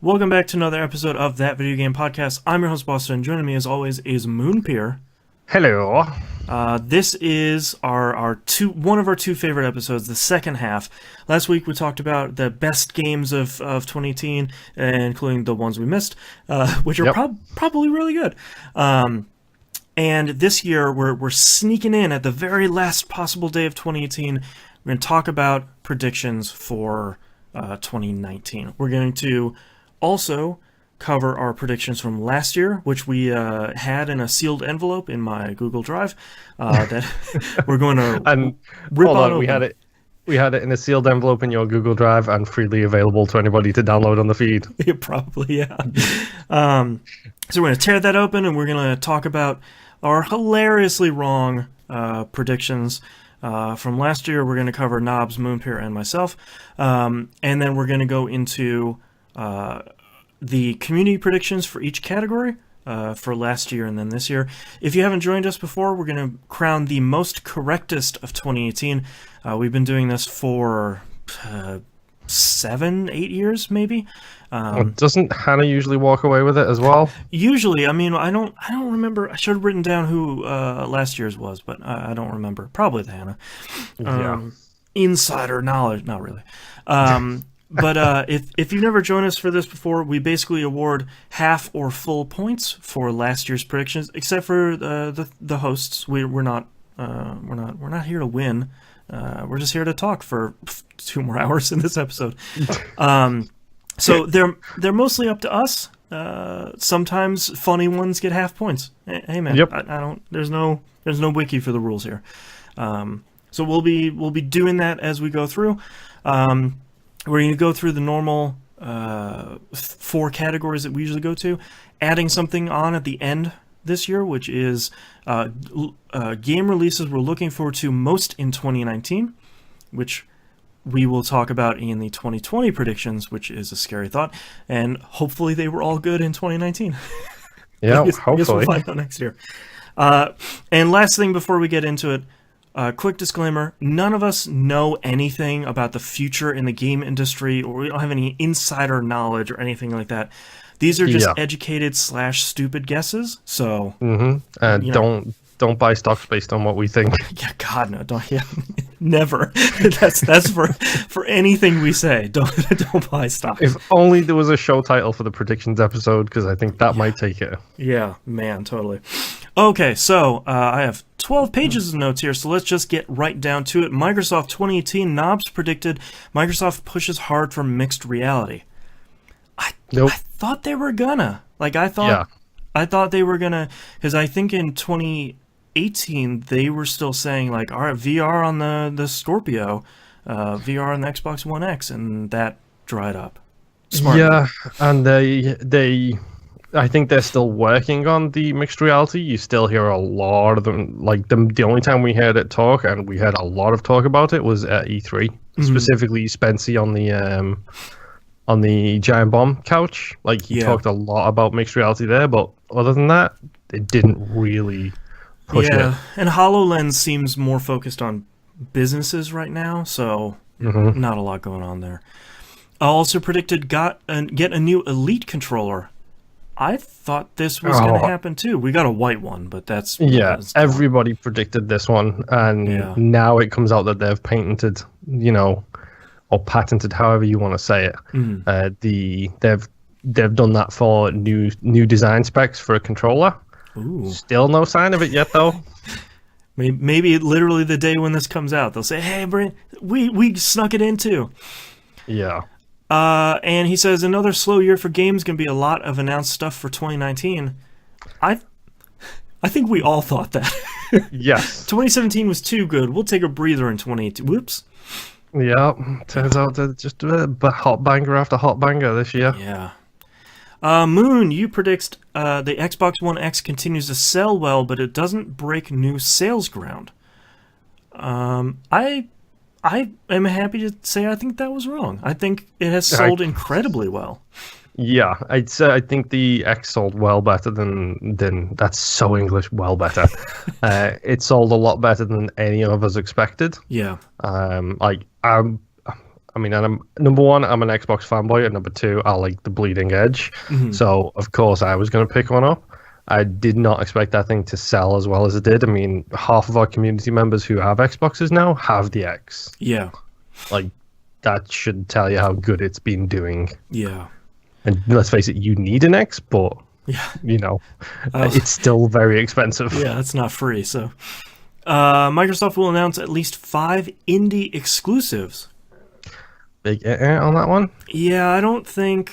Welcome back to another episode of That Video Game Podcast. I'm your host, Boston, and joining me as always is Moonpier. Hello. This is one of our two favorite episodes, the second half. Last week we talked about the best games of 2018, including the ones we missed, which are probably really good. And this year we're sneaking in at the very last possible day of 2018. We're going to talk about predictions for 2019. We're going to also cover our predictions from last year, which we had in a sealed envelope in my Google Drive. That we're going to rip hold on. open. We had it in a sealed envelope in your Google Drive and freely available to anybody to download on the feed. Yeah, probably, yeah. So we're going to tear that open, and we're going to talk about our hilariously wrong predictions from last year. We're going to cover Knobs, Moonpier, and myself. And then we're going to go into the community predictions for each category for last year and then this year. If you haven't joined us before, we're going to crown the most correctest of 2018. We've been doing this for 7-8 years, maybe. Doesn't Hannah usually walk away with it as well? Usually, I mean, I don't remember. I should have written down who last year's was, but I don't remember. Probably the Hannah. Insider knowledge, not really. But if you've never joined us for this before, we basically award half or full points for last year's predictions, except for the hosts. We're not here to win. We're just here to talk for 2 more hours in this episode. So they're mostly up to us. Sometimes funny ones get half points. Hey man, yep. I don't. There's no wiki for the rules here. So we'll be doing that as we go through. We're going to go through the normal 4 categories that we usually go to, adding something on at the end this year, which is game releases we're looking forward to most in 2019, which we will talk about in the 2020 predictions, which is a scary thought, and hopefully they were all good in 2019. Yeah, hopefully. I guess we'll find out next year. And last thing before we get into it, quick disclaimer, none of us know anything about the future in the game industry, or we don't have any insider knowledge or anything like that. These are just educated/stupid guesses, so... Don't buy stocks based on what we think. Yeah, God, no, don't, yeah, never. That's for anything we say. Don't buy stocks. If only there was a show title for the predictions episode, because I think that might take it. Yeah, man, totally. Okay, so I have 12 pages of notes here, so let's just get right down to it. Microsoft 2018 Knobs predicted Microsoft pushes hard for mixed reality. I thought they were gonna. I thought they were gonna, because I think in 2018 they were still saying, all right, VR on the Scorpio, VR on the Xbox One X, and that dried up. Smart. Yeah, and they I think they're still working on the mixed reality. You still hear a lot of them. The only time we heard it talk, and we had a lot of talk about it, was at E3. Specifically, Spency on the Giant Bomb couch. He talked a lot about mixed reality there, but other than that, it didn't really push it. Yeah, and HoloLens seems more focused on businesses right now, so not a lot going on there. I also predicted get a new Elite controller. I thought this was going to happen too. We got a white one, but that's... Yeah, everybody predicted this one, and now it comes out that they've patented, or patented, however you want to say it. They've done that for new design specs for a controller. Ooh. Still no sign of it yet, though. Maybe literally the day when this comes out, they'll say, "Hey, Brent, we snuck it in too." Yeah. And he says another slow year for games, going to be a lot of announced stuff for 2019. I think we all thought that. Yes. 2017 was too good. We'll take a breather in 2018. Whoops. Yeah, turns out that just a hot banger after hot banger this year. Yeah. Moon, you predict the Xbox One X continues to sell well, but it doesn't break new sales ground. I am happy to say I think that was wrong. I think it has sold incredibly well. Yeah, I'd say I think the X sold well better than that's so English, well better. It sold a lot better than any of us expected. Yeah. I mean, and number one, I'm an Xbox fanboy, and number two, I like the bleeding edge. Mhm. So of course, I was going to pick one up. I did not expect that thing to sell as well as it did. I mean, half of our community members who have Xboxes now have the X. Yeah. Like, that should tell you how good it's been doing. Yeah. And let's face it, you need an X, but Yeah. it's still very expensive. Yeah, it's not free. So, Microsoft will announce at least 5 indie exclusives. Big on that one. Yeah, I don't think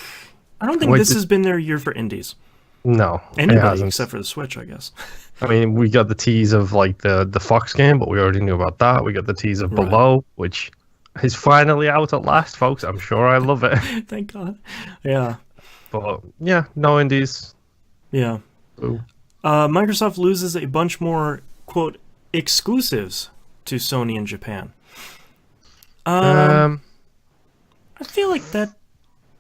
this has been their year for indies. No, it Anybody hasn't. except for the Switch, I guess. I mean, we got the tease of like the Fox game, but we already knew about that. We got the tease of Right. Below, which is finally out at last, folks. I'm sure I love it. Thank God. Yeah. But yeah, no indies. Yeah. Ooh. Microsoft loses a bunch more, quote, exclusives to Sony in Japan. I feel like that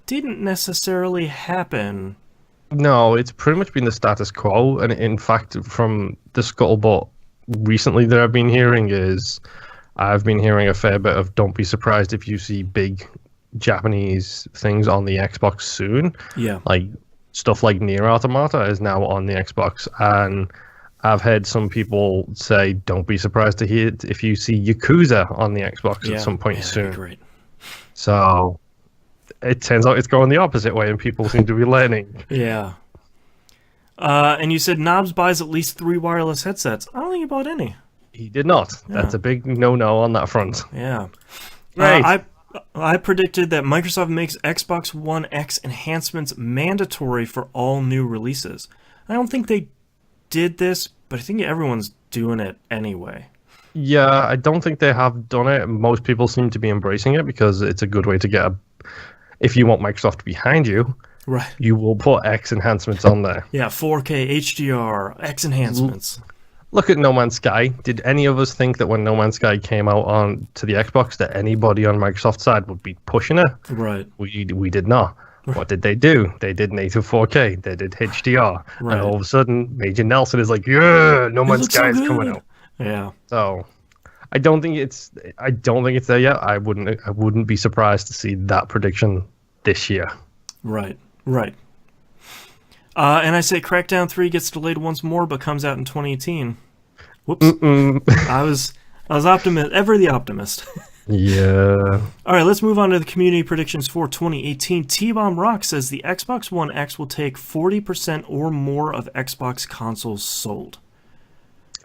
didn't necessarily happen. No, it's pretty much been the status quo, and in fact, from the scuttlebutt recently that I've been hearing I've been hearing a fair bit of don't be surprised if you see big Japanese things on the Xbox soon. Yeah. Like stuff like Nier Automata is now on the Xbox, and I've heard some people say don't be surprised to hear it if you see Yakuza on the Xbox at some point that'd soon. be great. So it turns out it's going the opposite way, and people seem to be learning. Yeah. And you said Knobs buys at least 3 wireless headsets. I don't think he bought any. He did not. Yeah. That's a big no-no on that front. Yeah. Right. I predicted that Microsoft makes Xbox One X enhancements mandatory for all new releases. I don't think they did this, but I think everyone's doing it anyway. Yeah, I don't think they have done it. Most people seem to be embracing it because it's a good way to get if you want Microsoft behind you, Right. you will put X enhancements on there. Yeah, 4K, HDR, X enhancements. Look at No Man's Sky. Did any of us think that when No Man's Sky came out on to the Xbox that anybody on Microsoft's side would be pushing it? Right. We did not. What did they do? They did native 4K. They did HDR. Right. And all of a sudden, Major Nelson is like, yeah, No Man's looks Sky so is coming good. out. Yeah. So I don't think it's there yet. I wouldn't be surprised to see that prediction this year. Right. Right. And I say Crackdown 3 gets delayed once more, but comes out in 2018. Whoops. I was optimist, ever the optimist. Yeah. All right, let's move on to the community predictions for 2018. T-Bomb Rock says the Xbox One X will take 40% or more of Xbox consoles sold.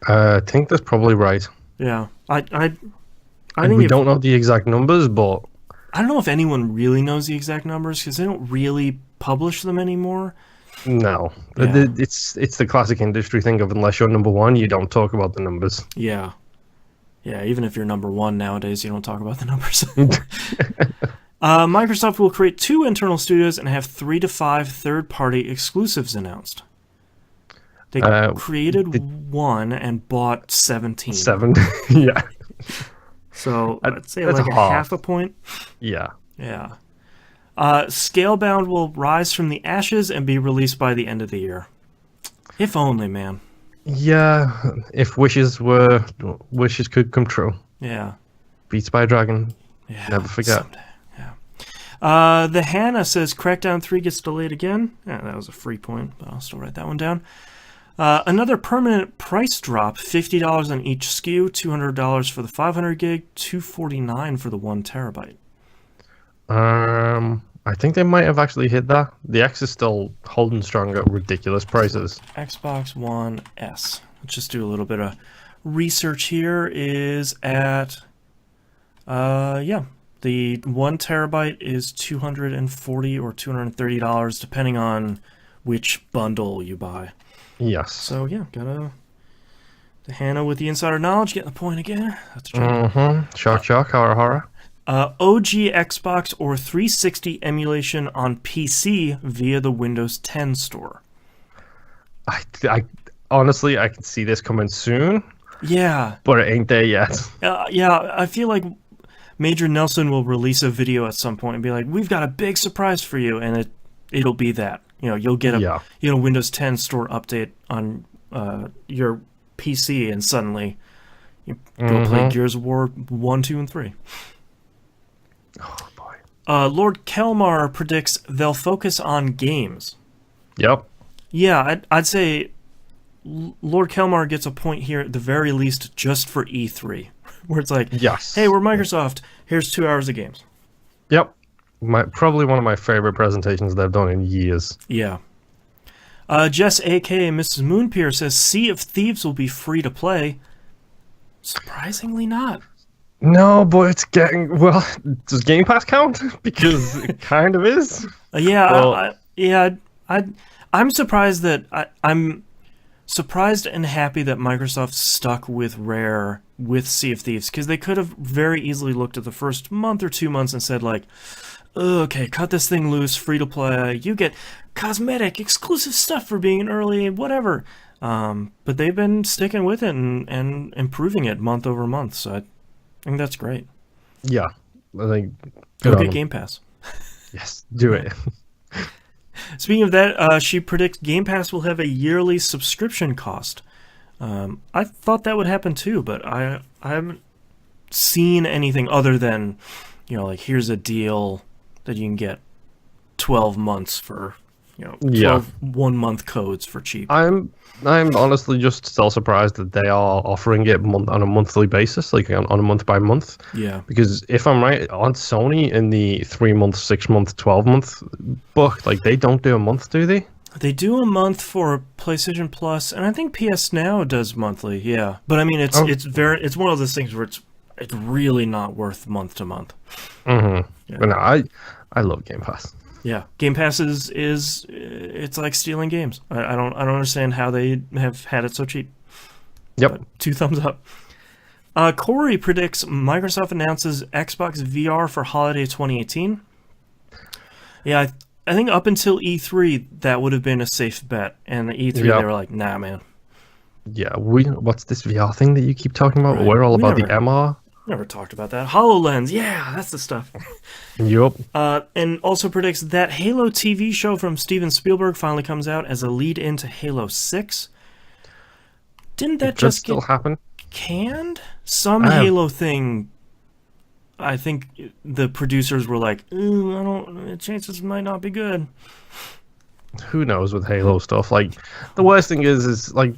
I think that's probably right. Yeah, I And we don't know the exact numbers, but I don't know if anyone really knows the exact numbers because they don't really publish them anymore. no. Yeah. It's the classic industry thing of unless you're number one, you don't talk about the numbers. Yeah. Yeah, even if you're number one nowadays, you don't talk about the numbers. Microsoft will create 2 internal studios and have 3 to 5 third-party exclusives announced. They created 1 and bought 17. 7. Yeah. So I'd say That's like a half a point. Yeah. Yeah. Scalebound will rise from the ashes and be released by the end of the year. If only, man. Yeah. If wishes could come true. Yeah. Beats by a Dragon. Yeah. Never forget. Someday. Yeah. The Hannah says Crackdown 3 gets delayed again. Yeah, that was a free point, but I'll still write that one down. Another permanent price drop, $50 on each SKU, $200 for the 500 gig, $249 for the 1 terabyte. I think they might have actually hit that. The X is still holding strong at ridiculous prices. Xbox One S. Let's just do a little bit of research here. Is at, the 1 terabyte is $240 or $230, depending on which bundle you buy. Yes. So, yeah, the Hannah with the insider knowledge, getting the point again. That's right. Mm-hmm. Shock, horror. OG Xbox or 360 emulation on PC via the Windows 10 store. I honestly, I can see this coming soon. Yeah. But it ain't there yet. Yeah, I feel like Major Nelson will release a video at some point and be like, we've got a big surprise for you, and it'll be that. You'll get a Windows 10 store update on your PC, and suddenly you go play Gears of War 1, 2, and 3. Lord Kelmar predicts they'll focus on games. Yep. Yeah, I'd say Lord Kelmar gets a point here at the very least just for E3, where it's like, Yes. hey, we're Microsoft. Here's 2 hours of games. Yep. Probably one of my favorite presentations they've done in years. Yeah. Jess, a.k.a. Mrs. Moonpier, says Sea of Thieves will be free to play. Surprisingly not. No, but it's getting... Well, does Game Pass count? Because it kind of is. I'm surprised that... I'm surprised and happy that Microsoft stuck with Rare with Sea of Thieves, because they could have very easily looked at the first month or 2 months and said, like, okay, cut this thing loose, free to play, you get cosmetic, exclusive stuff for being an early, whatever. But they've been sticking with it and improving it month over month, so I think that's great. Yeah. I think... Go get Game Pass. Yes, do it. Speaking of that, she predicts Game Pass will have a yearly subscription cost. I thought that would happen too, but I haven't seen anything other than, like, here's a deal that you can get 12 months for, 12 1-month codes for cheap. I'm honestly just still surprised that they are offering it on a monthly basis, like on a month by month. Yeah. Because if I'm right, on Sony in the 3-month, 6-month, 12-month book, like they don't do a month, do they? They do a month for PlayStation Plus, and I think PS Now does monthly. Yeah, but I mean, it's one of those things where it's really not worth month to month. Mm-hmm. Yeah. But no, I love Game Pass. Yeah, Game Pass is it's like stealing games. I don't understand how they have had it so cheap. Yep. But 2 thumbs up. Corey predicts Microsoft announces Xbox VR for holiday 2018. Yeah, I think up until E3 that would have been a safe bet, and at E3 they were like, nah, man. Yeah, what's this VR thing that you keep talking about? Right. We're all about the MR. Never talked about that. HoloLens, yeah, that's the stuff. Yup. And also predicts that Halo TV show from Steven Spielberg finally comes out as a lead into Halo 6. Didn't that just still happen? Canned? Some Halo thing. I think the producers were like, chances might not be good. Who knows with Halo stuff? Like, the worst thing is like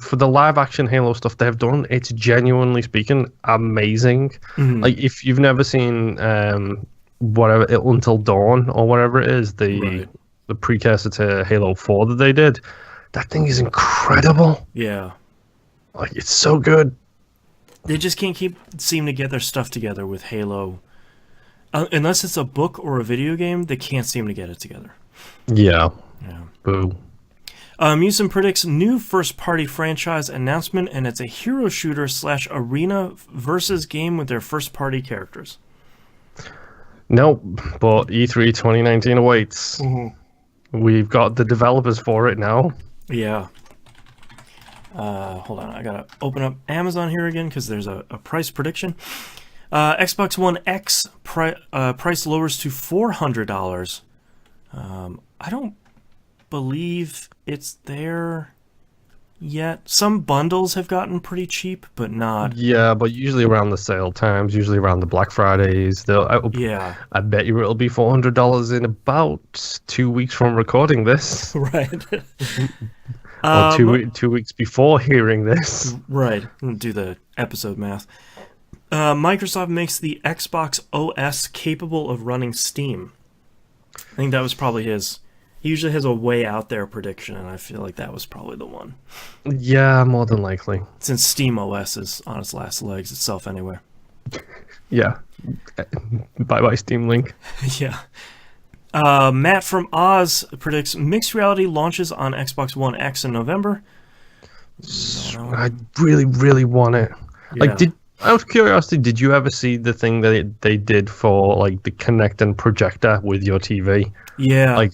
for the live action Halo stuff they've done, it's genuinely speaking amazing. Mm-hmm. Like, if you've never seen whatever Until Dawn or whatever it is, the precursor to Halo 4 that they did, that thing is incredible. Yeah. Like, it's so good. They just can't seem to get their stuff together with Halo. Unless it's a book or a video game, they can't seem to get it together. Yeah. Yeah. Boo. Musin predicts new first-party franchise announcement, and it's a hero shooter / arena versus game with their first-party characters. Nope, but E3 2019 awaits. Mm-hmm. We've got the developers for it now. Yeah. Hold on, I gotta open up Amazon here again because there's a price prediction. Xbox One X price lowers to $400. I don't believe it's there yet. Some bundles have gotten pretty cheap, but not. Yeah, but usually around the sale times, usually around the Black Fridays. I bet you it'll be $400 in about 2 weeks from recording this. Right. Or 2 weeks before hearing this. Right. Do the episode math. Microsoft makes the Xbox OS capable of running Steam. I think that was probably his. He usually has a way out there prediction, and I feel like that was probably the one. Yeah, more than likely. Since Steam OS is on its last legs itself anyway. Yeah. Bye-bye, Steam Link. Yeah. Matt from Oz predicts mixed reality launches on Xbox One X in November. I really, really want it. Yeah. Like, out of curiosity, did you ever see the thing that they did for like the Kinect and projector with your TV? Yeah. Like,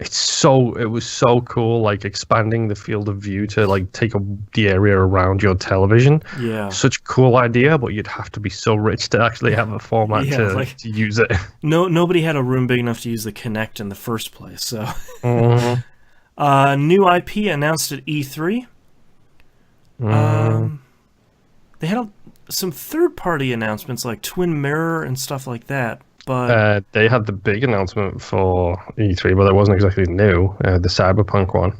it was so cool, like expanding the field of view to like take the area around your television. Yeah. Such a cool idea, but you'd have to be so rich to actually have a format to use it. Nobody had a room big enough to use the Kinect in the first place. So, new IP announced at E3. They had some third-party announcements like Twin Mirror and stuff like that. but They had the big announcement for E3, but it wasn't exactly new. The Cyberpunk one.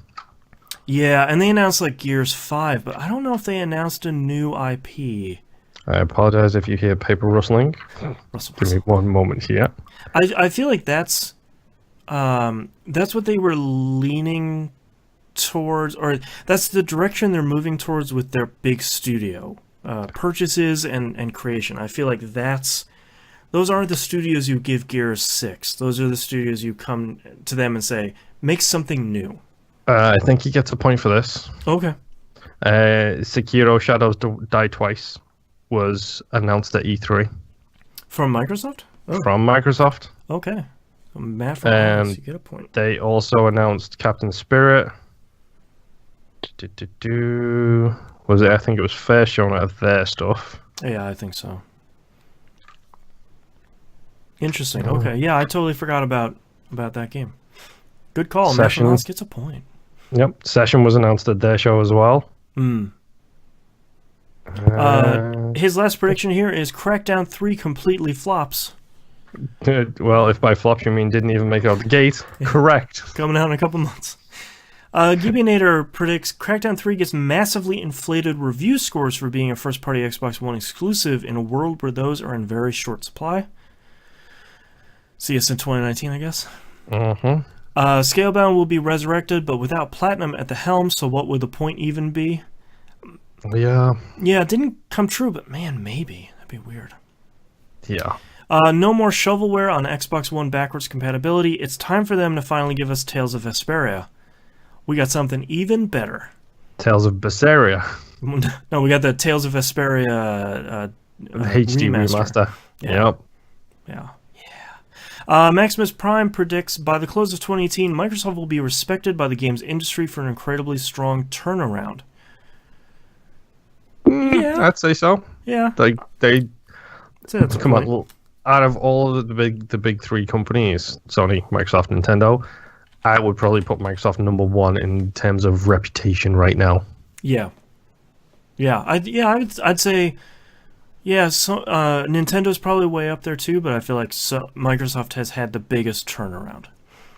yeah, and they announced like Gears 5, but I don't know if they announced a new IP. I apologize if you hear paper rustling. Russell, Give me one moment here. I feel like that's what they were leaning towards, or that's the direction they're moving towards with their big studio purchases and creation. I feel like those aren't the studios you give Gears 6. Those are the studios you come to them and say, make something new. I think he gets a point for this. Okay. Sekiro Shadows Die Twice was announced at E3 From Microsoft? Oh, from Microsoft. okay. So Matt from House, you get a point. They also announced Captain Spirit. Was it? I think it was first shown out of their stuff. Yeah, I think so. Interesting. Okay. Yeah, I totally forgot about that game. Good call. Matt from House gets a point. Yep. Session was announced at their show as well. His last prediction here is Crackdown 3 completely flops. Well, if by flops you mean didn't even make it out the gate, correct. Coming out in a couple months. Gibionator predicts Crackdown 3 gets massively inflated review scores for being a first-party Xbox One exclusive in a world where those are in very short supply. See us in 2019, I guess. Scalebound will be resurrected, but without Platinum at the helm, so what would the point even be? Yeah. Yeah, it didn't come true, but man, maybe. That'd be weird. Yeah. No more shovelware on Xbox One backwards compatibility. It's time for them to finally give us Tales of Vesperia. We got something even better. Tales of Berseria. No, we got the Tales of Vesperia HD remaster. Yeah. Yep. Yeah. Maximus Prime predicts by the close of 2018, Microsoft will be respected by the games industry for an incredibly strong turnaround. Yeah, I'd say so. Yeah. They That's come on. Out of all of the big three companies, Sony, Microsoft, Nintendo, I would probably put Microsoft number one in terms of reputation right now. Yeah. I'd say. Yeah, so Nintendo's probably way up there too, but I feel like Microsoft has had the biggest turnaround.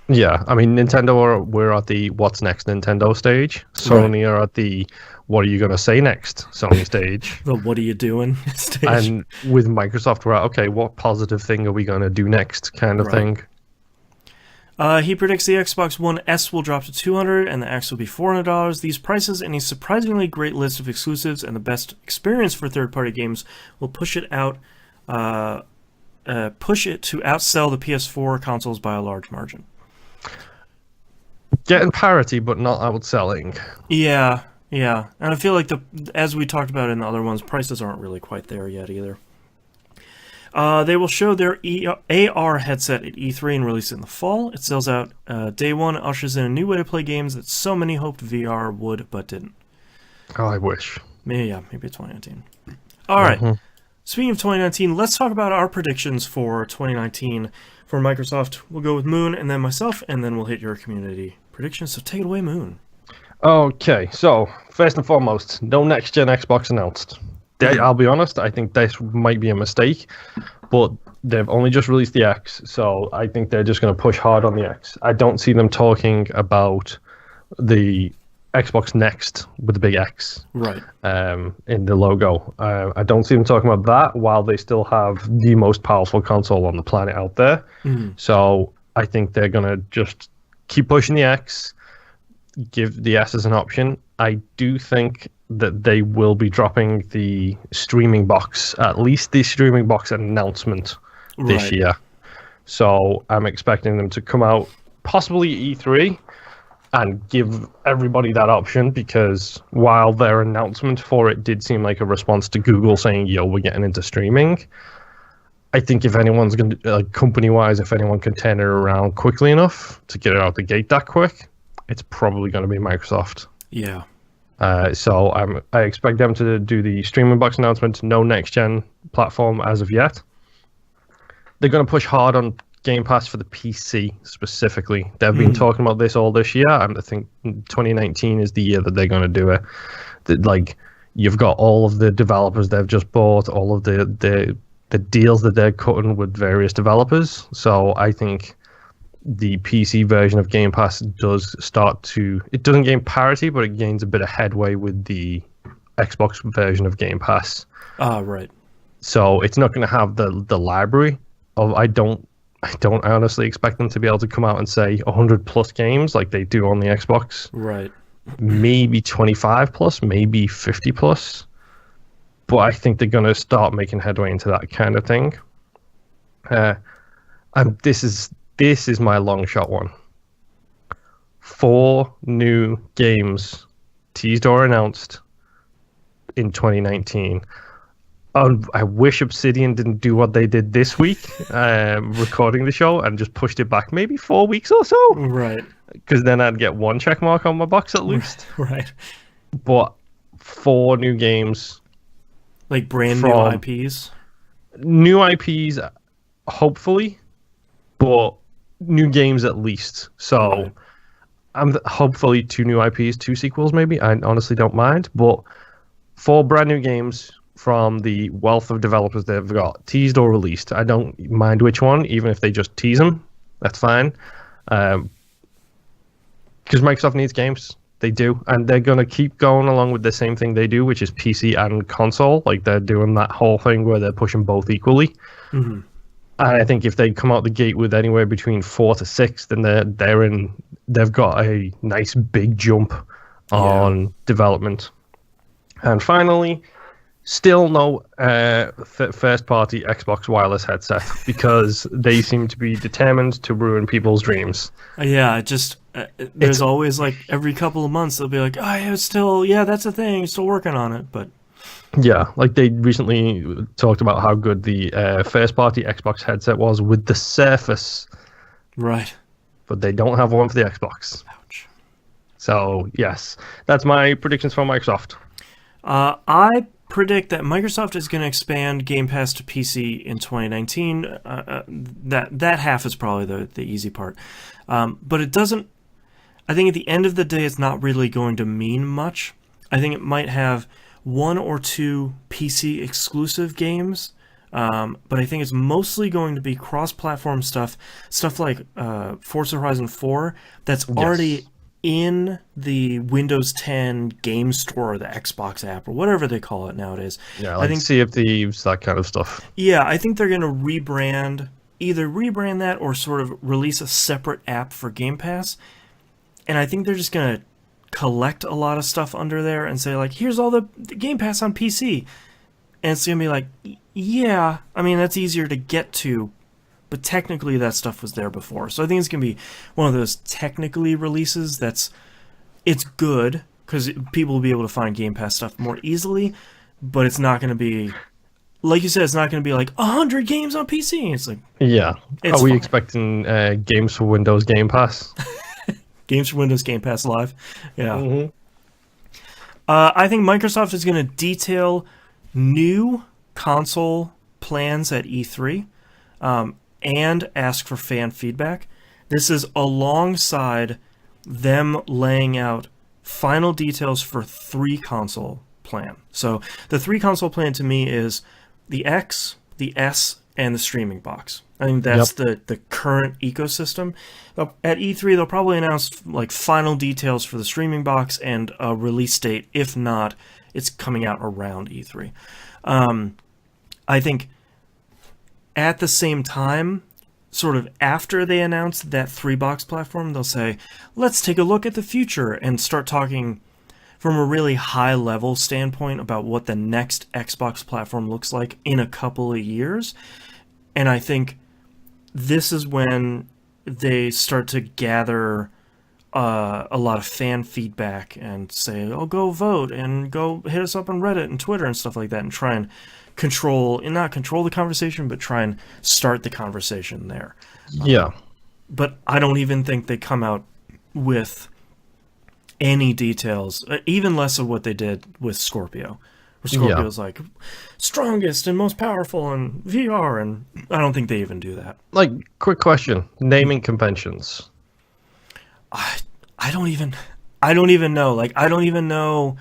Yeah, I mean, we're at the what's next Nintendo stage. Sony are at the what are you going to say next Sony stage. The what are you doing stage. And with Microsoft, we're at, okay, what positive thing are we going to do next kind of thing. He predicts the Xbox One S will drop to $200 and the X will be $400. These prices and a surprisingly great list of exclusives and the best experience for third-party games will push it to outsell the PS4 consoles by a large margin. Getting parity, but not outselling. Yeah, and I feel like as we talked about in the other ones, prices aren't really quite there yet either. They will show their AR headset at E3 and release it in the fall. It sells out day one, ushers in a new way to play games that so many hoped VR would, but didn't. Oh, I wish. Maybe 2019. All right. Speaking of 2019, let's talk about our predictions for 2019 for Microsoft. We'll go with Moon and then myself, and then we'll hit your community predictions. So take it away, Moon. Okay, so first and foremost, no next-gen Xbox announced. I'll be honest, I think this might be a mistake, but they've only just released the X, so I think they're just going to push hard on the X. I don't see them talking about the Xbox Next with the big X in the logo. I don't see them talking about that while they still have the most powerful console on the planet out there. So I think they're going to just keep pushing the X, give the S as an option. I do think that they will be dropping the streaming box, at least the streaming box announcement this year. So I'm expecting them to come out possibly E3 and give everybody that option, because while their announcement for it did seem like a response to Google saying, yo, we're getting into streaming, I think if anyone's going to, company-wise, if anyone can turn it around quickly enough to get it out the gate that quick, it's probably going to be Microsoft. Yeah. So I expect them to do the streaming box announcement. No next-gen platform as of yet. They're going to push hard on Game Pass for the PC specifically. They've been talking about this all this year, and I think 2019 is the year that they're going to do it. You've got all of the developers they've just bought, all of the the deals that they're cutting with various developers. So I think the PC version of Game Pass does start to... It doesn't gain parity, but it gains a bit of headway with the Xbox version of Game Pass. Right. So it's not going to have the library of... I don't honestly expect them to be able to come out and say 100 plus games like they do on the Xbox. Right. Maybe 25 plus, maybe 50 plus. But I think they're going to start making headway into that kind of thing. And this is my long shot one. 4 new games teased or announced in 2019. I wish Obsidian didn't do what they did this week, recording the show, and just pushed it back maybe 4 weeks or so. Right. Because then I'd get 1 check mark on my box at least. Right. But 4 new games. Like brand new IPs? New IPs, hopefully, but new games at least. So I'm hopefully 2 new IPs, 2 sequels maybe. I honestly don't mind. But 4 brand new games from the wealth of developers they've got, teased or released. I don't mind which one, even if they just tease them. That's fine. Because Microsoft needs games. They do. And they're going to keep going along with the same thing they do, which is PC and console. Like, they're doing that whole thing where they're pushing both equally. Mm-hmm. And I think if they come out the gate with anywhere between 4 to 6, then they've got a nice big jump on development. And finally, still no first-party Xbox wireless headset, because they seem to be determined to ruin people's dreams. Yeah, there's always, like, every couple of months they'll be like, oh, yeah, that's a thing, still working on it, but... Yeah, like they recently talked about how good the first-party Xbox headset was with the Surface. Right. But they don't have one for the Xbox. Ouch. So, yes, that's my predictions for Microsoft. I predict that Microsoft is going to expand Game Pass to PC in 2019. That half is probably the easy part. But it doesn't... I think at the end of the day, it's not really going to mean much. I think it might have 1 or 2 PC exclusive games, but I think it's mostly going to be cross-platform stuff like Forza Horizon 4 that's already in the Windows 10 game store or the Xbox app or whatever they call it nowadays. Yeah, like Sea of Thieves, that kind of stuff. Yeah, I think they're going to either rebrand that or sort of release a separate app for Game Pass. And I think they're just going to collect a lot of stuff under there and say, like, here's all the Game Pass on PC. And it's going to be like, yeah, I mean, that's easier to get to, but technically that stuff was there before. So I think it's going to be one of those technically releases it's good, because people will be able to find Game Pass stuff more easily, but it's not going to be, like you said, it's not going to be like 100 games on PC. It's like... Yeah. Are we expecting games for Windows Game Pass? Games for Windows Game Pass Live. Yeah. Mm-hmm. I think Microsoft is going to detail new console plans at E3 and ask for fan feedback. This is alongside them laying out final details for 3 console plan. So the 3 console plan to me is the X, the S, and the streaming box. I think that's the current ecosystem. At E3, they'll probably announce like final details for the streaming box and a release date. If not, it's coming out around E3. I think at the same time, sort of after they announce that 3-box platform, they'll say, let's take a look at the future and start talking from a really high-level standpoint about what the next Xbox platform looks like in a couple of years. And I think this is when they start to gather a lot of fan feedback and say, oh, go vote and go hit us up on Reddit and Twitter and stuff like that, and try and not control the conversation, but try and start the conversation there. Yeah. But I don't even think they come out with any details, even less of what they did with Scorpio. Where Scorpio's like strongest and most powerful in VR, and I don't think they even do that. Like, quick question: naming conventions. I don't even. I don't even know. Like, I don't even know.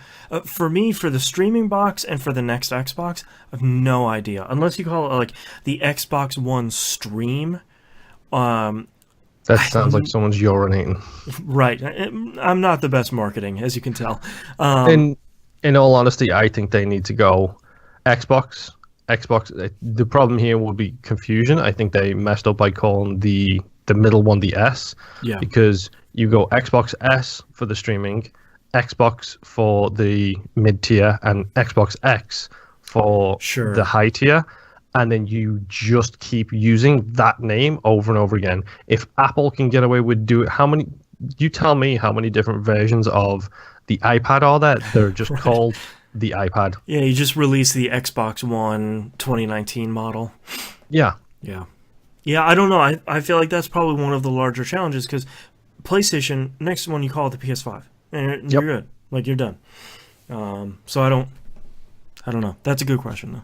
For me, for the streaming box and for the next Xbox, I have no idea. Unless you call it like the Xbox One Stream. That sounds like someone's urinating. Right. I'm not the best marketing, as you can tell. In all honesty, I think they need to go Xbox. Xbox. The problem here will be confusion. I think they messed up by calling the middle one the S. Yeah. Because you go Xbox S for the streaming, Xbox for the mid tier, and Xbox X for the high tier. And then you just keep using that name over and over again. If Apple can get away with you tell me how many different versions of the iPad are there? They're just called the iPad. Yeah, you just released the Xbox One 2019 model. Yeah. Yeah. Yeah, I don't know. I feel like that's probably one of the larger challenges because PlayStation, next one you call it the PS5. And you're good. Like, you're done. So I don't know. That's a good question, though.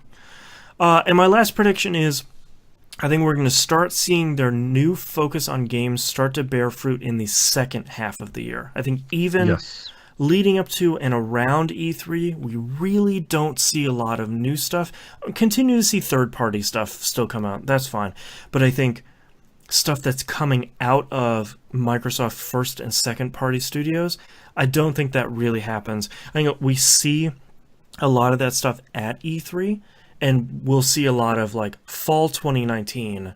And my last prediction is I think we're going to start seeing their new focus on games start to bear fruit in the second half of the year. I think even leading up to and around E3, we really don't see a lot of new stuff. Continue to see third-party stuff still come out. That's fine. But I think stuff that's coming out of Microsoft first and second-party studios, I don't think that really happens. I think we see a lot of that stuff at E3, and we'll see a lot of like fall 2019,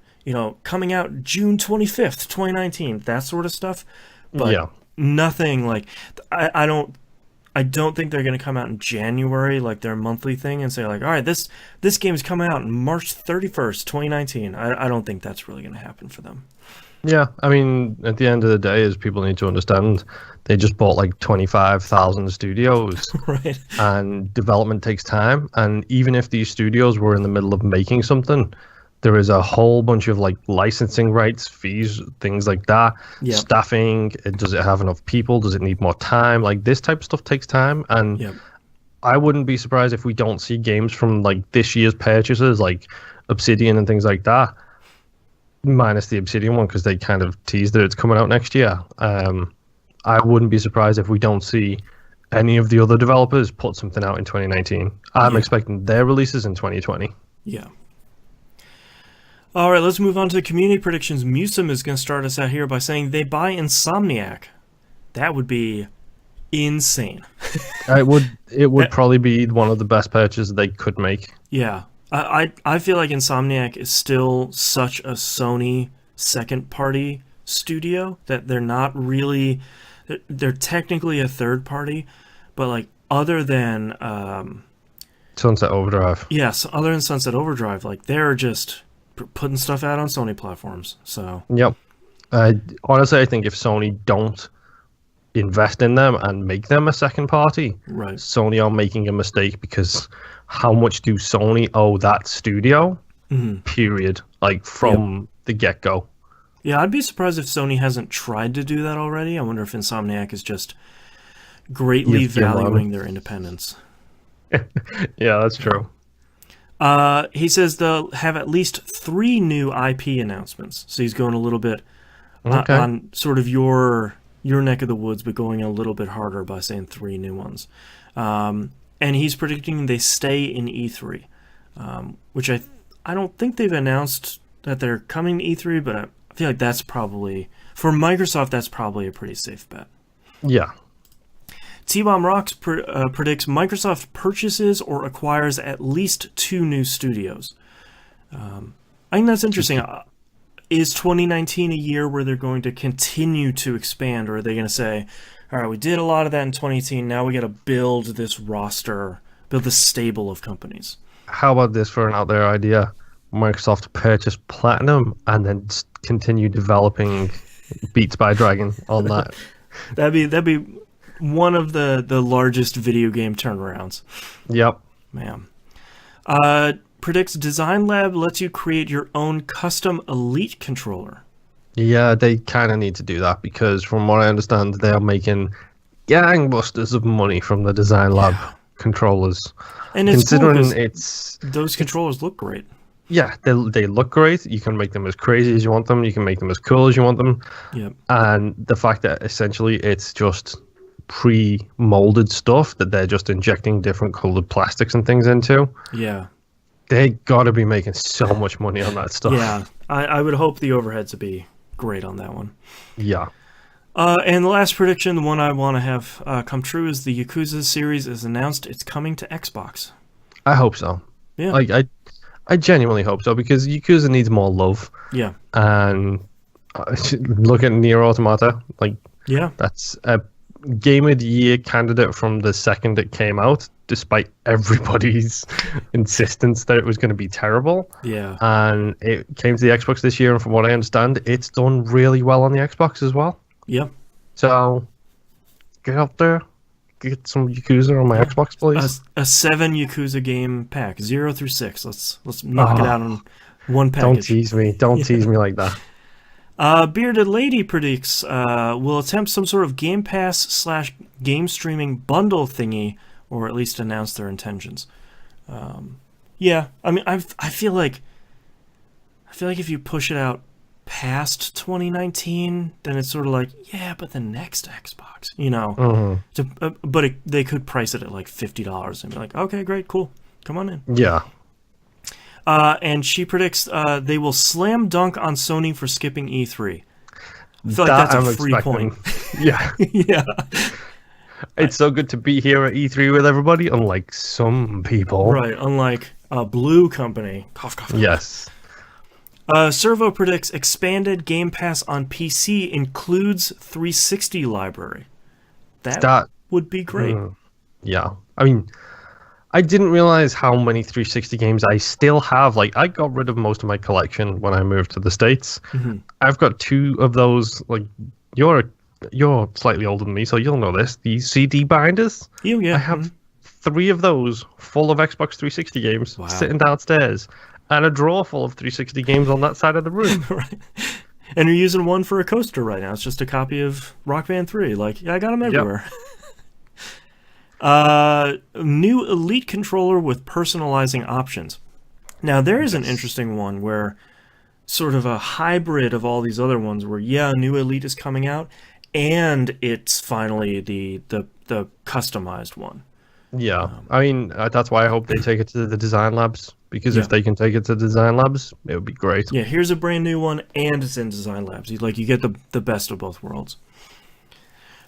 coming out June 25th, 2019, that sort of stuff. But nothing like I don't think they're going to come out in January like their monthly thing and say like, all right, this game is coming out on March 31st, 2019. I don't think that's really going to happen for them. Yeah, I mean, at the end of the day, as people need to understand, they just bought like 25,000 studios, right? And development takes time. And even if these studios were in the middle of making something, there is a whole bunch of like licensing rights, fees, things like that. Staffing. Does it have enough people? Does it need more time? Like this type of stuff takes time. And I wouldn't be surprised if we don't see games from like this year's purchases, like Obsidian and things like that. Minus the Obsidian one because they kind of teased that it's coming out next year. I wouldn't be surprised if we don't see any of the other developers put something out in 2019. I'm expecting their releases in 2020. Yeah. All right, let's move on to the community predictions. Musum is going to start us out here by saying they buy Insomniac. That would be insane. It would probably be one of the best purchases they could make. Yeah. I feel like Insomniac is still such a Sony second-party studio that they're not really... They're technically a third-party, but like other than... Sunset Overdrive. Yes, other than Sunset Overdrive, like they're just putting stuff out on Sony platforms. So. Yep. Honestly, I think if Sony don't invest in them and make them a second party, Sony are making a mistake because... How much do Sony owe that studio? Period. Like from the get-go. Yeah, I'd be surprised if Sony hasn't tried to do that already. I wonder if Insomniac is just greatly valuing their independence. Yeah, that's true. He says they'll have at least 3 new IP announcements. So he's going a little bit on sort of your neck of the woods, but going a little bit harder by saying 3 new ones. And he's predicting they stay in E3, which I don't think they've announced that they're coming to E3, but I feel like that's probably, for Microsoft, that's probably a pretty safe bet. Yeah. T-Bomb Rocks predicts Microsoft purchases or acquires at least 2 new studios. I think that's interesting. Is 2019 a year where they're going to continue to expand, or are they going to say... All right, we did a lot of that in 2018. Now we got to build this roster, build this stable of companies. How about this for an out there idea? Microsoft purchase Platinum and then continue developing Beats by Dragon on that. That'd be one of the largest video game turnarounds. Yep. Man. Predicts Design Lab lets you create your own custom Elite controller. Yeah, they kind of need to do that because from what I understand, they're making gangbusters of money from the Design Lab controllers. And it's considering those controllers look great. Yeah, they look great. You can make them as crazy as you want them. You can make them as cool as you want them. Yep. And the fact that essentially it's just pre-molded stuff that they're just injecting different colored plastics and things into. Yeah. They gotta be making so much money on that stuff. Yeah. I would hope the overheads would be great on that one. Yeah. And the last prediction, the one I want to have come true, is the Yakuza series is announced. It's coming to Xbox. I hope so. Yeah. Like I genuinely hope so, because Yakuza needs more love. Yeah. And look at Nier Automata. Like, yeah, that's a Game of the Year candidate from the second it came out, despite everybody's insistence that it was going to be terrible. Yeah. And it came to the Xbox this year, and from what I understand, it's done really well on the Xbox as well. Yep. So, get out there, get some Yakuza on my Xbox, please. A 7 Yakuza game pack, 0 through 6. Let's knock it out on one package. Don't tease me. Don't tease me like that. Bearded Lady predicts will attempt some sort of Game Pass / game streaming bundle thingy, or at least announce their intentions. Yeah, I mean, I feel like if you push it out past 2019, then it's sort of like, yeah, but the next Xbox, you know. Mm-hmm. They could price it at like $50 and be like, okay, great, cool, come on in. Yeah. And she predicts they will slam dunk on Sony for skipping E3. I feel like that's a free point. Yeah. Yeah. It's so good to be here at E3 with everybody, unlike some people. Right, unlike a Blue Company. Cough, cough, cough. Yes. Servo predicts expanded Game Pass on PC includes 360 library. That would be great. Yeah. I mean, I didn't realize how many 360 games I still have. Like, I got rid of most of my collection when I moved to the States. Mm-hmm. I've got 2 of those. Like, you're slightly older than me, so you'll know this. These CD binders. Yeah. I have 3 of those full of Xbox 360 games sitting downstairs, and a drawer full of 360 games on that side of the room. Right. And you're using one for a coaster right now. It's just a copy of Rock Band 3. Like, I got them everywhere. Yep. New Elite controller with personalizing options. Now, there is an interesting one where sort of a hybrid of all these other ones where, new Elite is coming out, and it's finally the customized one. Yeah. I mean, that's why I hope they take it to the design labs, because if they can take it to design labs, it would be great. Yeah, here's a brand new one, and it's in design labs. You get the best of both worlds.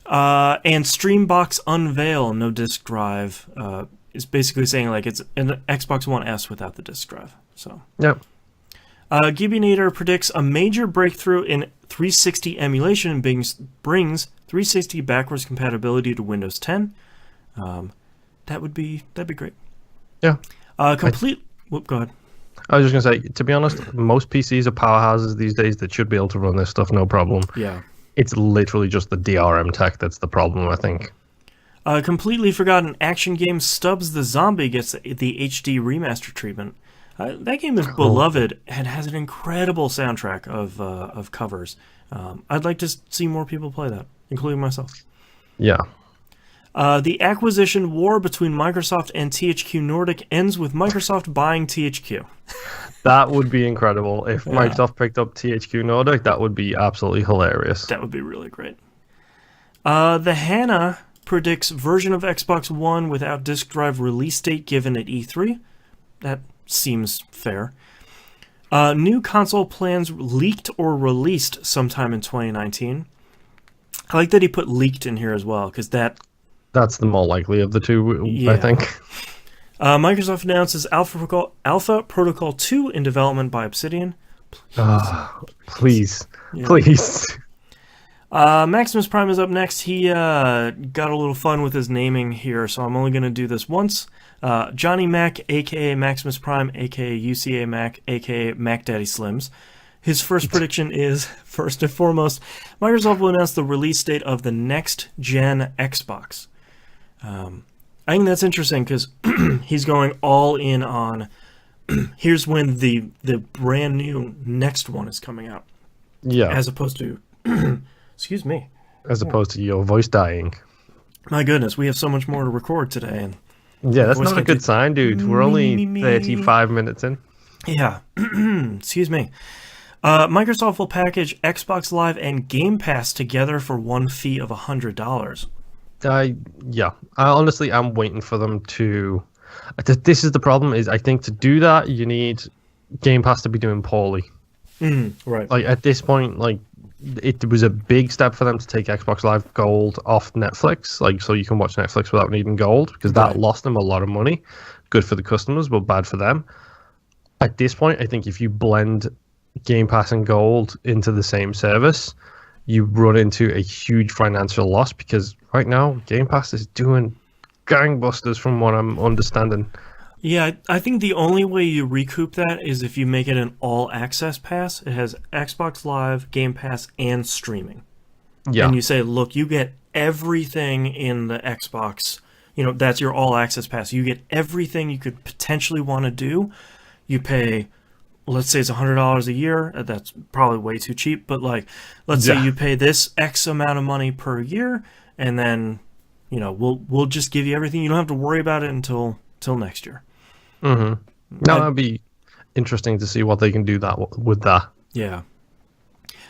And Streambox Unveil, no disk drive, is basically saying like it's an Xbox One S without the disk drive. So yep. Gibinator predicts a major breakthrough in 360 emulation and brings 360 backwards compatibility to Windows 10. That'd be great. Yeah. Go ahead. I was just going to say, to be honest, most PCs are powerhouses these days that should be able to run this stuff no problem. Yeah. It's literally just the DRM tech that's the problem, I think. Completely forgotten action game Stubbs the Zombie gets the HD remaster treatment. That game is beloved and has an incredible soundtrack of covers. I'd like to see more people play that, including myself. Yeah. The acquisition war between Microsoft and THQ Nordic ends with Microsoft buying THQ. That would be incredible. If Microsoft picked up THQ Nordic, that would be absolutely hilarious. That would be really great. The Hannah predicts version of Xbox One without disk drive release date given at E3. That seems fair. New console plans leaked or released sometime in 2019. I like that he put leaked in here as well, because that's the more likely of the two, I think. Microsoft announces Alpha Protocol 2 in development by Obsidian. Please. Yeah. Please. Maximus Prime is up next. He got a little fun with his naming here, so I'm only going to do this once. Johnny Mac, a.k.a. Maximus Prime, a.k.a. UCA Mac, a.k.a. Mac Daddy Slims. His first prediction is, first and foremost, Microsoft will announce the release date of the next-gen Xbox. I think that's interesting because he's going all in on here's when the brand new next one is coming out. Yeah. As opposed to excuse me. As opposed to your voice dying. My goodness, we have so much more to record today, and yeah, that's not a good sign, dude. We're only 35 minutes in. Yeah. Excuse me. Microsoft will package Xbox Live and Game Pass together for one fee of $100. Yeah, I honestly am waiting for them to. This is the problem. Is I think to do that you need Game Pass to be doing poorly. Right. Like at this point, like it was a big step for them to take Xbox Live Gold off Netflix, like so you can watch Netflix without needing Gold, because that Right. lost them a lot of money. Good for the customers, but bad for them. At this point, I think if you blend Game Pass and Gold into the same service, you run into a huge financial loss, because right now Game Pass is doing gangbusters from what I'm understanding. Yeah, I think the only way you recoup that is if you make it an all-access pass. It has Xbox Live, Game Pass, and streaming. Yeah. And you say, look, you get everything in the Xbox. That's your all-access pass. You get everything you could potentially want to do. You pay, let's say it's $100 a year. That's probably way too cheap. But let's say you pay this X amount of money per year, and then, we'll just give you everything. You don't have to worry about it until next year. Mm-hmm. No, that'd be interesting to see what they can do with that. Yeah.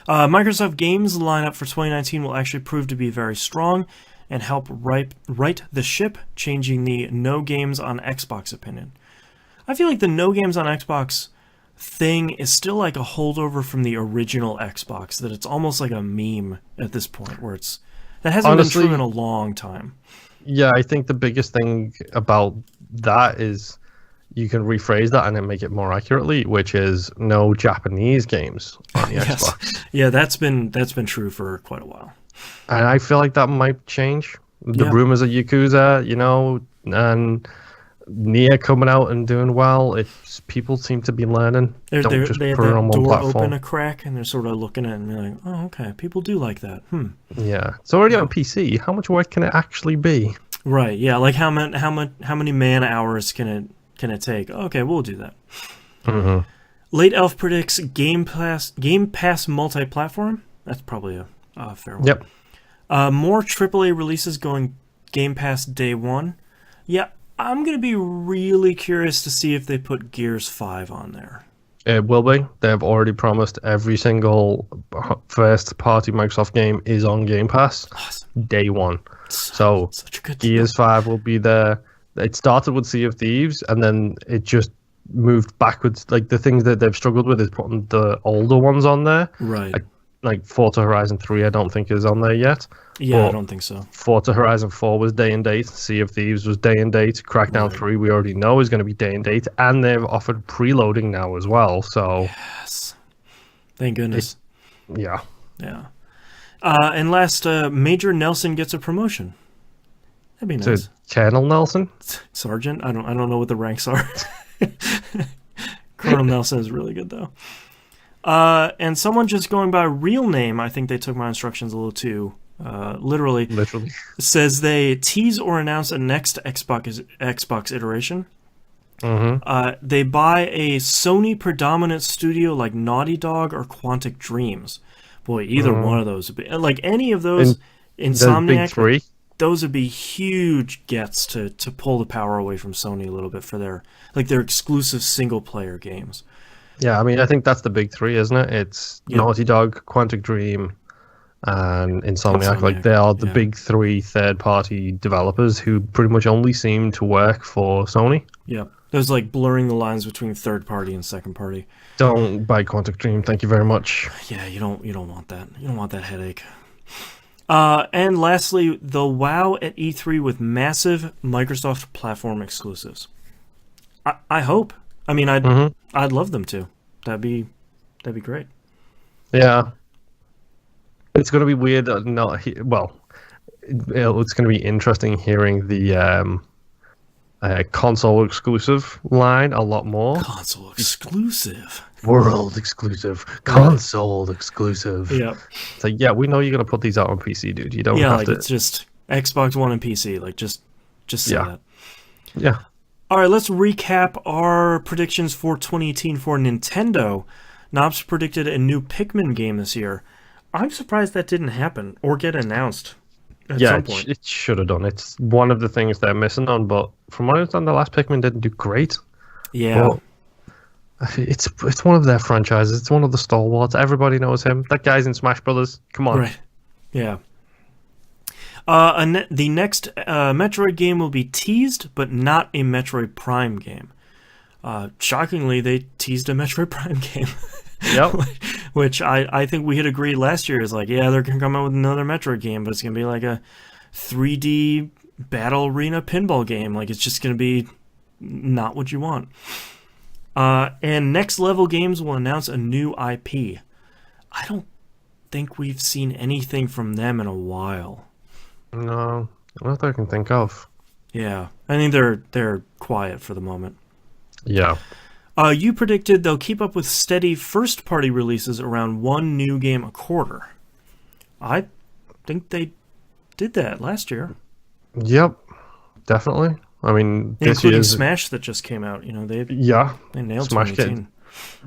Microsoft Games lineup for 2019 will actually prove to be very strong and help right the ship, changing the no games on Xbox opinion. I feel like the no games on Xbox thing is still like a holdover from the original Xbox, that it's almost like a meme at this point, where that hasn't been true in a long time. Yeah, I think the biggest thing about that is you can rephrase that and then make it more accurately, which is no Japanese games on the Yes. Xbox. Yeah, that's been true for quite a while. And I feel like that might change. The rumors of Yakuza, and Nia coming out and doing well. It's people seem to be learning. Don't just put it on on one door platform. Open a crack, and they're sort of looking at it and they're like, oh, okay, people do like that. Yeah, it's already on PC. How much work can it actually be? Right. Yeah. Like how many man hours can it take? Okay, we'll do that. Mm-hmm. Late Elf predicts Game Pass multi-platform. That's probably a fair one. Yep. More AAA releases going Game Pass day one. Yeah, I'm gonna be really curious to see if they put Gears 5 on there. It will be. They've already promised every single first-party Microsoft game is on Game Pass day one. So such a good Gears 5 will be there. It started with Sea of Thieves, and then it just moved backwards. Like the things that they've struggled with is putting the older ones on there. Right. Like Forza Horizon 3, I don't think is on there yet. Yeah, I don't think so. Forza Horizon 4 was day and date. Sea of Thieves was day and date. Crackdown 3, we already know, is going to be day and date. And they've offered preloading now as well. So yes. Thank goodness. Yeah. Yeah. And last, Major Nelson gets a promotion. That'd be nice. Colonel Nelson? Sergeant? I don't know what the ranks are. Colonel Nelson is really good, though. And someone just going by real name, I think they took my instructions a little too literally, says they tease or announce a next Xbox iteration. Mm-hmm. They buy a Sony predominant studio like Naughty Dog or Quantic Dreams. Boy, either one of those would be, like any of those, Insomniac, big three. Those would be huge gets to pull the power away from Sony a little bit for their exclusive single player games. Yeah, I mean, I think that's the big three, isn't it? It's Naughty Dog, Quantic Dream, and Insomniac. Like, they are the big three third-party developers who pretty much only seem to work for Sony. Yeah, there's like blurring the lines between third-party and second-party. Don't buy Quantic Dream, thank you very much. Yeah, you don't want that. You don't want that headache. And lastly, the WoW at E3 with massive Microsoft platform exclusives. I hope. I mean, I'd love them to. That'd be great. Yeah, it's going to be weird. It's going to be interesting hearing the console exclusive line a lot more. Console exclusive. World exclusive. Console exclusive. Yeah. It's like, yeah, we know you're going to put these out on PC, dude. You don't have to. It's just Xbox One and PC. Like, just say that. Yeah. All right, let's recap our predictions for 2018 for Nintendo. Knobs predicted a new Pikmin game this year. I'm surprised that didn't happen or get announced at some point. It should have done. It's one of the things they're missing on, but from what I understand, the last Pikmin didn't do great. Yeah. But it's one of their franchises. It's one of the stalwarts. Everybody knows him. That guy's in Smash Brothers. Come on. Right. Yeah. The next Metroid game will be teased, but not a Metroid Prime game. Shockingly, they teased a Metroid Prime game. Yep. Which I think we had agreed last year is like, yeah, they're going to come out with another Metroid game, but it's going to be like a 3D battle arena pinball game. Like, it's just going to be not what you want. And Next Level Games will announce a new IP. I don't think we've seen anything from them in a while. No, not that I can think of. Yeah, I think they're quiet for the moment. Yeah. You predicted they'll keep up with steady first-party releases around one new game a quarter. I think they did that last year. Yep, definitely. I mean, including Smash that just came out. You know, they nailed Smash 2018.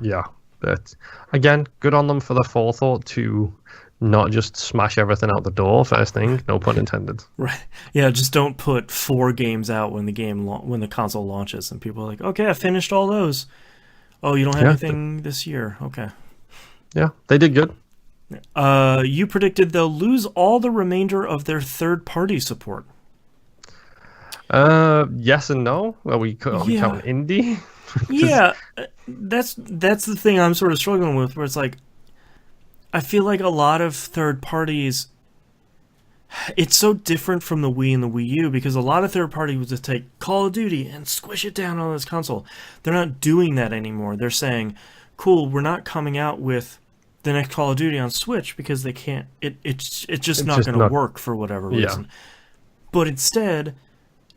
Yeah, but again, good on them for the forethought to not just smash everything out the door first thing. No pun intended. Right. Yeah, just don't put 4 games out when the console launches, and people are like, okay, I finished all those. Oh, you don't have anything this year. Okay. Yeah, they did good. You predicted they'll lose all the remainder of their third-party support. Yes and no. Well, we count indie. Yeah, that's the thing I'm sort of struggling with, where it's like, I feel like a lot of third parties, it's so different from the Wii and the Wii U, because a lot of third parties would just take Call of Duty and squish it down on this console. They're not doing that anymore. They're saying, cool, we're not coming out with the next Call of Duty on Switch because they can't, it's just not going to work for whatever reason. But instead,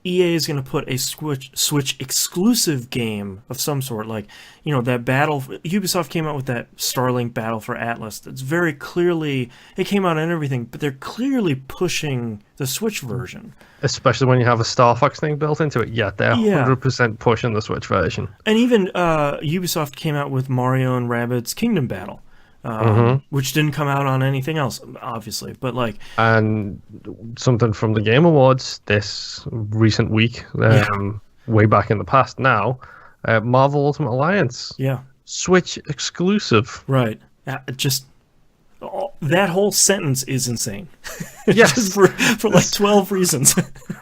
EA is going to put a Switch exclusive game of some sort, like, you know, that battle. Ubisoft came out with that Starlink Battle for Atlas. That's very clearly, it came out and everything, but they're clearly pushing the Switch version. Especially when you have a Star Fox thing built into it. Yeah, they're 100% pushing the Switch version. And even Ubisoft came out with Mario and Rabbids Kingdom Battle. Which didn't come out on anything else, obviously, but like, and something from the Game Awards this recent week, way back in the past now, Marvel Ultimate Alliance, Switch exclusive, right? Just that whole sentence is insane. Yes, for like 12 reasons.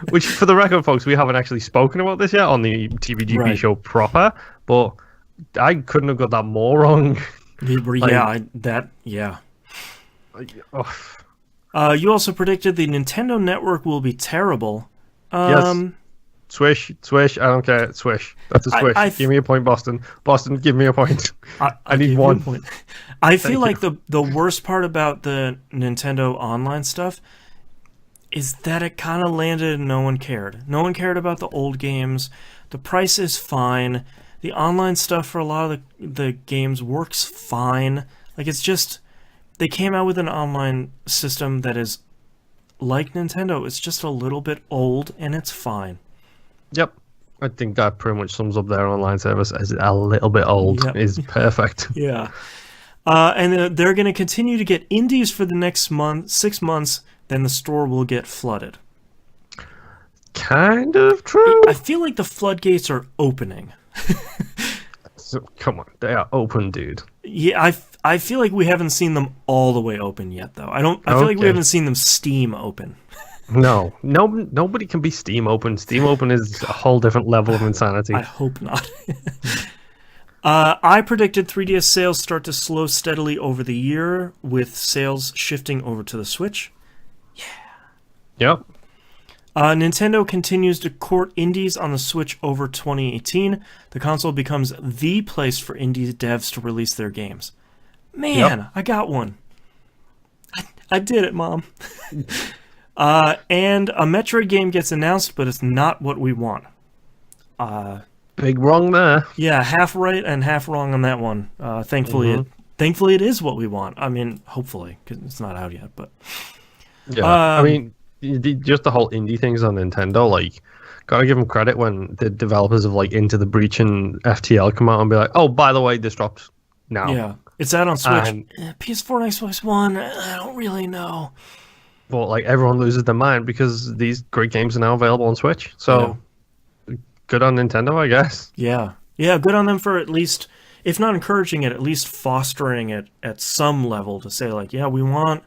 Which, for the record, folks, we haven't actually spoken about this yet on the TVGP show proper, but I couldn't have got that more wrong. You also predicted the Nintendo Network will be terrible. Yes. Swish. I don't care. Swish. That's a swish. Give me a point, Boston. Boston, give me a point. I need one. Point. I feel like the worst part about the Nintendo Online stuff is that it kind of landed and no one cared. No one cared about the old games. The price is fine. The online stuff for a lot of the games works fine. Like, it's just, they came out with an online system that is like Nintendo. It's just a little bit old, and it's fine. Yep. I think that pretty much sums up their online service as a little bit old. Is perfect. Yeah. And they're going to continue to get indies for the next 6 months, then the store will get flooded. Kind of true. I feel like the floodgates are opening. So, come on, they are open, dude. Yeah, I feel like we haven't seen them all the way open yet, though. I feel like we haven't seen them Steam open. No, nobody can be Steam open. Steam open is a whole different level of insanity. I hope not. I predicted 3DS sales start to slow steadily over the year, with sales shifting over to the Switch. Yeah. Yep. Nintendo continues to court indies on the Switch over 2018. The console becomes the place for indie devs to release their games. Man, I got one. I did it, Mom. And a Metroid game gets announced, but it's not what we want. Big wrong there. Yeah, half right and half wrong on that one. Thankfully it is what we want. I mean, hopefully, because it's not out yet. But I mean, just the whole indie things on Nintendo, like, gotta give them credit when the developers of like Into the Breach and FTL come out and be like, oh, by the way, this drops now. Yeah, it's out on Switch. PS4 and Xbox One, I don't really know. But like, everyone loses their mind because these great games are now available on Switch. So good on Nintendo, I guess. Yeah, good on them for at least, if not encouraging it, at least fostering it at some level to say like, yeah, we want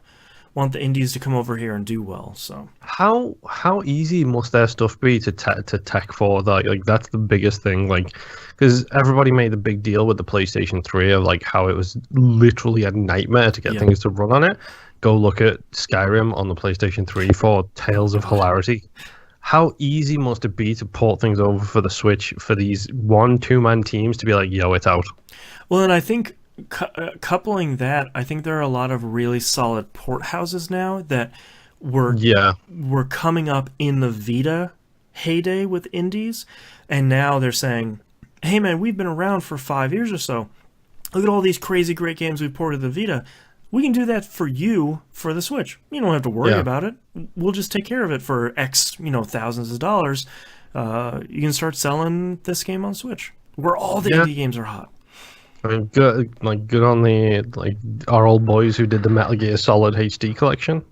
the indies to come over here and do well. So how easy must their stuff be to tech for that? Like that's the biggest thing. Like, because everybody made a big deal with the PlayStation 3 of like how it was literally a nightmare to get things to run on it. Go look at Skyrim on the PlayStation 3 for tales of hilarity. How easy must it be to port things over for the Switch for these 1-2 man teams to be like, yo, it's out? Well, and I think coupling that, I think there are a lot of really solid port houses now that were coming up in the Vita heyday with indies, and now they're saying, hey man, we've been around for 5 years or so. Look at all these crazy great games we ported to the Vita. We can do that for you for the Switch. You don't have to worry about it. We'll just take care of it for X, thousands of dollars. You can start selling this game on Switch, where all the indie games are hot. I mean, good on our old boys who did the Metal Gear Solid HD collection.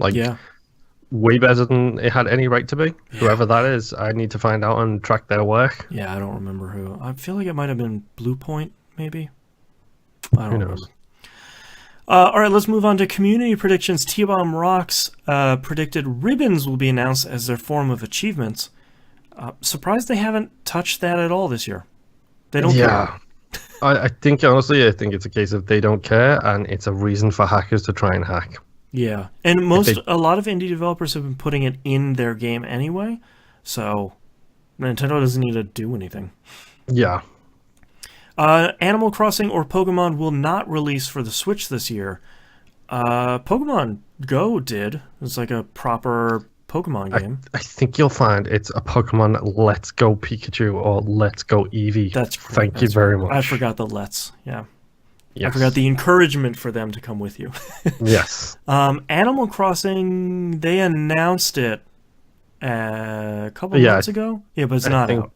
Way better than it had any right to be. Yeah. Whoever that is, I need to find out and track their work. Yeah, I don't remember who. I feel like it might have been Blue Point, maybe. I don't know. All right, let's move on to community predictions. T-Bomb Rocks predicted ribbons will be announced as their form of achievements. Surprised they haven't touched that at all this year. They don't care. I think, honestly, it's a case of they don't care, and it's a reason for hackers to try and hack. Yeah, and a lot of indie developers have been putting it in their game anyway, so Nintendo doesn't need to do anything. Yeah. Animal Crossing or Pokemon will not release for the Switch this year. Pokemon Go did. It's like a proper Pokemon game. I think you'll find it's a Pokemon Let's Go Pikachu or Let's Go Eevee. Thank you very much. I forgot the Let's. Yeah. Yes. I forgot the encouragement for them to come with you. Yes. Animal Crossing, they announced it a couple months ago. Yeah, but it's not out.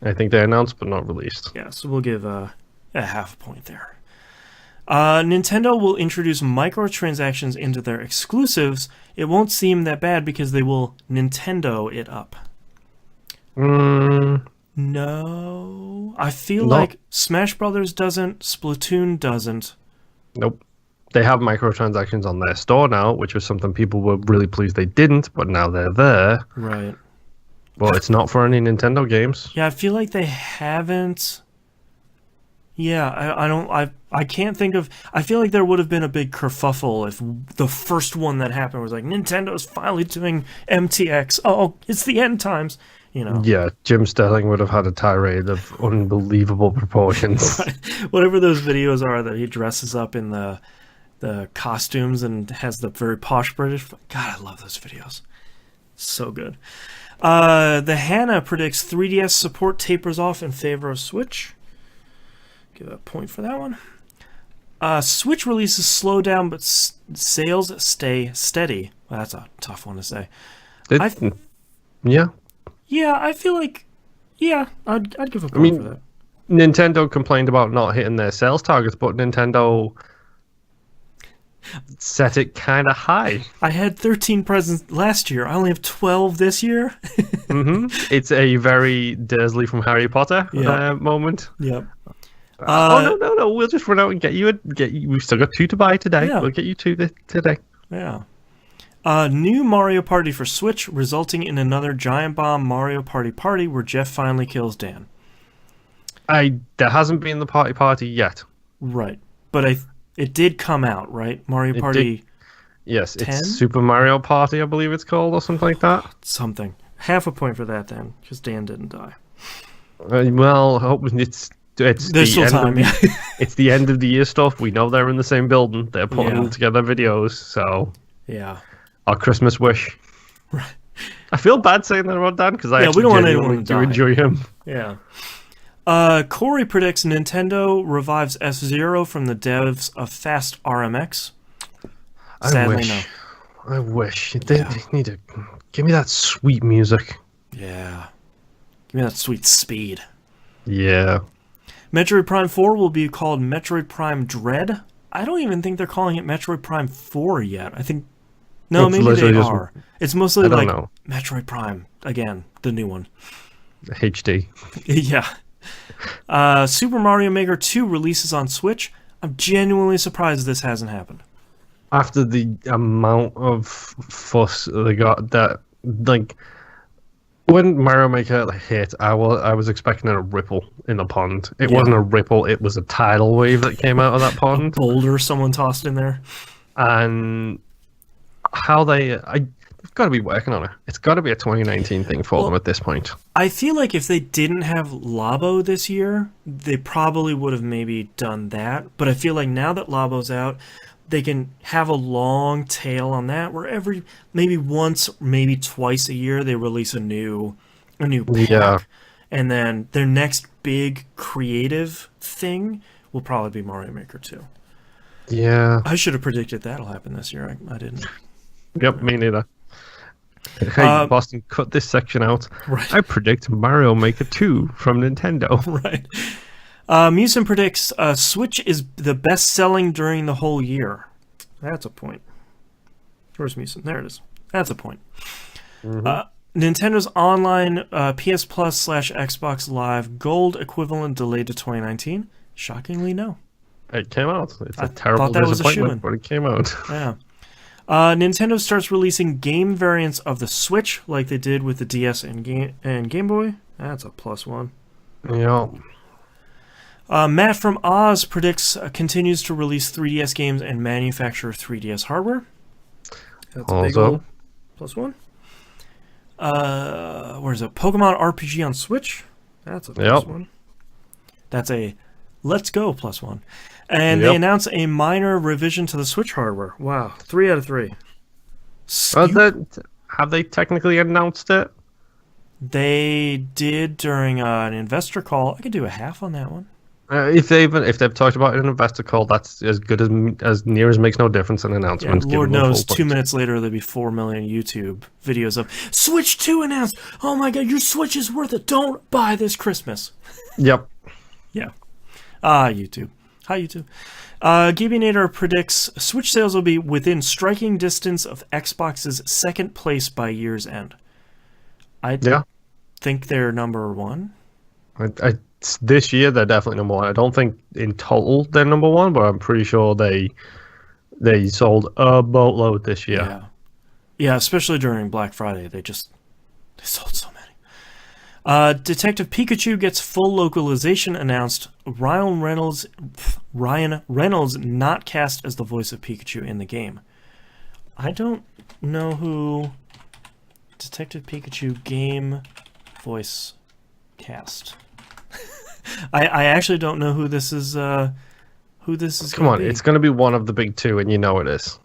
I think they announced but not released. Yeah, so we'll give a half a point there. Nintendo will introduce microtransactions into their exclusives. It won't seem that bad because they will Nintendo it up. No. I feel like Smash Brothers doesn't, Splatoon doesn't. Nope. They have microtransactions on their store now, which was something people were really pleased they didn't, but now they're there. Right. Well, it's not for any Nintendo games. Yeah, I feel like they haven't. Yeah, I can't think of. I feel like there would have been a big kerfuffle if the first one that happened was like, Nintendo's finally doing MTX. Oh, it's the end times. Yeah, Jim Sterling would have had a tirade of unbelievable proportions. Right. Whatever those videos are that he dresses up in the costumes and has the very posh British. God, I love those videos. So good. The Hannah predicts 3DS support tapers off in favor of Switch. Give a point for that one. Switch releases slow down, but sales stay steady. Well, that's a tough one to say. Yeah, I feel like, I'd give a point for that. Nintendo complained about not hitting their sales targets, but Nintendo set it kind of high. I had 13 presents last year. I only have 12 this year. It's a very Dursley from Harry Potter moment. Yep. No. We'll just run out and get you. We've still got 2 to buy today. Yeah. We'll get you 2 today. Yeah. New Mario Party for Switch, resulting in another giant bomb Mario Party where Jeff finally kills Dan. There hasn't been the party yet. Right, but it did come out, right? Mario Party. Yes, 10? It's Super Mario Party, I believe it's called, or something like that. Something. Half a point for that then, because Dan didn't die. Well, I hope it's there's still time. It's the end of the year stuff. We know they're in the same building. They're putting together videos, so yeah. Our Christmas wish. Right. I feel bad saying that about Dan because I we don't want anyone to enjoy him. Yeah. Corey predicts Nintendo revives F-Zero from the devs of Fast RMX. Sadly, no. I wish. They need to give me that sweet music. Yeah. Give me that sweet speed. Yeah. Metroid Prime 4 will be called Metroid Prime Dread. I don't even think they're calling it Metroid Prime 4 yet. I think... No, maybe they are. It's mostly like Metroid Prime. Again, the new one. HD. Yeah. Super Mario Maker 2 releases on Switch. I'm genuinely surprised this hasn't happened. After the amount of fuss they got, that like when Mario Maker hit, I was expecting a ripple in the pond. It wasn't a ripple; it was a tidal wave that came out of that A pond. boulder someone tossed in there. And they've got to be working on it. It's got to be a 2019 thing for them at this point. I feel like if they didn't have Labo this year, they probably would have maybe done that. But I feel like now that Labo's out, they can have a long tail on that, where maybe once, maybe twice a year, they release a new pack. Yeah. And then their next big creative thing will probably be Mario Maker 2. Yeah. I should have predicted that'll happen this year. I didn't. Yep, me neither. Hey, Boston, cut this section out. Right. I predict Mario Maker 2 from Nintendo. Right. Musin predicts Switch is the best selling during the whole year. That's a point. Where's Musin? There it is. That's a point. Mm-hmm. Nintendo's online PS Plus / Xbox Live Gold equivalent delayed to 2019. Shockingly, no. It came out. It's a terrible disappointment, but it came out. Yeah. Nintendo starts releasing game variants of the Switch, like they did with the DS and Game Boy. That's a +1. Yeah. Matt from Oz predicts continues to release 3DS games and manufacture 3DS hardware. That's a big old +1. Where is it? Pokemon RPG on Switch. That's a +1. That's a let's go +1. And they announce a minor revision to the Switch hardware. Wow, 3 out of 3. Have they technically announced it? They did during an investor call. I could do a half on that one. If they've talked about it in an investor call, that's as good as near as makes no difference in announcements. Yeah, Lord knows, 2 minutes later there'll be 4 million YouTube videos of Switch 2 announced. Oh my God, your Switch is worth it. Don't buy this Christmas. Yep. Yeah. YouTube. Hi, YouTube. Gabinator predicts Switch sales will be within striking distance of Xbox's second place by year's end. I think they're number one. This year, they're definitely number one. I don't think in total they're number one, but I'm pretty sure they sold a boatload this year. Yeah, especially during Black Friday. They sold so many. Detective Pikachu gets full localization announced. Ryan Reynolds not cast as the voice of Pikachu in the game. I don't know who Detective Pikachu game voice cast. I actually don't know who this is. Come on, it's going to be one of the big two, and you know it is.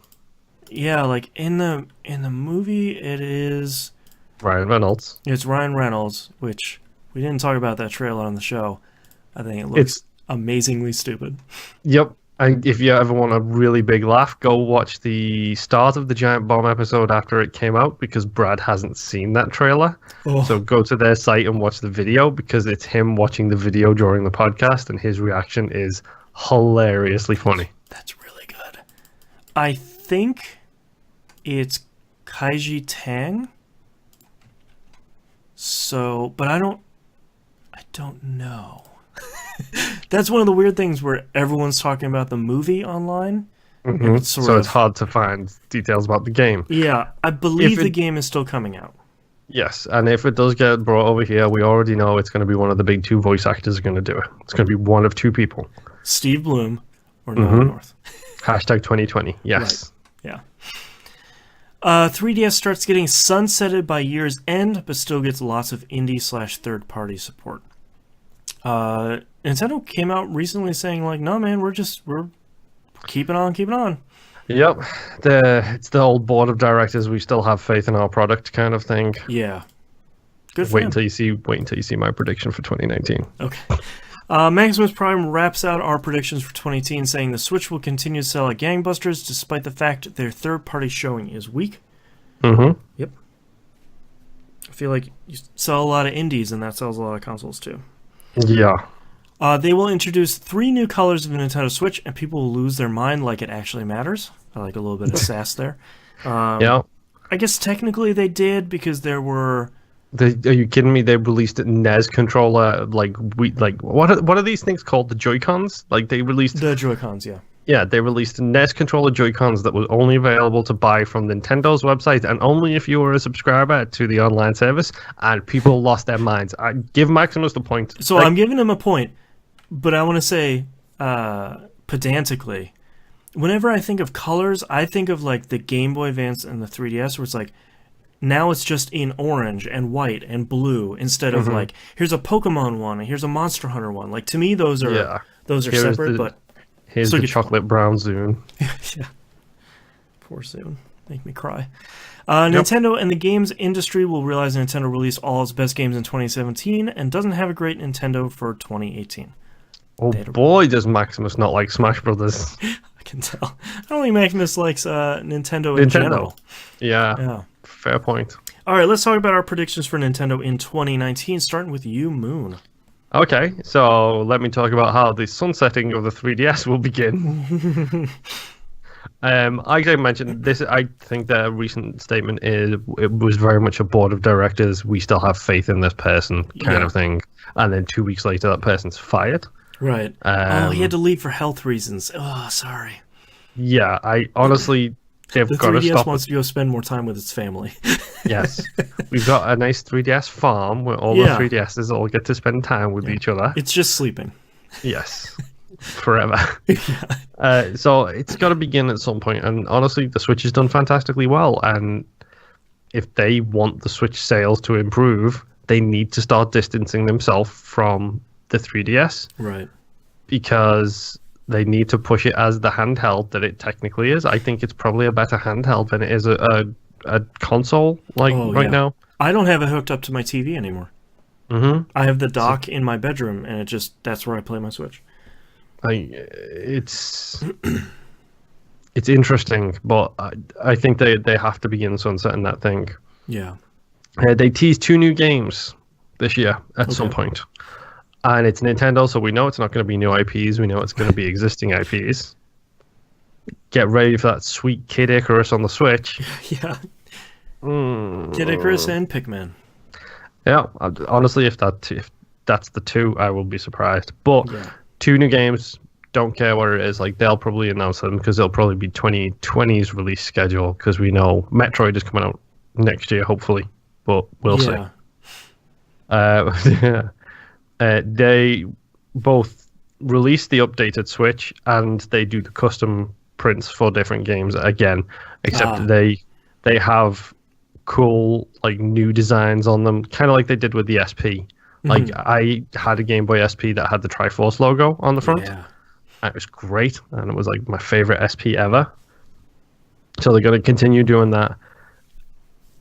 Yeah, like in the movie, it is Ryan Reynolds. It's Ryan Reynolds, which we didn't talk about that trailer on the show. I think it looks amazingly stupid. Yep. And if you ever want a really big laugh, go watch the start of the Giant Bomb episode after it came out, because Brad hasn't seen that trailer. Oh. So go to their site and watch the video, because it's him watching the video during the podcast, and his reaction is hilariously funny. That's really good. I think it's Kaiji Tang. So, but I don't know. That's one of the weird things where everyone's talking about the movie online. Mm-hmm. It's hard to find details about the game. Yeah, I believe the game is still coming out. Yes, and if it does get brought over here, we already know it's going to be one of the big two voice actors are going to do it. It's going to be one of two people. Steve Bloom or Nolan North. Hashtag 2020, yes. Right. Yeah. 3DS starts getting sunsetted by year's end, but still gets lots of indie/third-party support. Nintendo came out recently saying, like, no, man, we're keeping on. Yep. It's the old board of directors, we still have faith in our product kind of thing. Yeah. Good for Wait until you see my prediction for 2019. Okay. Maximus Prime wraps out our predictions for 2018, saying the Switch will continue to sell at gangbusters despite the fact their third-party showing is weak. Mm-hmm. Yep. I feel like you sell a lot of indies, and that sells a lot of consoles, too. Yeah. They will introduce 3 new colors of the Nintendo Switch, and people will lose their mind like it actually matters. I like a little bit of sass there. Yeah. I guess technically they did, because there were... Are you kidding me? They released a NES controller. What are these things called? The Joy-Cons? Like they released the Joy-Cons, yeah. Yeah, they released NES controller Joy-Cons that was only available to buy from Nintendo's website, and only if you were a subscriber to the online service. And people lost their minds. I give Maximus the point. So I'm giving him a point, but I want to say, pedantically, whenever I think of colors, I think of like the Game Boy Advance and the 3DS, where it's like, now it's just in orange and white and blue instead of like, here's a Pokemon one and here's a Monster Hunter one. Like, to me, those are separate, but here's the chocolate brown Zune. Yeah. Poor Zune. Make me cry. Nintendo and the games industry will realize Nintendo released all its best games in 2017 and doesn't have a great Nintendo for 2018. Oh boy, does Maximus not like Smash Brothers. I can tell. I don't think Maximus likes Nintendo in general. Yeah. Fair point. All right, let's talk about our predictions for Nintendo in 2019, starting with you, Moon. Okay, so let me talk about how the sunsetting of the 3DS will begin. Like I mentioned, I think the recent statement it was very much a board of directors. We still have faith in this person, kind of thing. And then 2 weeks later, that person's fired. Right. He had to leave for health reasons. Oh, sorry. Yeah, I honestly, they've got to stop. 3DS wants to go spend more time with its family. Yes, we've got a nice 3DS farm where all the 3DSs all get to spend time with each other. It's just sleeping. Yes. Forever. So it's got to begin at some point, and honestly the Switch has done fantastically well, and if they want the Switch sales to improve, they need to start distancing themselves from the 3DS, right? Because they need to push it as the handheld that it technically is. I think it's probably a better handheld than it is a console now. I don't have it hooked up to my TV anymore. I have the dock in my bedroom, and that's where I play my Switch. It's interesting, but I think they have to begin sunsetting that thing. Yeah. They teased 2 new games this year at some point. And it's Nintendo, so we know it's not going to be new IPs. We know it's going to be existing IPs. Get ready for that sweet Kid Icarus on the Switch. Yeah. Kid Icarus and Pikmin. Yeah, honestly, if that's the 2, I will be surprised. But 2 new games, don't care what it is. Like, they'll probably announce them because they'll probably be 2020's release schedule, because we know Metroid is coming out next year, hopefully. But we'll see. They both release the updated Switch, and they do the custom prints for different games again, except they have cool new designs on them, kind of like they did with the SP. Like, I had a Game Boy SP that had the Triforce logo on the front. Yeah. It was great, and it was my favorite SP ever. So they're going to continue doing that.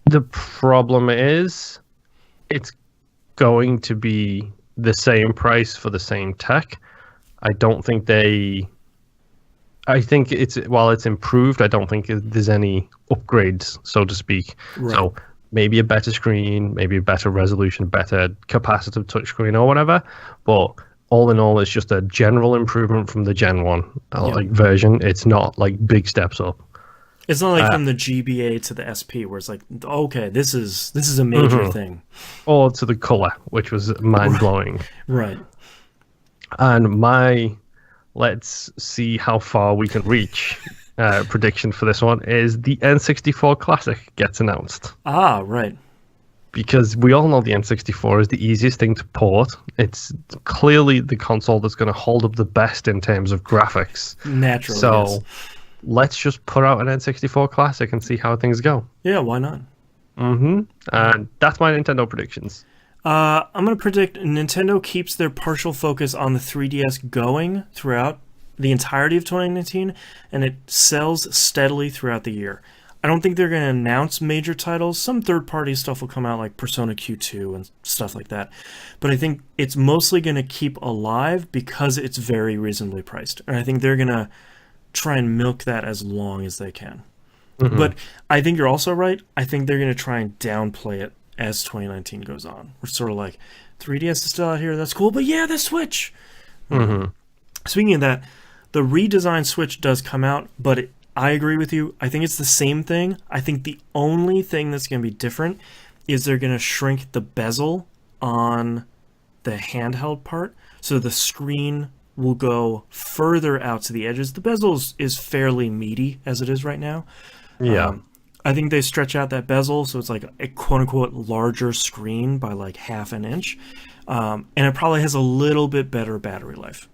The problem is, it's going to be the same price for the same tech. I think while it's improved, I don't think there's any upgrades, so to speak. Right. So maybe a better screen, maybe a better resolution, better capacitive touchscreen or whatever. But all in all, it's just a general improvement from the Gen 1 version. It's not big steps up. It's not like from the GBA to the SP, where it's like, okay, this is a major thing. Or to the color, which was mind-blowing. Right. And let's see how far we can reach prediction for this one is the N64 Classic gets announced. Right. Because we all know the N64 is the easiest thing to port. It's clearly the console that's going to hold up the best in terms of graphics. Naturally, so yes. Let's just put out an N64 Classic and see how things go. Yeah, why not? And that's my Nintendo predictions. I'm going to predict Nintendo keeps their partial focus on the 3DS going throughout the entirety of 2019, and it sells steadily throughout the year. I don't think they're going to announce major titles. Some third-party stuff will come out, like Persona Q2 and stuff like that. But I think it's mostly going to keep alive because it's very reasonably priced. And I think they're going to try and milk that as long as they can. But I think you're also right. I think they're going to try and downplay it as 2019 goes on. We're sort of like, 3DS is still out here, that's cool, but yeah, the Switch! Speaking of that, the redesigned Switch does come out, but I agree with you. I think it's the same thing. I think the only thing that's going to be different is they're going to shrink the bezel on the handheld part, so the screen will go further out to the edges. The bezel is fairly meaty as it is right now. Yeah. I think they stretch out that bezel so it's like a quote-unquote larger screen by like half an inch. And it probably has a little bit better battery life.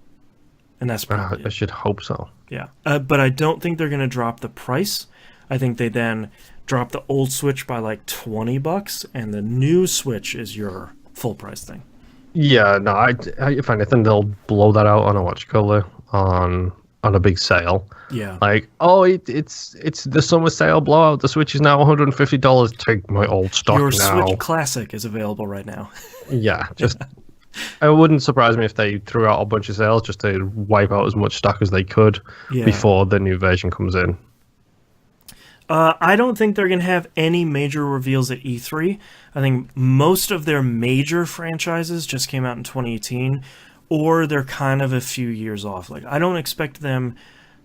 And that's probably I should hope so. Yeah. But I don't think they're going to drop the price. I think they then drop the old Switch by like $20, and the new Switch is your full price thing. Yeah, no, if anything, they'll blow that out on a watch color on a big sale. Yeah. Like, oh, it's the summer sale blowout. The Switch is now $150. Take my old stock Your now. Switch Classic is available right now. Yeah, just it wouldn't surprise me if they threw out a bunch of sales just to wipe out as much stock as they could before the new version comes in. I don't think they're going to have any major reveals at E3. I think most of their major franchises just came out in 2018, or they're kind of a few years off. Like, I don't expect them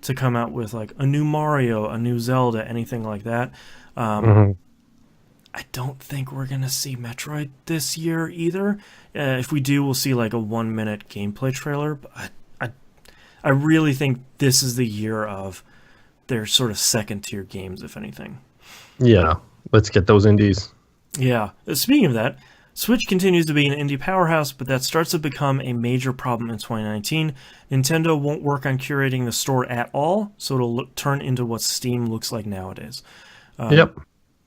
to come out with like a new Mario, a new Zelda, anything like that. I don't think we're going to see Metroid this year either. If we do, we'll see like a 1-minute gameplay trailer. But I really think this is the year of their sort of second-tier games, if anything. Yeah, let's get those indies. Yeah. Speaking of that, Switch continues to be an indie powerhouse, but that starts to become a major problem in 2019. Nintendo won't work on curating the store at all, so it'll turn into what Steam looks like nowadays. Yep.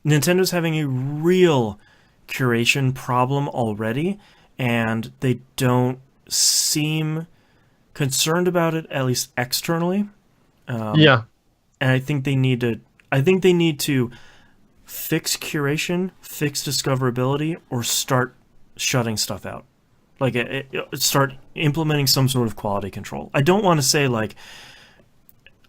Nintendo's having a real curation problem already, and they don't seem concerned about it, at least externally. Yeah. And I think they need to fix curation, fix discoverability, or start shutting stuff out. Like, start implementing some sort of quality control. I don't want to say, like,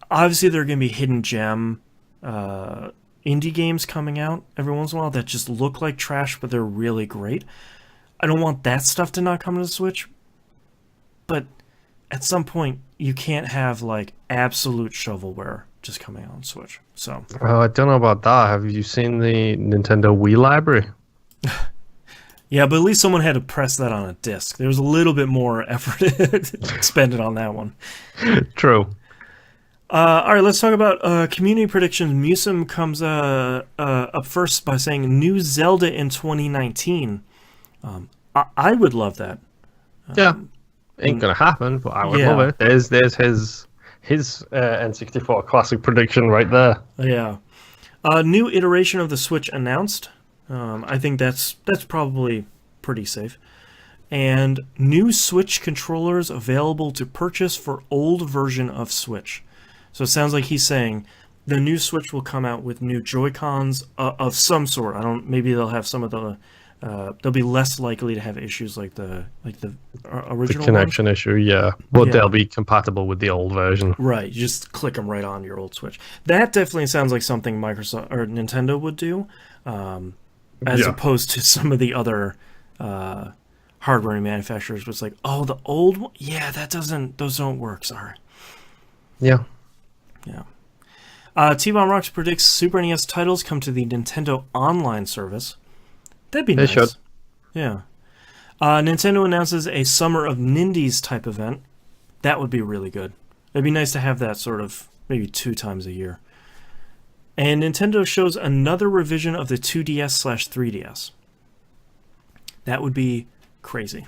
obviously there are going to be hidden gem indie games coming out every once in a while that just look like trash, but they're really great. I don't want that stuff to not come to the Switch. But at some point, you can't have, like, absolute shovelware just coming out on Switch. So I don't know about that. Have you seen the Nintendo Wii library? Yeah, but at least someone had to press that on a disc. There was a little bit more effort expended on that one. True. All right, let's talk about community predictions. Musum comes up first by saying new Zelda in 2019. I would love that. Yeah, ain't gonna happen, but I would love it. There's his N64 classic prediction right there. Yeah. New iteration of the Switch announced. I think that's probably pretty safe. And new Switch controllers available to purchase for old version of Switch. So it sounds like he's saying the new Switch will come out with new Joy-Cons of some sort. Maybe they'll have some of the. They'll be less likely to have issues like the original. The connection issue, yeah. But Yeah. they'll be compatible with the old version. Right, you just click them right on your old Switch. That definitely sounds like something Microsoft or Nintendo would do, as opposed to some of the other hardware manufacturers. Was like, oh, the old one, yeah, those don't work. Sorry. Yeah. Yeah. T-Bomb Rocks predicts Super NES titles come to the Nintendo Online service. That'd be nice. They should. Yeah. Nintendo announces a Summer of Nindies type event. That would be really good. It'd be nice to have that sort of maybe 2 times a year. And Nintendo shows another revision of the 2DS/3DS. That would be crazy.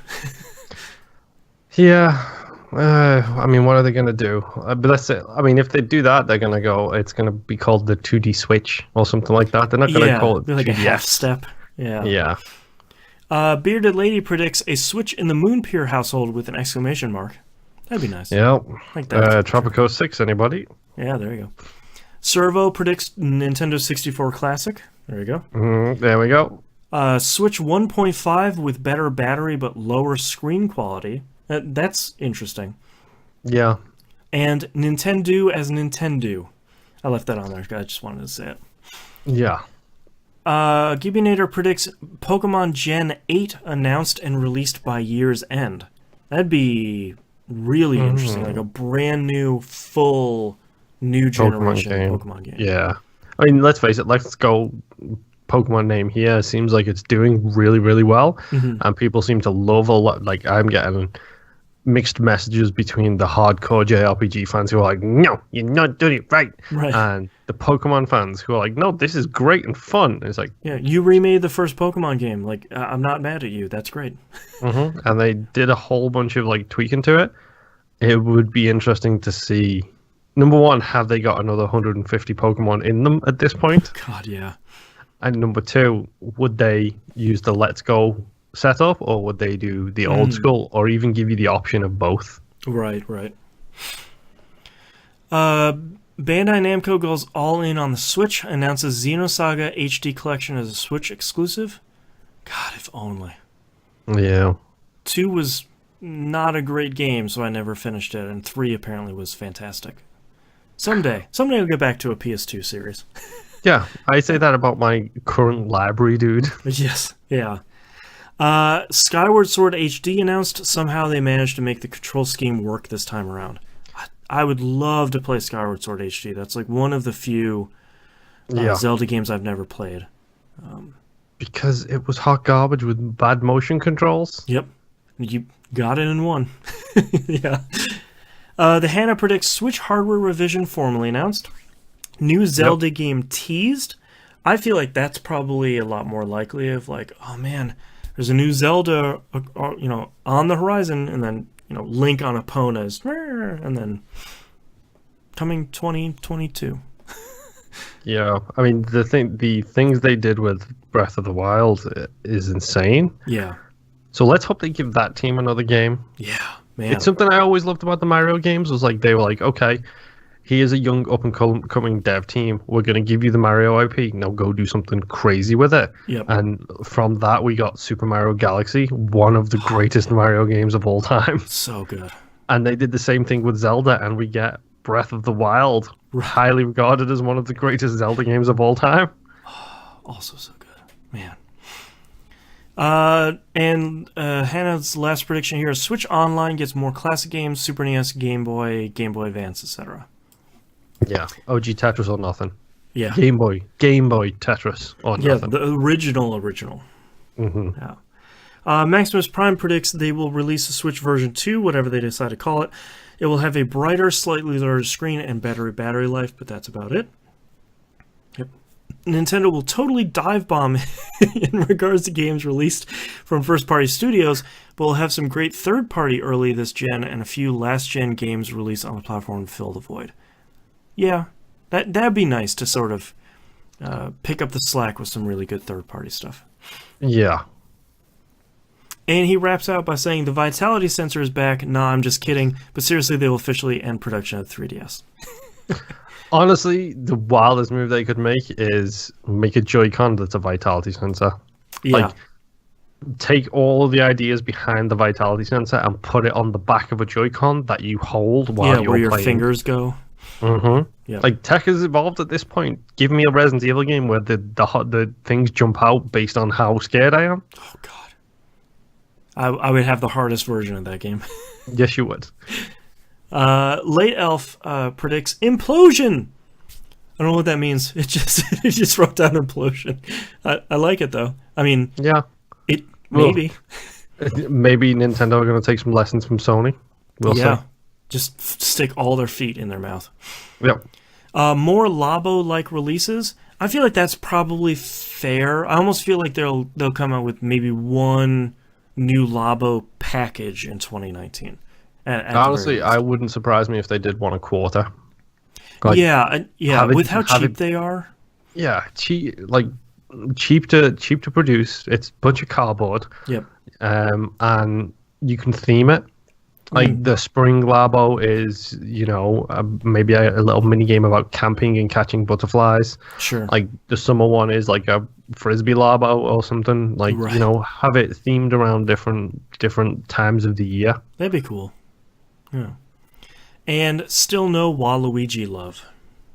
Yeah. I mean, what are they going to do? But that's it. I mean, if they do that, they're going to go, it's going to be called the 2D Switch or something like that. They're not going to call it like 2DS. a half step. Yeah. Yeah. Bearded Lady predicts a Switch in the Moonpier household with an exclamation mark. That'd be nice. Yeah. Like that. Tropico 6, anybody? Yeah, there you go. Servo predicts Nintendo 64 Classic. There you go. There we go. Switch 1.5 with better battery but lower screen quality. That's interesting. Yeah. And Nintendo as Nintendo. I left that on there. I just wanted to say it. Yeah. Gibinator predicts Pokemon Gen 8 announced and released by year's end. That'd be really interesting. Like a brand new, full, new generation Pokemon game. Yeah. I mean, let's face it. Let's Go Pokemon name here seems like it's doing really, really well. And people seem to love a lot. Like, I'm getting mixed messages between the hardcore JRPG fans who are like, no, you're not doing it right. And the Pokemon fans who are like, no, this is great and fun. And it's like, yeah, you remade the first Pokemon game. Like, I'm not mad at you. That's great. And they did a whole bunch of like tweaking to it. It would be interesting to see. Number one, have they got another 150 Pokemon in them at this point? God, yeah. And number two, would they use the Let's Go setup, or would they do the old school, or even give you the option of both? Right. Bandai Namco goes all in on the Switch, announces Xenosaga HD Collection as a Switch exclusive. God, if only. Yeah. 2 was not a great game, so I never finished it, and 3 apparently was fantastic. Someday I'll get back to a PS2 series. Yeah, I say that about my current library, dude. Yes, yeah. Skyward Sword HD announced. Somehow they managed to make the control scheme work this time around. I would love to play Skyward Sword HD. That's like one of the few Zelda games I've never played. Because it was hot garbage with bad motion controls. Yep. You got it in one. Yeah. The Hannah predicts Switch hardware revision formally announced. New Zelda game teased. I feel like that's probably a lot more likely of like, oh man, there's a new Zelda, on the horizon, and then, Link on Epona's, and then coming 2022. Yeah, I mean the things they did with Breath of the Wild is insane. Yeah. So let's hope they give that team another game. Yeah, man. It's something I always loved about the Mario games was like they were like, okay, here's a young up and coming dev team. We're gonna give you the Mario IP. Now go do something crazy with it. Yep. And from that we got Super Mario Galaxy, one of the greatest Mario games of all time. So good. And they did the same thing with Zelda, and we get Breath of the Wild, highly regarded as one of the greatest Zelda games of all time. Also so good, man. And Hannah's last prediction here is Switch Online gets more classic games, Super NES, Game Boy Advance, etc. Yeah, OG Tetris or nothing. Yeah. Game Boy Tetris or nothing. Yeah, the original. Mm-hmm. Yeah. Maximus Prime predicts they will release a Switch version 2, whatever they decide to call it. It will have a brighter, slightly larger screen and better battery life, but that's about it. Yep. Nintendo will totally dive bomb in regards to games released from first-party studios, but will have some great third-party early this gen and a few last-gen games released on the platform to fill the void. Yeah, that'd be nice to sort of pick up the slack with some really good third-party stuff. Yeah. And he wraps out by saying the Vitality sensor is back. Nah, I'm just kidding. But seriously, they will officially end production of 3DS. Honestly, the wildest move they could make is make a Joy-Con that's a Vitality sensor. Yeah. Like, take all of the ideas behind the Vitality sensor and put it on the back of a Joy-Con that you hold while you're where your playing. fingers go. Mm-hmm. Yeah. Like, tech has evolved at this point. Give me a Resident Evil game where the things jump out based on how scared I am. Oh, God. I would have the hardest version of that game. Yes, you would. Late Elf predicts implosion. I don't know what that means. It just wrote down implosion. I like it though. I mean, yeah, it maybe. Maybe Nintendo are going to take some lessons from Sony. We'll see. Just stick all their feet in their mouth. Yep. More Labo-like releases. I feel like that's probably fair. I almost feel like they'll come out with maybe one new Labo package in 2019. Honestly, I wouldn't surprise me if they did one a quarter. Like, with how cheap they are. Yeah, cheap to produce. It's a bunch of cardboard. Yep. And you can theme it. Like the spring Labo is, maybe a little mini game about camping and catching butterflies. Sure. Like the summer one is like a frisbee Labo or something. Like have it themed around different times of the year. That'd be cool. Yeah. And still no Waluigi love.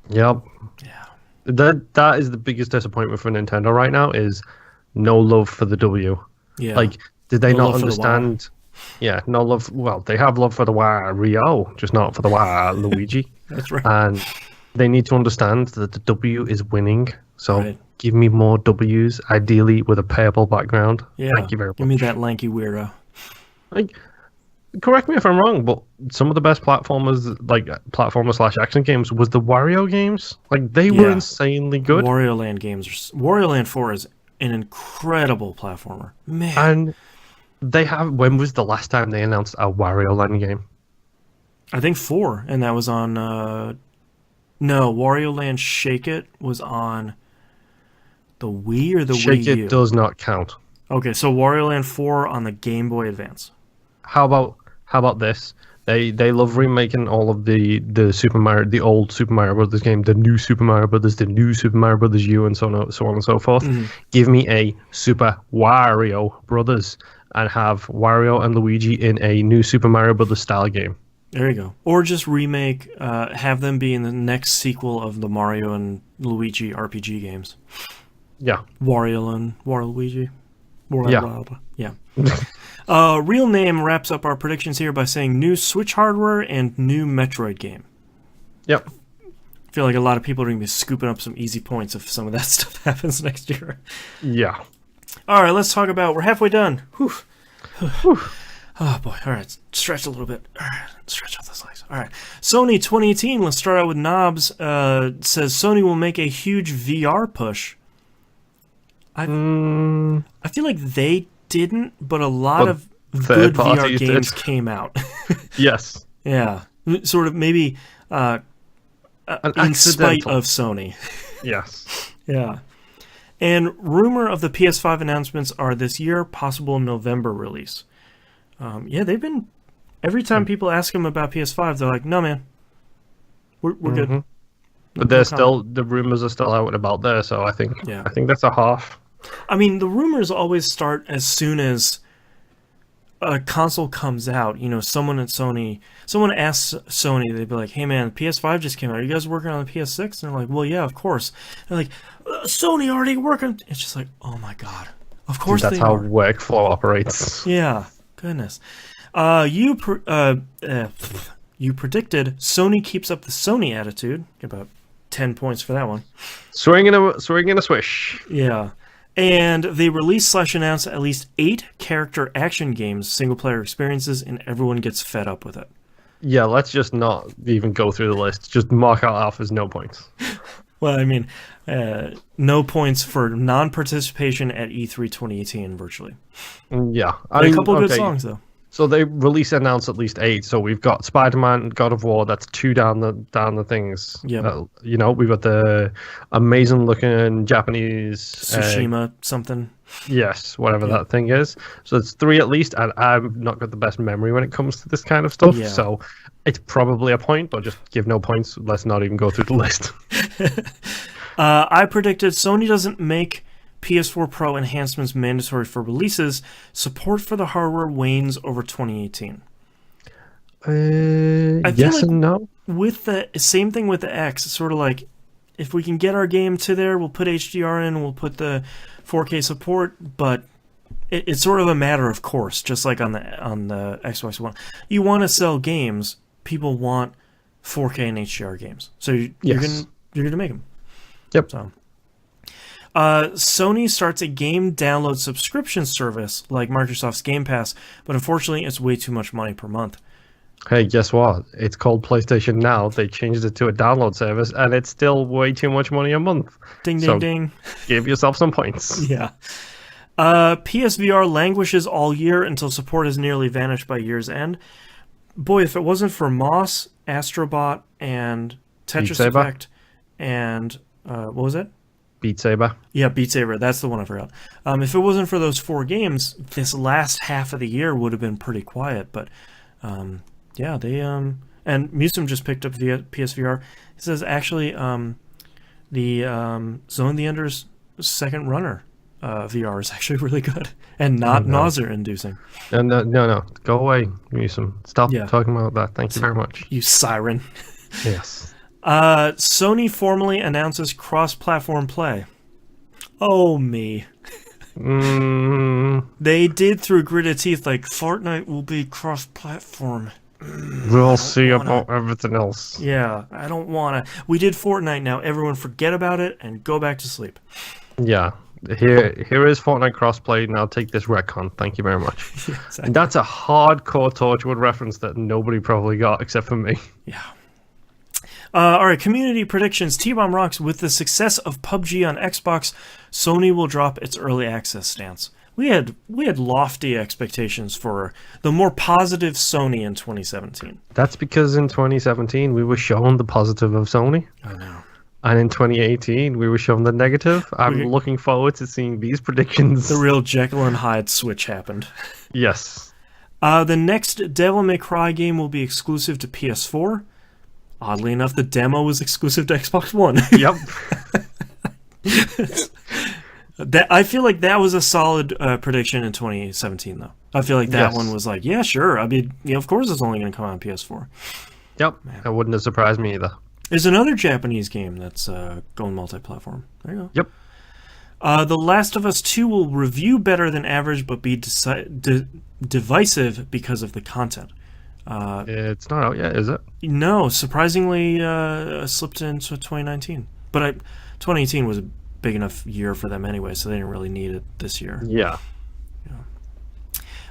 Yep. Yeah. That is the biggest disappointment for Nintendo right now is no love for the W. Yeah. Like, did they not understand? Yeah, no love. Well, they have love for the Rio, just not for the Luigi. That's right. And they need to understand that the W is winning. So give me more Ws, ideally with a purple background. Yeah. Thank you very much. Give me that lanky weirdo. Like, correct me if I'm wrong, but some of the best platformers, like platformer slash action games, was the Wario games. Like they were Yeah. insanely good. Wario Land 4 is an incredible platformer. Man. And they have. When was the last time they announced a Wario Land game? I think 4, and that was on no, Wario Land Shake It was on the Wii or the Shake Wii It U. does not count. Okay, so Wario Land 4 on the Game Boy Advance. How about this? They love remaking all of the Super Mario, the old Super Mario Brothers game, the new Super Mario Brothers, the new Super Mario Brothers U, and so on and so forth. Give me a Super Wario Brothers and have Wario and Luigi in a new Super Mario Brothers style game. There you go. Or just remake, have them be in the next sequel of the Mario and Luigi RPG games. Yeah, Wario and Waluigi. Yeah. Yeah. Real Name wraps up our predictions here by saying new Switch hardware and new Metroid game. yep. I feel like a lot of people are going to be scooping up some easy points if some of that stuff happens next year. Yeah. All right, let's talk about. We're halfway done. Whew. Oh boy! All right, stretch a little bit. All right, stretch out those legs. All right, Sony 2018. Let's start out with Knobs. Says Sony will make a huge VR push. I feel like they didn't, but a lot of good VR games came out. Yes. Yeah, sort of maybe in spite of Sony. Yes. Yeah. And rumor of the PS5 announcements are this year, possible November release. Yeah, they've been. Every time people ask them about PS5, they're like, "No, man, we're good." But there's still the rumors are still out and about there, so I think that's a half. I mean, the rumors always start as soon as a console comes out. You know, someone asks Sony, they'd be like, "Hey, man, PS5 just came out. Are you guys working on the PS6?" And they're like, "Well, yeah, of course." And they're like, "Sony already working." It's just like, oh my god, of course that's they how are. workflow operates. Yeah, goodness. You predicted Sony keeps up the Sony attitude. Get about 10 points for that one. Swinging a swish. Yeah. And they release/announce at least 8 character action games, single-player experiences, and everyone gets fed up with it. Yeah, let's just not even go through the list. Just mark out off as no points. Well, I mean, no points for non-participation at E3 2018, virtually. Yeah. A couple of good songs, though. So they announce at least 8. So we've got Spider-Man, God of War. That's 2 down the things. Yeah. We've got the amazing looking Japanese Tsushima something. Yes, whatever that thing is. So it's 3 at least, and I've not got the best memory when it comes to this kind of stuff. Yeah. So it's probably a point, but just give no points. Let's not even go through the list. I predicted Sony doesn't make PS4 Pro enhancements mandatory for releases. Support for the hardware wanes over 2018. Yes and no. With the same thing with the X, it's sort of like if we can get our game to there, we'll put HDR in, we'll put the 4K support, but it's sort of a matter of course, just like on the Xbox One. You want to sell games, people want 4K and HDR games, so you're going to make them. Yep. So. Sony starts a game download subscription service like Microsoft's Game Pass, but unfortunately it's way too much money per month. Hey, guess what? It's called PlayStation Now. They changed it to a download service, and it's still way too much money a month. Ding, ding, ding. Give yourself some points. Yeah. PSVR languishes all year until support has nearly vanished by year's end. Boy, if it wasn't for Moss, Astrobot, and Tetris Effect, and what was it? Beat Saber. Yeah, Beat Saber. That's the one I forgot. If it wasn't for those 4 games, this last half of the year would have been pretty quiet. But yeah, they and Musum just picked up via PSVR. He says actually the Zone of the Enders second runner VR is actually really good and not nausea-inducing. No. Go away, Musum. Stop talking about that. Thank you very much. You siren. Yes. Sony formally announces cross-platform play. Oh, me. They did through gritted teeth like Fortnite will be cross-platform. We'll see about everything else. Yeah, I don't want to. We did Fortnite now. Everyone forget about it and go back to sleep. Yeah. Here is Fortnite crossplay. Now take this retcon. Thank you very much. Yeah, exactly. And that's a hardcore Torchwood reference that nobody probably got except for me. Yeah. All right, community predictions. T-Bomb rocks. With the success of PUBG on Xbox, Sony will drop its early access stance. We had lofty expectations for the more positive Sony in 2017. That's because in 2017 we were shown the positive of Sony. I know. And in 2018 we were shown the negative. I'm looking forward to seeing these predictions. The real Jekyll and Hyde switch happened. Yes. The next Devil May Cry game will be exclusive to PS4. Oddly enough, the demo was exclusive to Xbox One. Yep. I feel like that was a solid prediction in 2017, though. I feel like that one was like, yeah, sure. I mean, of course it's only going to come out on PS4. Yep. Man. That wouldn't have surprised me either. There's another Japanese game that's going multi-platform. There you go. Yep. The Last of Us 2 will review better than average, but be divisive because of the content. It's not out yet, is it? No, surprisingly slipped into 2019. But 2018 was a big enough year for them anyway, so they didn't really need it this year. Yeah.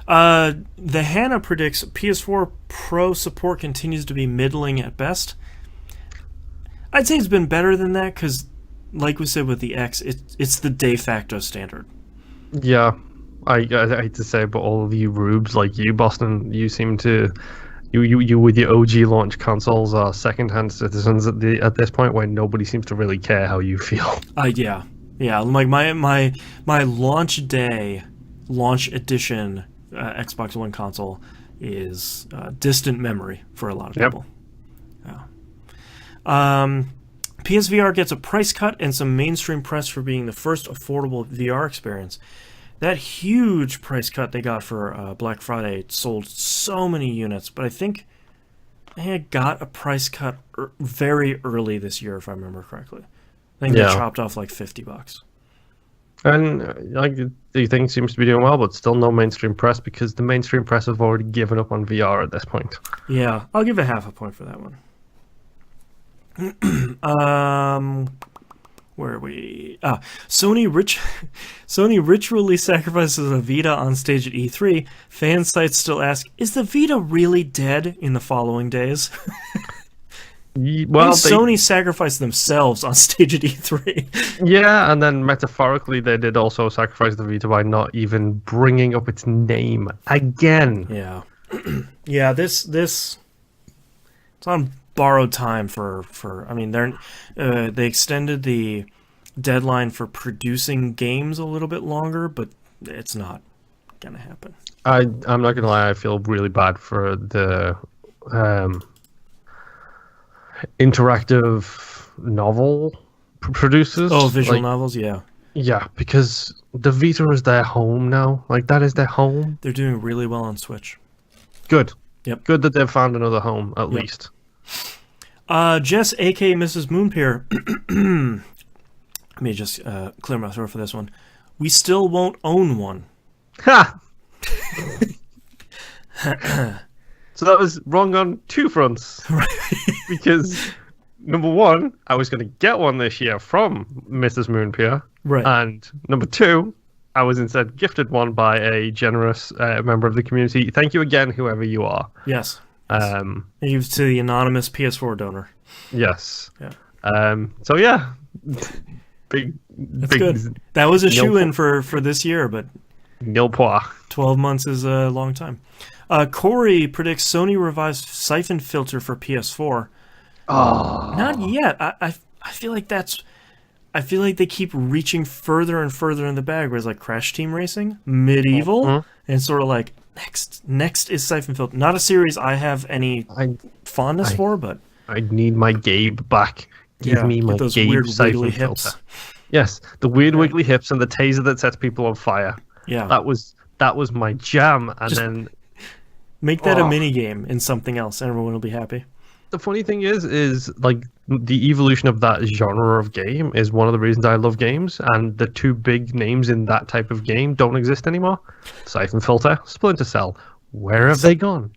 The Hannah predicts PS4 Pro support continues to be middling at best. I'd say it's been better than that because, like we said with the X, it's the de facto standard. Yeah. I hate to say, but all of you rubes like you, Boston, you seem to... You with your OG launch consoles are second-hand citizens at this point, where nobody seems to really care how you feel. Yeah. Like my launch day, launch edition Xbox One console is distant memory for a lot of people. Yeah. PSVR gets a price cut and some mainstream press for being the first affordable VR experience. That huge price cut they got for Black Friday sold so many units, but I think they had got a price cut very early this year, if I remember correctly. I think they chopped off like $50. And like the thing seems to be doing well, but still no mainstream press because the mainstream press have already given up on VR at this point. Yeah, I'll give it half a point for that one. Where are we? Sony ritually sacrifices a Vita on stage at E3. Fan sites still ask, is the Vita really dead in the following days? Well, Sony sacrificed themselves on stage at E3. Yeah, and then metaphorically they did also sacrifice the Vita by not even bringing up its name again. Yeah. Yeah, this it's on borrowed time for I mean they extended the deadline for producing games a little bit longer, but it's not gonna happen. I'm not gonna lie, I feel really bad for the interactive novel producers. Oh, visual novels, yeah, because the Vita is their home now. Like, that is their home. They're doing really well on Switch. Good. Yep. Good that they've found another home at least. Jess, aka Mrs. Moonpier. Let me just clear my throat for this one. We still won't own one. Ha! So that was wrong on two fronts. Right. Because, number one, I was going to get one this year from Mrs. Moonpier. Right. And number two, I was instead gifted one by a generous member of the community. Thank you again, whoever you are. Yes. Thank you to the anonymous PS4 donor. Yes. Yeah. So yeah, big. Good. That was a shoe-in for this year, but nil pois. 12 months is a long time. Corey predicts Sony revised siphon filter for PS4. Oh, not yet. I feel like they keep reaching further and further in the bag. Where it's like Crash Team Racing, Medieval, and sort of like next is siphon filter. Not a series I have any fondness for, but I need my Gabe back. Give me my those Gabe weird siphon wiggly filter. hips. Yes, the weird wiggly hips and the taser that sets people on fire. Yeah, that was my jam. And then make that a mini game in something else, and everyone will be happy. The funny thing is like the evolution of that genre of game is one of the reasons I love games, and the two big names in that type of game don't exist anymore. Siphon Filter, Splinter Cell. Where have they gone?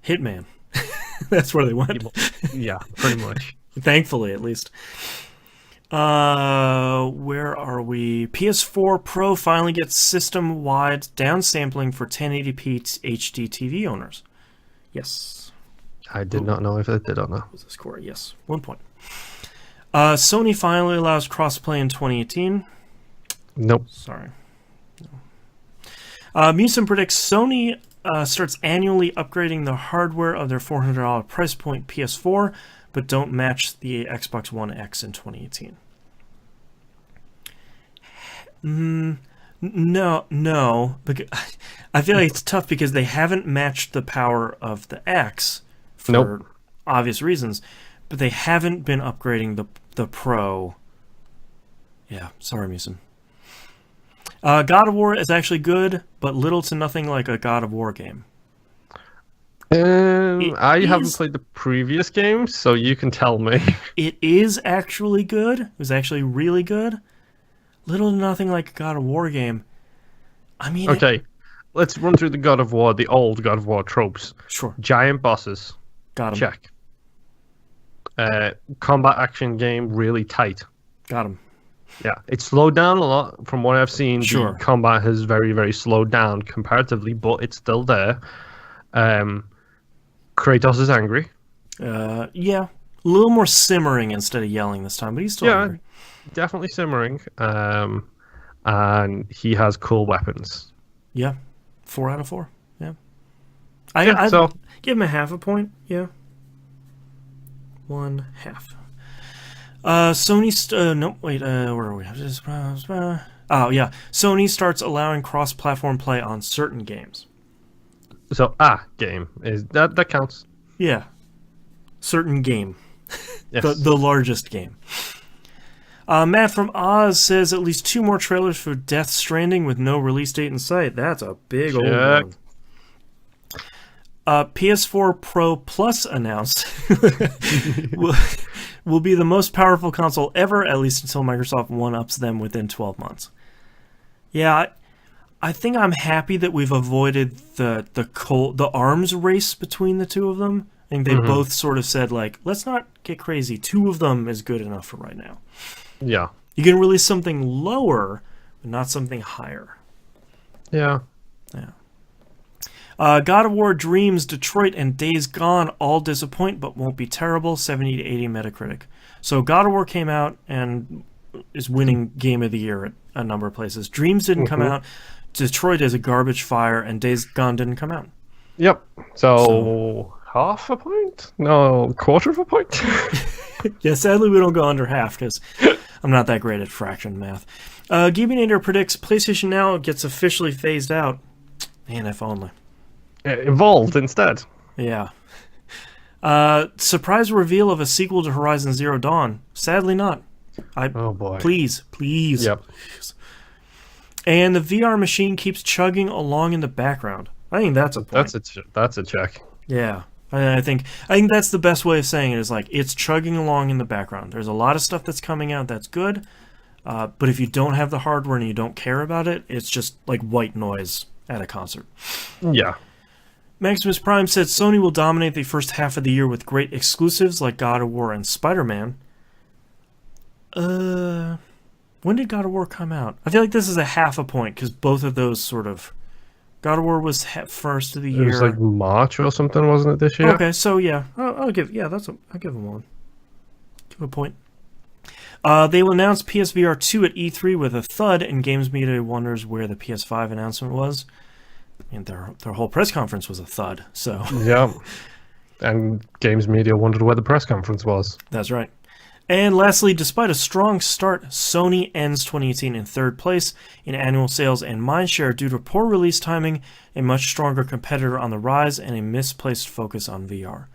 Hitman. That's where they went. Yeah, pretty much. Thankfully, at least. Where are we? PS4 Pro finally gets system-wide downsampling for 1080p HD TV owners. Yes. I did not know if it did or not. Was the score? Yes. 1 point. Sony finally allows crossplay in 2018. Nope. Sorry. No. Musin predicts Sony starts annually upgrading the hardware of their $400 price point PS4, but don't match the Xbox One X in 2018. No. Because I feel like it's tough because they haven't matched the power of the X for obvious reasons, but they haven't been upgrading the Pro. Yeah, sorry, Musin. God of War is actually good, but little to nothing like a God of War game. I haven't played the previous games, so you can tell me. It is actually good. It was actually really good. Little to nothing like a God of War game. I mean... Okay, let's run through the God of War, the old God of War tropes. Sure. Giant bosses. Got him. Check. Combat action game, really tight. Got him. Yeah, it's slowed down a lot from what I've seen. Sure. The combat has very, very slowed down comparatively, but it's still there. Kratos is angry. Yeah. A little more simmering instead of yelling this time, but he's still angry. Definitely simmering. And he has cool weapons. Yeah. 4 out of 4. Yeah. So give him a half a point. Yeah. 1/2. Sony... no, wait, where are we? Oh, yeah. Sony starts allowing cross-platform play on certain games. So, game. That counts. Yeah. Certain game. Yes. The largest game. Matt from Oz says at least 2 more trailers for Death Stranding with no release date in sight. That's a big old one. PS4 Pro Plus announced will be the most powerful console ever, at least until Microsoft one-ups them within 12 months. Yeah, I think I'm happy that we've avoided the arms race between the two of them. I think they both sort of said, like, let's not get crazy. 2 of them is good enough for right now. Yeah. You can release something lower, but not something higher. Yeah. Yeah. God of War, Dreams, Detroit, and Days Gone all disappoint, but won't be terrible. 70 to 80 Metacritic. So God of War came out and is winning Game of the Year at a number of places. Dreams didn't come out. Detroit is a garbage fire, and Days Gone didn't come out. Yep. So half a point? No, quarter of a point? Yeah, sadly we don't go under half because I'm not that great at fraction math. Geekinator predicts PlayStation Now gets officially phased out. Man, if only. Evolved instead. Yeah. Surprise reveal of a sequel to Horizon Zero Dawn. Sadly not. Oh boy. Please. Yep. Please. And the VR machine keeps chugging along in the background. I think that's a point. That's a check. Yeah. I think that's the best way of saying it is like it's chugging along in the background. There's a lot of stuff that's coming out that's good, but if you don't have the hardware and you don't care about it, it's just like white noise at a concert. Yeah. Maximus Prime said Sony will dominate the first half of the year with great exclusives like God of War and Spider-Man. When did God of War come out? I feel like this is a half a point because both of those sort of... God of War was first of the year. It was like March or something, wasn't it, this year? Okay, so yeah. I'll give them one. Give a point. They will announce PSVR 2 at E3 with a thud, and Games Media wonders where the PS5 announcement was. I mean, their whole press conference was a thud, so... Yeah. And Games Media wondered where the press conference was. That's right. And lastly, despite a strong start, Sony ends 2018 in 3rd place in annual sales and mindshare due to poor release timing, a much stronger competitor on the rise, and a misplaced focus on VR.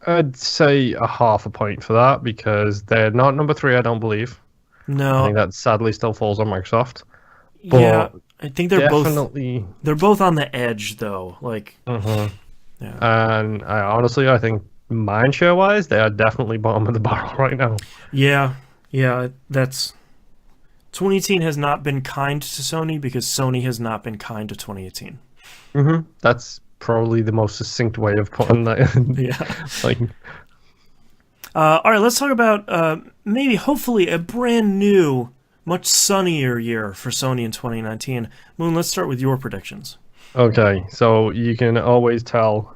I'd say a half a point for that because they're not number 3, I don't believe. No. I think that sadly still falls on Microsoft. But yeah, I think they're definitely... They're both on the edge, though. Like, yeah. And I think mindshare wise, they are definitely bottom of the barrel right now. Yeah, that's 2018 has not been kind to Sony because Sony has not been kind to 2018. That's probably the most succinct way of putting that. Yeah. All right, let's talk about maybe, hopefully, a brand new, much sunnier year for Sony in 2019. Moon, let's start with your predictions. Okay, so you can always tell.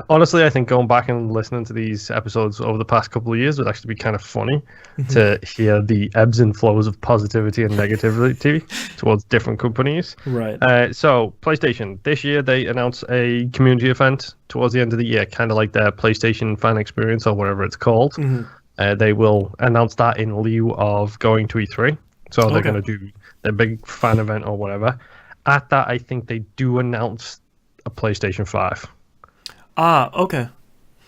Honestly, I think going back and listening to these episodes over the past couple of years would actually be kind of funny to hear the ebbs and flows of positivity and negativity towards different companies. Right. So PlayStation, this year they announced a community event towards the end of the year, kind of like their PlayStation Fan Experience or whatever it's called. They will announce that in lieu of going to E3. So they're going to do their big fan event or whatever. At that, I think they do announce a PlayStation 5. Okay.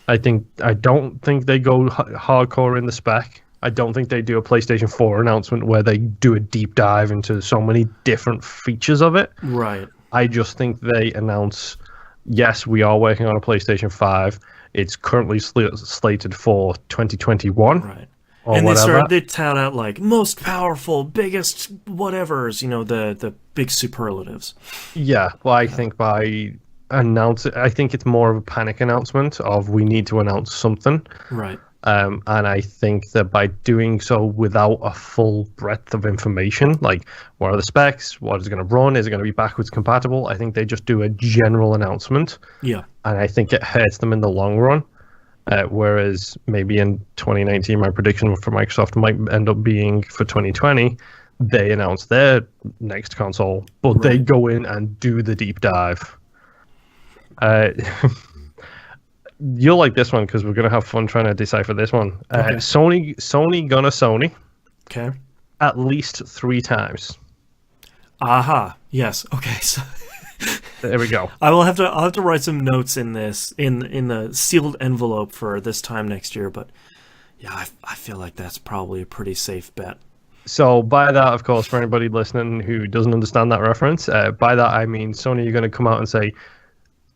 I don't think they go hardcore in the spec. I don't think they do a PlayStation 4 announcement where they do a deep dive into so many different features of it. Right. I just think they announce, yes, we are working on a PlayStation 5. It's currently slated for 2021. Right. Or and whatever. they tout out like most powerful, biggest whatevers, the big superlatives. Yeah, well, I think by I think it's more of a panic announcement of we need to announce something. Right. And I think that by doing so without a full breadth of information, like what are the specs, what is it going to run, is it going to be backwards compatible, I think they just do a general announcement. Yeah. And I think it hurts them in the long run. Whereas maybe in 2019, my prediction for Microsoft might end up being for 2020, they announce their next console, but they go in and do the deep dive. You'll like this one because we're going to have fun trying to decipher this one. Okay. Sony gonna Sony. Okay. At least 3 times. Aha. Yes. Okay. So There we go. I'll have to write some notes in this in the sealed envelope for this time next year. But yeah, I feel like that's probably a pretty safe bet. So by that, of course, for anybody listening who doesn't understand that reference, by that I mean Sony are going to come out and say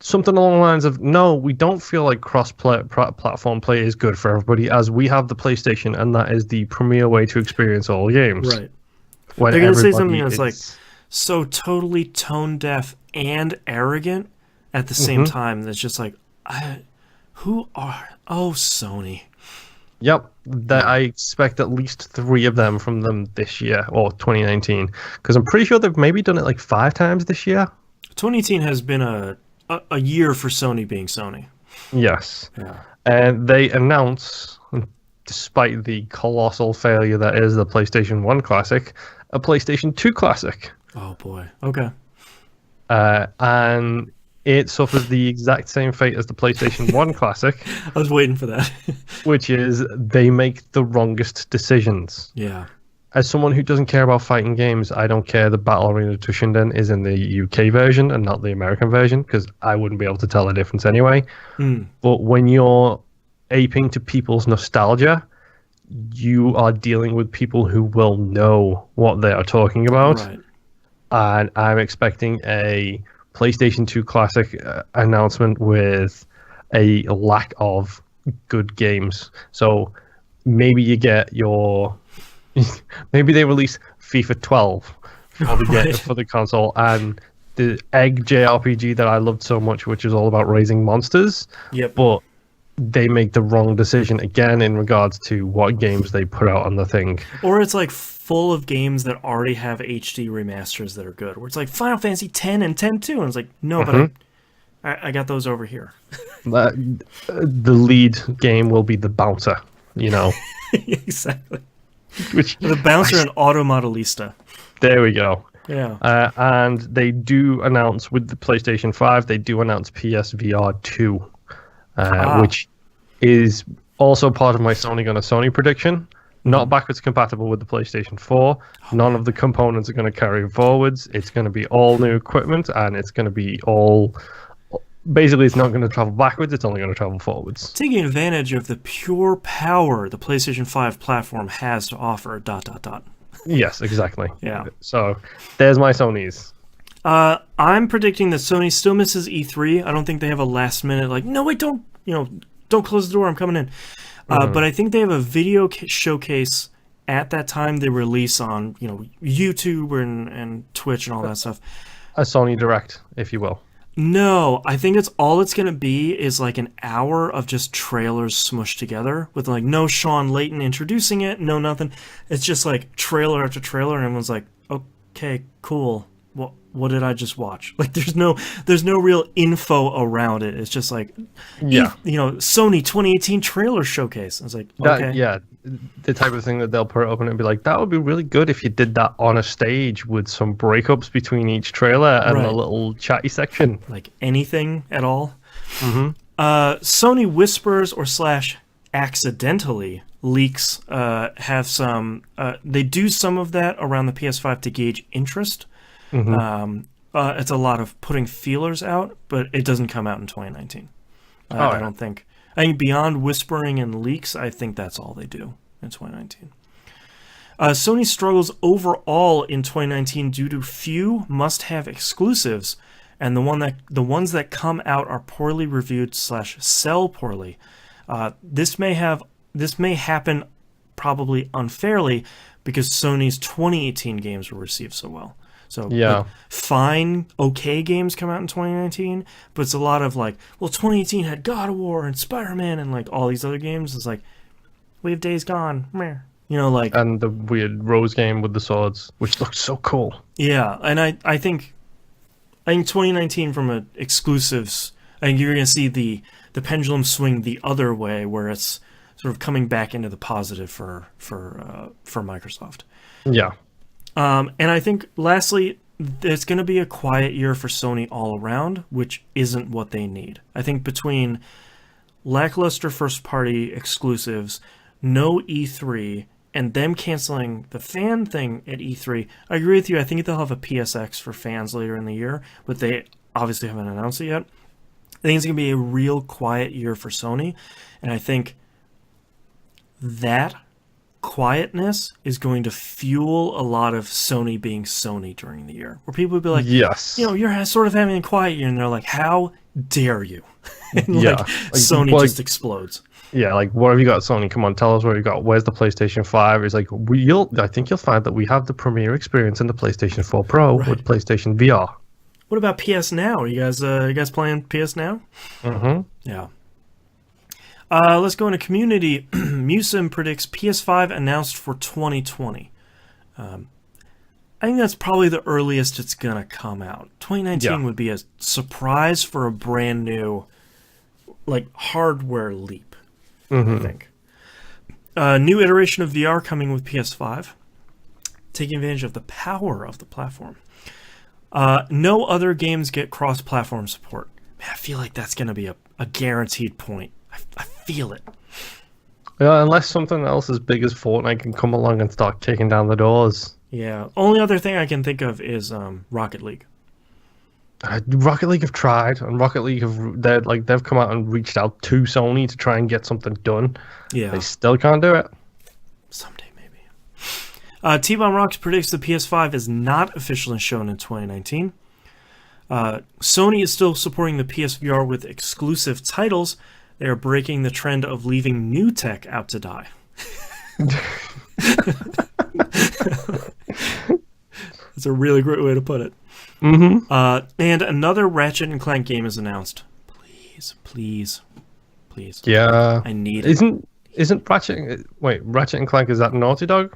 something along the lines of, no, we don't feel like cross-platform play is good for everybody, as we have the PlayStation, and that is the premier way to experience all games. Right. When they're going to say something that's like so totally tone deaf and arrogant at the same time. That's just like, Sony. Yep, that I expect at least 3 of them from them this year, or 2019, because I'm pretty sure they've maybe done it like 5 times this year. 2018 has been a year for Sony being Sony. Yes. Yeah. And they announce, despite the colossal failure that is the PlayStation 1 Classic, a PlayStation 2 Classic. Oh boy. Okay. And it suffers the exact same fate as the PlayStation 1 Classic. I was waiting for that. Which is they make the wrongest decisions. Yeah. As someone who doesn't care about fighting games, I don't care the Battle Arena to Shinden is in the UK version and not the American version, because I wouldn't be able to tell the difference anyway. But when you're aping to people's nostalgia, you are dealing with people who will know what they are talking about. Right. And I'm expecting a PlayStation 2 Classic announcement with a lack of good games. So maybe you get your... maybe they release FIFA 12 for the console, and the Egg JRPG that I loved so much, which is all about raising monsters. Yep. But they make the wrong decision again in regards to what games they put out on the thing. Or it's like full of games that already have HD remasters that are good. Where it's like Final Fantasy 10 and 10-2, and it's like, no, but I got those over here. The lead game will be the bouncer, Exactly. Which the bouncer and Auto Modelista. There we go. Yeah. And they do announce with the PlayStation 5, they do announce PSVR 2, which is also part of my Sony gonna Sony prediction. Not backwards compatible with the PlayStation 4. None of the components are going to carry forwards. It's going to be all new equipment, and it's going to be all... Basically, it's not going to travel backwards. It's only going to travel forwards. Taking advantage of the pure power the PlayStation 5 platform has to offer, ... Yes, exactly. Yeah. So, there's my Sonys. I'm predicting that Sony still misses E3. I don't think they have a last minute, like, no, wait, don't close the door, I'm coming in. But I think they have a video showcase at that time they release on, YouTube and Twitch and all that stuff. A Sony Direct, if you will. No, I think it's going to be is like an hour of just trailers smushed together with like no Sean Layton introducing it, no nothing. It's just like trailer after trailer, and everyone's like, okay, cool. What did I just watch? Like, there's no real info around it. It's just like, Sony 2018 trailer showcase. I was like, okay, the type of thing that they'll put up and be like, that would be really good if you did that on a stage with some breakups between each trailer and a little chatty section. Like anything at all. Mm-hmm. Sony whispers or / accidentally leaks have some. They do some of that around the PS5 to gauge interest. Mm-hmm. It's a lot of putting feelers out, but it doesn't come out in 2019. I don't think. I think beyond whispering and leaks, I think that's all they do in 2019. Sony struggles overall in 2019 due to few must-have exclusives, and the ones that come out are poorly reviewed / sell poorly. This may happen probably unfairly because Sony's 2018 games were received so well. So like, fine, okay games come out in 2019, but it's a lot of like, well, 2018 had God of War and Spider-Man and like all these other games. It's like, we have Days Gone, meh. Like, and the weird Rose game with the swords, which looks so cool. Yeah, and I think 2019 from exclusives, I think you're going to see the pendulum swing the other way, where it's sort of coming back into the positive for Microsoft. Yeah. And I think, lastly, it's going to be a quiet year for Sony all around, which isn't what they need. I think between lackluster first-party exclusives, no E3, and them canceling the fan thing at E3, I agree with you. I think they'll have a PSX for fans later in the year, but they obviously haven't announced it yet. I think it's going to be a real quiet year for Sony, and I think that quietness is going to fuel a lot of Sony being Sony during the year, where people would be like, yes, you're sort of having a quiet year, and they're like, how dare you? And Sony just explodes. Yeah, like, what have you got, Sony? Come on, tell us what you got. Where's the PlayStation 5? It's like, I think you'll find that we have the premier experience in the PlayStation 4 Pro with PlayStation VR. What about PS Now? You guys playing PS Now? Mm-hmm. Yeah. Let's go into community. Musim predicts PS5 announced for 2020. I think that's probably the earliest it's going to come out. 2019 would be a surprise for a brand new hardware leap, I think. New iteration of VR coming with PS5, taking advantage of the power of the platform. No other games get cross-platform support. Man, I feel like that's going to be a guaranteed point. I feel it. Yeah, unless something else as big as Fortnite can come along and start kicking down the doors. Yeah. Only other thing I can think of is Rocket League. Rocket League have tried, and Rocket League they've come out and reached out to Sony to try and get something done. Yeah. They still can't do it. Someday, maybe. T-Bomb Rocks predicts the PS5 is not officially shown in 2019. Sony is still supporting the PSVR with exclusive titles. They are breaking the trend of leaving new tech out to die. That's a really great way to put it. Mm-hmm. And another Ratchet and Clank game is announced. Please. Yeah. I need it. Isn't Ratchet and Clank, is that Naughty Dog?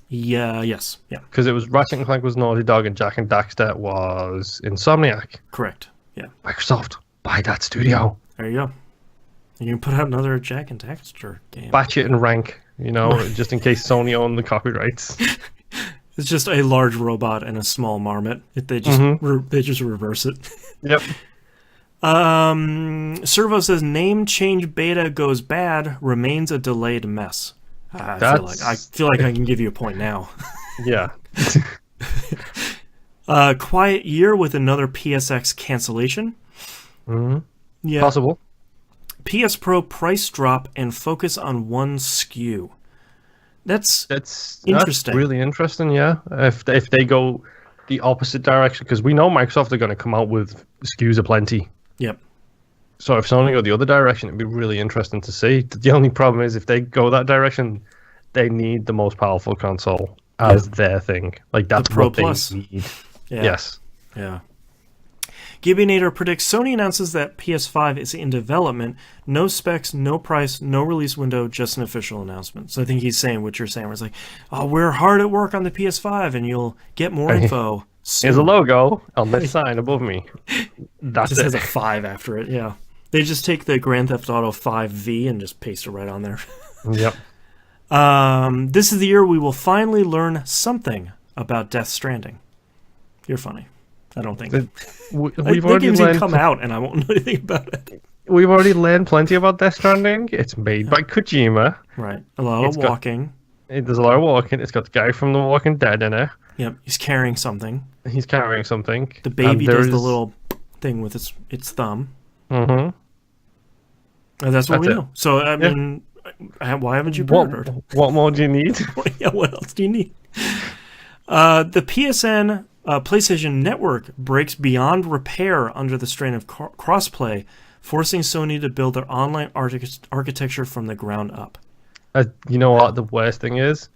Yeah, yes. Yeah. Because it was Ratchet and Clank was Naughty Dog and Jak and Daxter was Insomniac. Correct. Yeah. Microsoft, buy that studio. There you go. You can put out another Jak and Daxter game. Batch it and rank, just in case Sony own the copyrights. It's just a large robot and a small marmot. They just reverse it. Yep. Servo says name change beta goes bad, remains a delayed mess. I feel like I can give you a point now. Yeah. Quiet year with another PSX cancellation. Mm-hmm. Yeah. Possible. PS Pro price drop and focus on one SKU. That's interesting. That's really interesting, yeah. If they go the opposite direction, because we know Microsoft are going to come out with SKUs aplenty. Yep. So if Sony go the other direction, it'd be really interesting to see. The only problem is if they go that direction, they need the most powerful console as their thing. Like, that's the Pro what Plus. they need. Yeah. Yes. Yeah. Gibbionator predicts Sony announces that PS5 is in development. No specs, no price, no release window, just an official announcement. So I think he's saying what you're saying, where it's like, oh, we're hard at work on the PS5, and you'll get more info soon. Here's a logo on this sign above me. That's It just it. has a 5 after it, yeah. They just take the Grand Theft Auto 5V and just paste it right on there. Yep. This is the year we will finally learn something about Death Stranding. You're funny. I don't think. We've The already game's gonna learned. come out, and I won't know anything about it. We've already learned plenty about Death Stranding. It's made by Kojima. Right. A lot of walking. There's a lot of walking. It's got the guy from The Walking Dead in it. Yep. He's carrying something. He's carrying something. The baby does the little thing with its thumb. Mm-hmm. And that's what That's we it. know. So, I mean, why haven't you pre-ordered? What more do you need? Yeah, what else do you need? The PSN PlayStation Network breaks beyond repair under the strain of crossplay, forcing Sony to build their online architecture from the ground up. You know what? The worst thing is,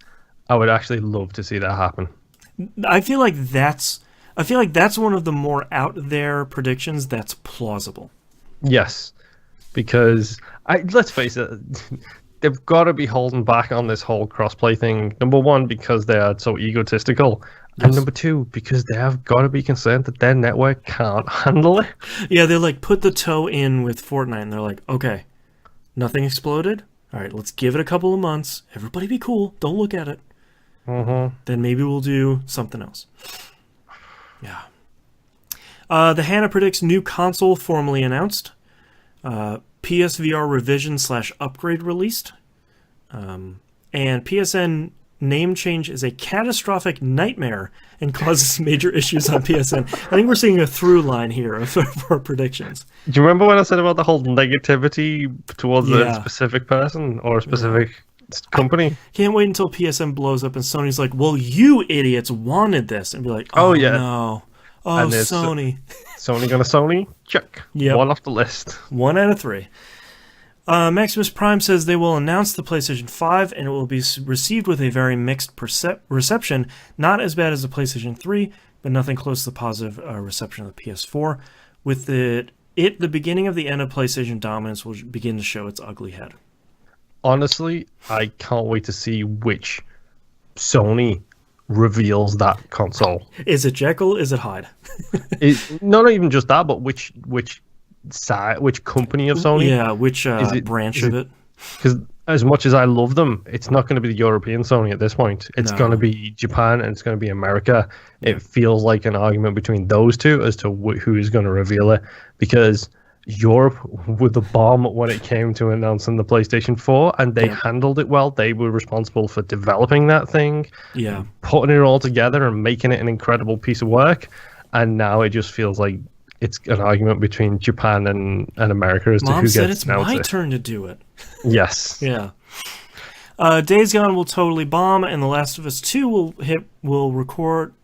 I would actually love to see that happen. I feel like that's one of the more out there predictions that's plausible. Yes, because let's face it, they've got to be holding back on this whole crossplay thing. Number one, because they are so egotistical. Yes. And number two, because they have got to be concerned that their network can't handle it. Yeah, they like put the toe in with Fortnite, and they're like, okay, nothing exploded. All right, let's give it a couple of months. Everybody be cool. Don't look at it. Mm-hmm. Then maybe we'll do something else. Yeah. The Hannah predicts new console formally announced. PSVR revision / upgrade released. And PSN name change is a catastrophic nightmare and causes major issues on PSN. I think we're seeing a through line here of our predictions. Do you remember when I said about the whole negativity towards Yeah. a specific person or a specific company? Can't wait until PSN blows up and Sony's like, well, you idiots wanted this. And be like, Oh, oh yeah. no. Oh, And it's- Sony. Sony gonna Sony? Check. Yep. One off the list. 1 out of 3. Maximus Prime says they will announce the PlayStation 5 and it will be received with a very mixed reception. Not as bad as the PlayStation 3, but nothing close to the positive reception of the PS4. With the beginning of the end of PlayStation dominance will begin to show its ugly head. Honestly, I can't wait to see which Sony reveals that console. Is it Jekyll? Is it Hyde? Not even just that, but which company of Sony? Yeah, which it- branch is of it- it? Because as much as I love them, it's not going to be the European Sony at this point. It's No. going to be Japan and it's going to be America. It feels like an argument between those two as to who is going to reveal it. Because Europe were the bomb when it came to announcing the PlayStation 4, and they handled it well. They were responsible for developing that thing, Yeah. putting it all together and making it an incredible piece of work. And now it just feels like it's an argument between Japan and America as to Mom who said gets it's to announce my it. turn to do it. Yes. Yeah. Days Gone will totally bomb, and The Last of Us 2 will hit record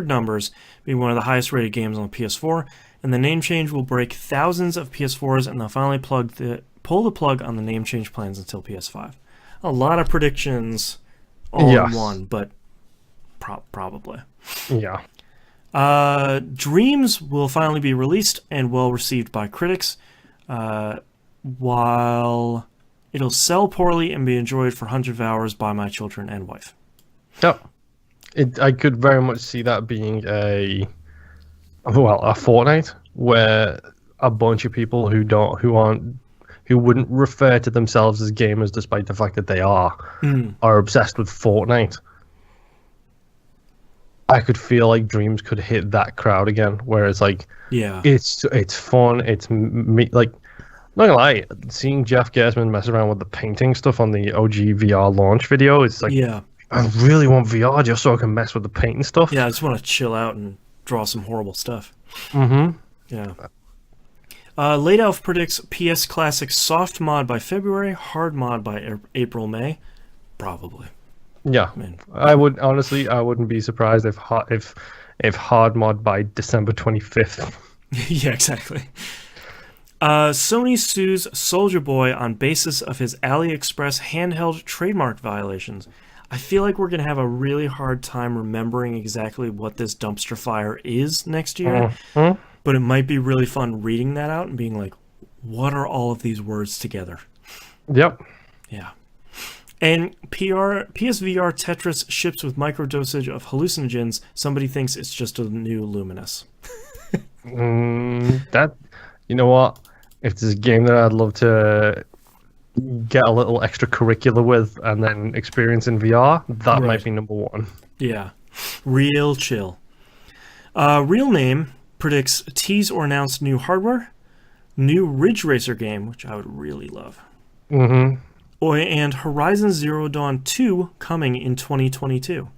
numbers, being one of the highest rated games on the PS4. And the name change will break thousands of PS4s, and they'll finally pull the plug on the name change plans until PS5. A lot of predictions all in one, but probably. Yeah. Dreams will finally be released and well received by critics, while it'll sell poorly and be enjoyed for hundreds of hours by my children and wife. Yeah. I could very much see that being a Fortnite where a bunch of people who wouldn't refer to themselves as gamers despite the fact that they are obsessed with Fortnite. I could feel like Dreams could hit that crowd again, where it's like, it's fun. It's like, not gonna lie, seeing Jeff Gersman mess around with the painting stuff on the OG VR launch video, it's like, I really want VR just so I can mess with the painting stuff. Yeah, I just want to chill out and draw some horrible stuff. Mm-hmm. Yeah. Late Elf predicts PS Classic soft mod by February, hard mod by April, May. Probably. Yeah, I wouldn't be surprised if hard mod by December 25th. Yeah, exactly. Sony sues Soulja Boy on basis of his AliExpress handheld trademark violations. I feel like we're going to have a really hard time remembering exactly what this dumpster fire is next year. Mm-hmm. But it might be really fun reading that out and being like, what are all of these words together? Yep. Yeah. And PSVR Tetris ships with microdosage of hallucinogens. Somebody thinks it's just a new Luminous. That, you know what? If there's a game that I'd love to get a little extracurricular with and then experience in VR, that might be number one. Yeah. Real chill. Real Name predicts tease or announce new hardware, new Ridge Racer game, which I would really love. Mm-hmm. And Horizon Zero Dawn 2 coming in 2022.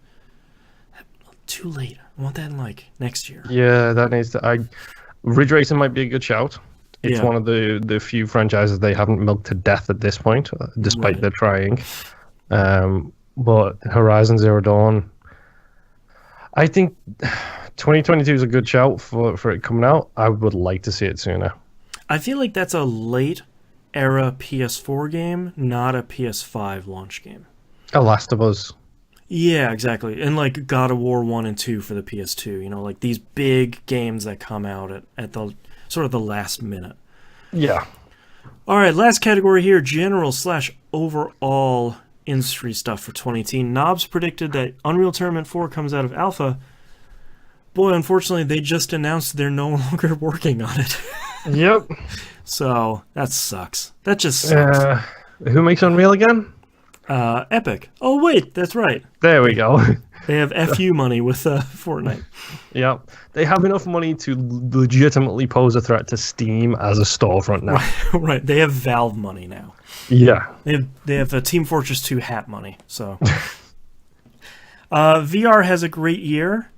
Too late. I want that in like next year. Yeah, that needs to. Ridge Racer might be a good shout. It's one of the few franchises they haven't milked to death at this point, despite their trying. But Horizon Zero Dawn, I think 2022 is a good shout for it coming out. I would like to see it sooner. I feel like that's a late era PS4 game, not a PS5 launch game. A Last of Us. Yeah, exactly. And like God of War 1 and 2 for the PS2, you know, like these big games that come out at the sort of the last minute. Yeah. All right, last category here, general/overall industry stuff for 2018. Knobs predicted that Unreal Tournament 4 comes out of alpha. Boy, unfortunately, they just announced they're no longer working on it. Yep. So, that sucks. That just sucks. Who makes Unreal again? Epic. Oh, wait, that's right. There we go. They have FU money with Fortnite. Yeah. They have enough money to legitimately pose a threat to Steam as a storefront now. Right. They have Valve money now. Yeah. They have a Team Fortress 2 hat money. So, VR has a great year.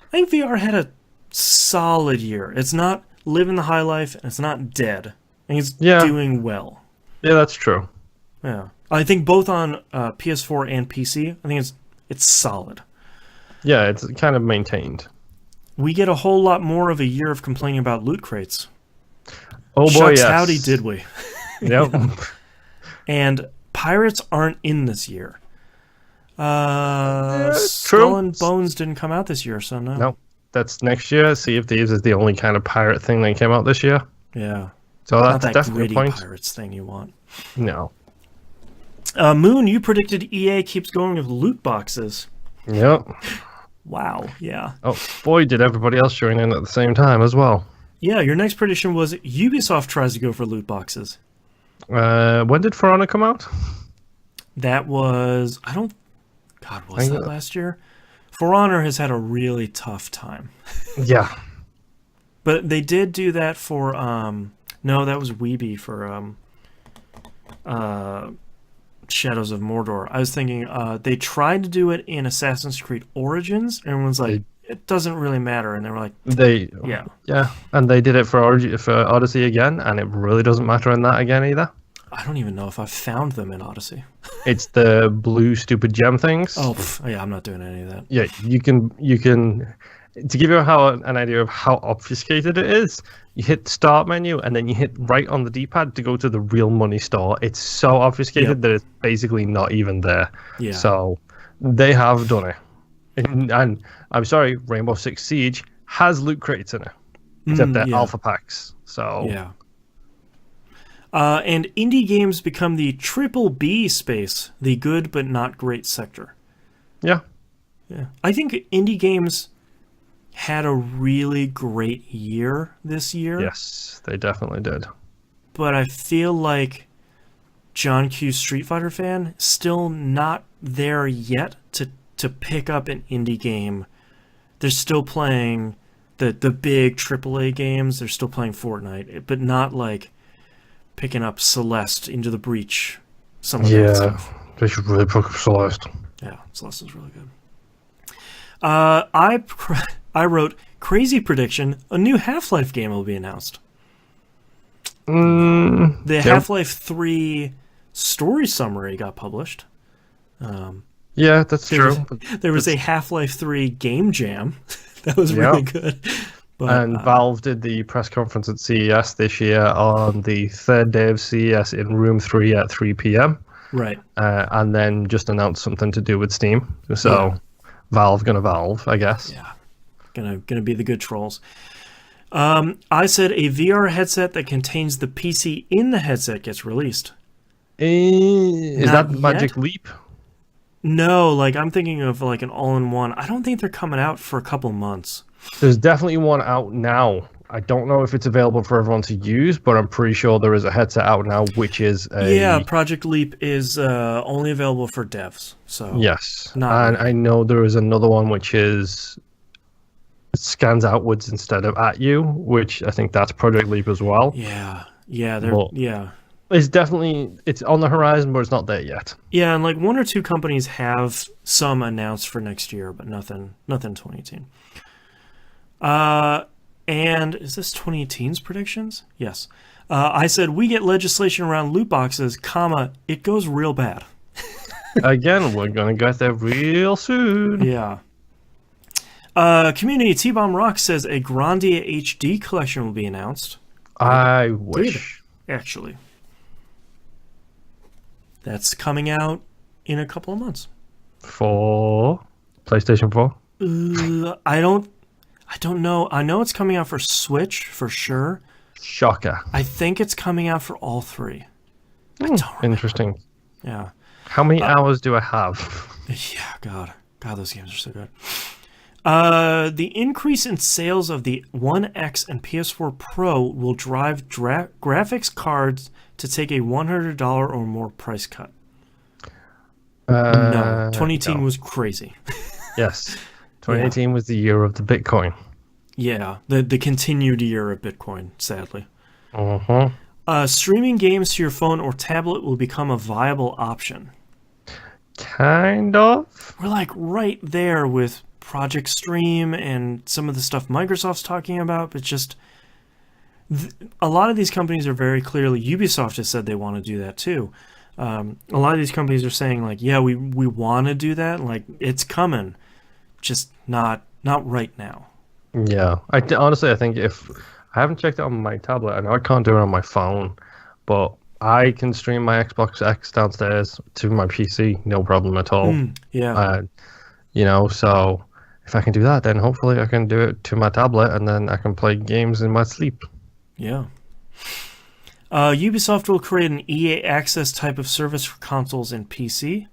I think VR had a solid year. It's not living the high life, and it's not dead. I think it's doing well. Yeah, that's true. Yeah. I think both on PS4 and PC, I think it's solid. Yeah, it's kind of maintained. We get a whole lot more of a year of complaining about loot crates. Oh boy, Shucks, yes. howdy did we. Yep. And pirates aren't in this year. True. Skull and Bones didn't come out this year, so no. Nope. That's next year. Sea of Thieves is the only kind of pirate thing that came out this year. Yeah. So that's not that definitely a gritty point. pirates thing you want. No. Moon, you predicted EA keeps going with loot boxes. Yep. Wow, yeah. Oh, boy, did everybody else join in at the same time as well. Yeah, your next prediction was Ubisoft tries to go for loot boxes. When did For Honor come out? That was... was that last year? For Honor has had a really tough time. Yeah. But they did do that for... no, that was Weeby for... Shadows of Mordor. I was thinking they tried to do it in Assassin's Creed Origins. Everyone's like, it doesn't really matter. And they were like, yeah. And they did it for Odyssey again, and it really doesn't matter in that again either. I don't even know if I found them in Odyssey. It's the blue stupid gem things. Oh, yeah, I'm not doing any of that. Yeah, you can. To give you an idea of how obfuscated it is, you hit the start menu and then you hit right on the D-pad to go to the real money store. It's so obfuscated that it's basically not even there. Yeah. So they have done it. And I'm sorry, Rainbow Six Siege has loot crates in it, except they're alpha packs. So yeah. And indie games become the triple B space, the good but not great sector. Yeah. Yeah. I think indie games had a really great year this year. Yes, they definitely did. But I feel like John Q. Street Fighter fan still not there yet to pick up an indie game. They're still playing the big AAA games. They're still playing Fortnite, but not like picking up Celeste, Into the Breach, some of that stuff. They should really pick up Celeste. Yeah, Celeste is really good. I wrote, crazy prediction, a new Half-Life game will be announced. The Half-Life 3 story summary got published. Yeah, that's true. There was a Half-Life 3 game jam. That was really good. And Valve did the press conference at CES this year on the third day of CES in Room 3 at 3 p.m. Right. and then just announce something to do with Steam. So Valve gonna Valve, I guess. Yeah. Gonna be the good trolls. I said a VR headset that contains the PC in the headset gets released. Is Not that Magic yet? Leap? No, like I'm thinking of like an all-in-one. I don't think they're coming out for a couple months. There's definitely one out now. I don't know if it's available for everyone to use, but I'm pretty sure there is a headset out now, which is a... Yeah, Project Leap is only available for devs. So Yes. not And I know there is another one which is scans outwards instead of at you, which I think that's Project Leap as well. yeah, But it's definitely, it's on the horizon, but it's not there yet. yeah, and like one or two companies have some announced for next year, but nothing 2018. And is this 2018's predictions? Yes. I said we get legislation around loot boxes, comma, it goes real bad. Again, we're gonna get there real soon. Yeah. Community T-Bomb Rock says a Grandia HD collection will be announced. I wish. Actually. That's coming out in a couple of months. For PlayStation 4? I don't know. I know it's coming out for Switch for sure. Shocker. I think it's coming out for all three. I don't remember. Interesting. Yeah. How many hours do I have? Yeah, God, those games are so good. The increase in sales of the One X and PS4 Pro will drive graphics cards to take a $100 or more price cut. No, 2018 was crazy. Yes, 2018 was the year of the Bitcoin. Yeah, the continued year of Bitcoin, sadly. Uh-huh. Streaming games to your phone or tablet will become a viable option. Kind of. We're like right there with Project Stream and some of the stuff Microsoft's talking about, but just a lot of these companies are very clearly, Ubisoft has said they want to do that too. A lot of these companies are saying like, yeah, we want to do that, like it's coming, just not right now. Yeah, honestly, I think if I haven't checked it on my tablet, I know I can't do it on my phone, but I can stream my Xbox X downstairs to my PC, no problem at all. Yeah. So if I can do that, then hopefully I can do it to my tablet, and then I can play games in my sleep. Yeah. Ubisoft will create an EA Access type of service for consoles and PC.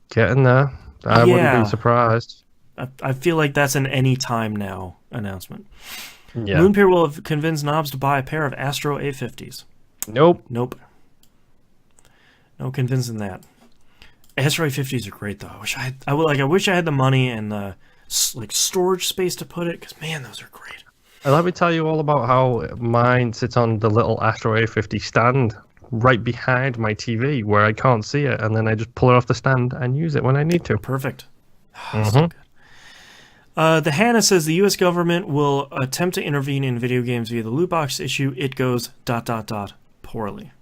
Getting there. I wouldn't be surprised. I feel like that's an anytime now announcement. Yeah. Moonpier will have convinced Knobs to buy a pair of Astro A50s. Nope. No convincing that. Astro A50s are great though. I wish I had the money and the storage space to put it, because man, those are great. And let me tell you all about how mine sits on the little Astro A50 stand right behind my TV where I can't see it, and then I just pull it off the stand and use it when I need to. Perfect. So good. The Hannah says the U.S. government will attempt to intervene in video games via the loot box issue. It goes ... poorly.